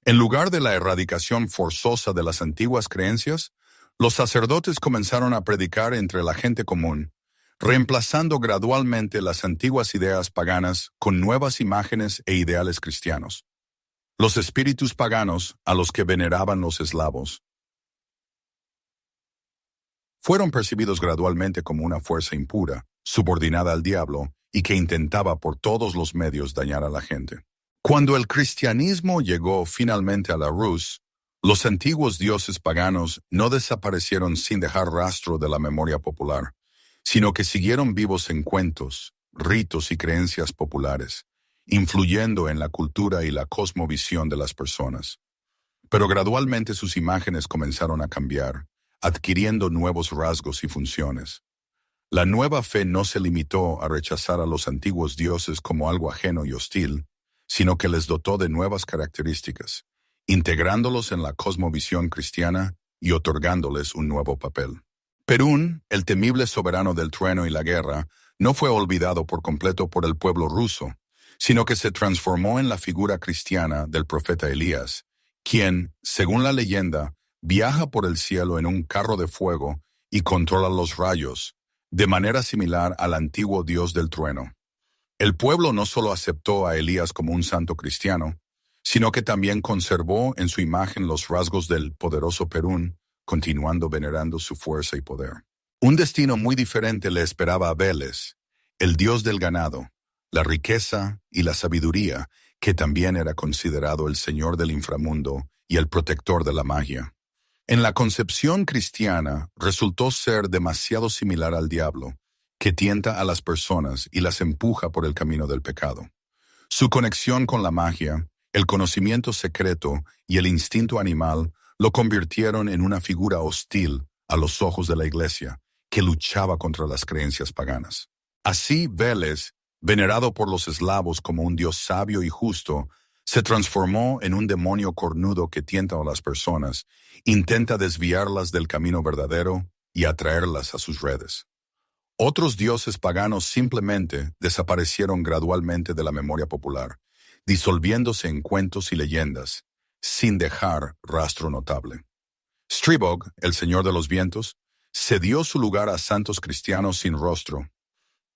En lugar de la erradicación forzosa de las antiguas creencias, los sacerdotes comenzaron a predicar entre la gente común, reemplazando gradualmente las antiguas ideas paganas con nuevas imágenes e ideales cristianos. Los espíritus paganos, a los que veneraban los eslavos, fueron percibidos gradualmente como una fuerza impura, subordinada al diablo, y que intentaba por todos los medios dañar a la gente. Cuando el cristianismo llegó finalmente a la Rus, los antiguos dioses paganos no desaparecieron sin dejar rastro de la memoria popular, sino que siguieron vivos en cuentos, ritos y creencias populares, influyendo en la cultura y la cosmovisión de las personas. Pero gradualmente sus imágenes comenzaron a cambiar, adquiriendo nuevos rasgos y funciones. La nueva fe no se limitó a rechazar a los antiguos dioses como algo ajeno y hostil, sino que les dotó de nuevas características, integrándolos en la cosmovisión cristiana y otorgándoles un nuevo papel. Perún, el temible soberano del trueno y la guerra, no fue olvidado por completo por el pueblo ruso, sino que se transformó en la figura cristiana del profeta Elías, quien, según la leyenda, viaja por el cielo en un carro de fuego y controla los rayos, de manera similar al antiguo dios del trueno. El pueblo no solo aceptó a Elías como un santo cristiano, sino que también conservó en su imagen los rasgos del poderoso Perún, continuando venerando su fuerza y poder. Un destino muy diferente le esperaba a Veles, el dios del ganado, la riqueza y la sabiduría, que también era considerado el señor del inframundo y el protector de la magia. En la concepción cristiana resultó ser demasiado similar al diablo, que tienta a las personas y las empuja por el camino del pecado. Su conexión con la magia, el conocimiento secreto y el instinto animal lo convirtieron en una figura hostil a los ojos de la Iglesia, que luchaba contra las creencias paganas. Así, Veles, venerado por los eslavos como un dios sabio y justo, se transformó en un demonio cornudo que tienta a las personas, intenta desviarlas del camino verdadero y atraerlas a sus redes. Otros dioses paganos simplemente desaparecieron gradualmente de la memoria popular, disolviéndose en cuentos y leyendas, sin dejar rastro notable. Stribog, el señor de los vientos, cedió su lugar a santos cristianos sin rostro,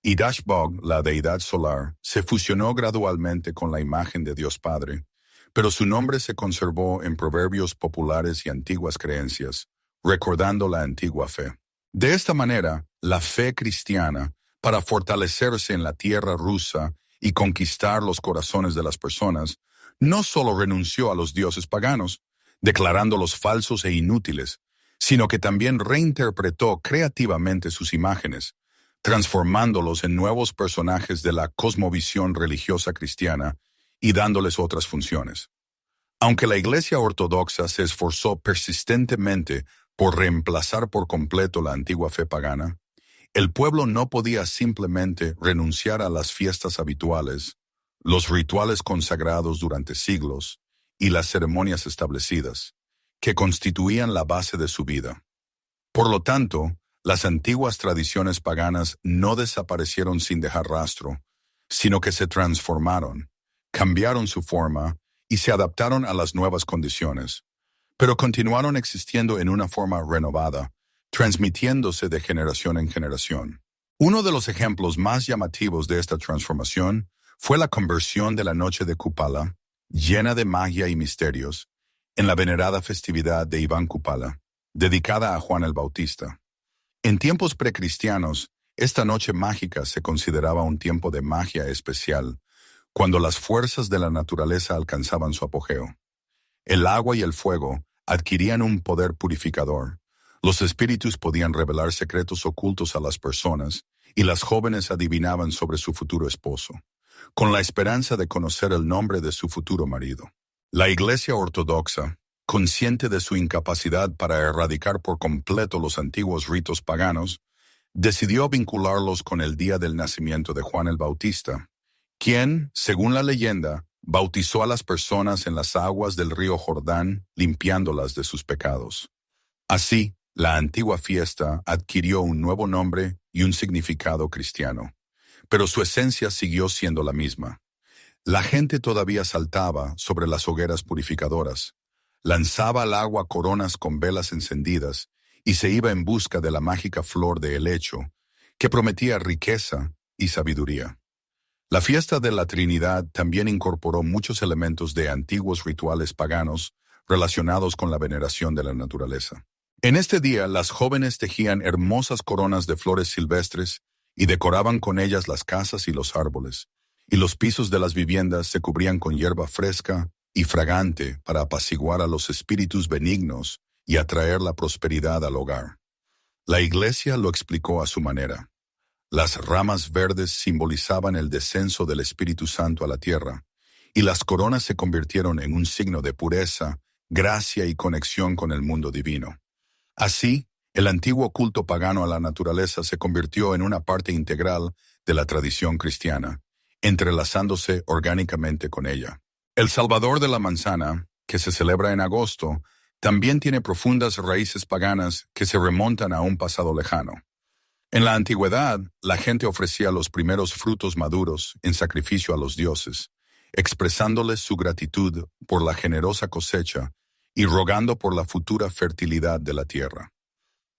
y Dashbog, la deidad solar, se fusionó gradualmente con la imagen de Dios Padre, pero su nombre se conservó en proverbios populares y antiguas creencias, recordando la antigua fe. De esta manera, la fe cristiana, para fortalecerse en la tierra rusa y conquistar los corazones de las personas, no solo renunció a los dioses paganos, declarándolos falsos e inútiles, sino que también reinterpretó creativamente sus imágenes, transformándolos en nuevos personajes de la cosmovisión religiosa cristiana y dándoles otras funciones. Aunque la Iglesia Ortodoxa se esforzó persistentemente por reemplazar por completo la antigua fe pagana, el pueblo no podía simplemente renunciar a las fiestas habituales, los rituales consagrados durante siglos y las ceremonias establecidas, que constituían la base de su vida. Por lo tanto, las antiguas tradiciones paganas no desaparecieron sin dejar rastro, sino que se transformaron, cambiaron su forma y se adaptaron a las nuevas condiciones, pero continuaron existiendo en una forma renovada, transmitiéndose de generación en generación. Uno de los ejemplos más llamativos de esta transformación fue la conversión de la noche de Kupala, llena de magia y misterios, en la venerada festividad de Iván Kupala, dedicada a Juan el Bautista. En tiempos precristianos, esta noche mágica se consideraba un tiempo de magia especial, cuando las fuerzas de la naturaleza alcanzaban su apogeo. El agua y el fuego adquirían un poder purificador, los espíritus podían revelar secretos ocultos a las personas y las jóvenes adivinaban sobre su futuro esposo, con la esperanza de conocer el nombre de su futuro marido. La Iglesia Ortodoxa, consciente de su incapacidad para erradicar por completo los antiguos ritos paganos, decidió vincularlos con el día del nacimiento de Juan el Bautista, quien, según la leyenda, bautizó a las personas en las aguas del río Jordán, limpiándolas de sus pecados. Así, la antigua fiesta adquirió un nuevo nombre y un significado cristiano, pero su esencia siguió siendo la misma: La gente todavía saltaba sobre las hogueras purificadoras, lanzaba al agua coronas con velas encendidas y se iba en busca de la mágica flor de helecho, que prometía riqueza y sabiduría. La fiesta de la Trinidad también incorporó muchos elementos de antiguos rituales paganos relacionados con la veneración de la naturaleza. En este día, las jóvenes tejían hermosas coronas de flores silvestres y decoraban con ellas las casas y los árboles, y los pisos de las viviendas se cubrían con hierba fresca y fragante para apaciguar a los espíritus benignos y atraer la prosperidad al hogar. La Iglesia lo explicó a su manera. Las ramas verdes simbolizaban el descenso del Espíritu Santo a la tierra, y las coronas se convirtieron en un signo de pureza, gracia y conexión con el mundo divino. Así, el antiguo culto pagano a la naturaleza se convirtió en una parte integral de la tradición cristiana, entrelazándose orgánicamente con ella. El Salvador de la Manzana, que se celebra en agosto, también tiene profundas raíces paganas que se remontan a un pasado lejano. En la antigüedad, la gente ofrecía los primeros frutos maduros en sacrificio a los dioses, expresándoles su gratitud por la generosa cosecha y rogando por la futura fertilidad de la tierra.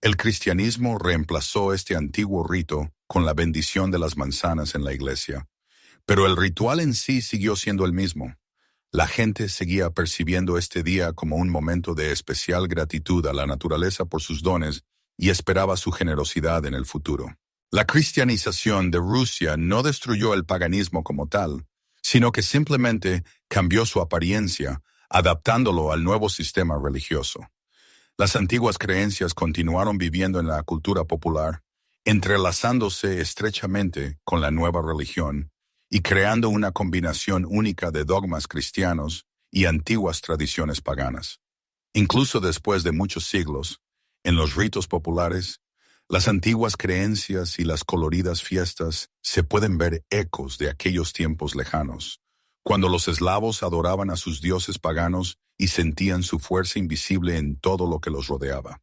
El cristianismo reemplazó este antiguo rito con la bendición de las manzanas en la iglesia, pero el ritual en sí siguió siendo el mismo. La gente seguía percibiendo este día como un momento de especial gratitud a la naturaleza por sus dones y esperaba su generosidad en el futuro. La cristianización de Rusia no destruyó el paganismo como tal, sino que simplemente cambió su apariencia, adaptándolo al nuevo sistema religioso. Las antiguas creencias continuaron viviendo en la cultura popular, entrelazándose estrechamente con la nueva religión y creando una combinación única de dogmas cristianos y antiguas tradiciones paganas. Incluso después de muchos siglos, en los ritos populares, las antiguas creencias y las coloridas fiestas se pueden ver ecos de aquellos tiempos lejanos, cuando los eslavos adoraban a sus dioses paganos y sentían su fuerza invisible en todo lo que los rodeaba.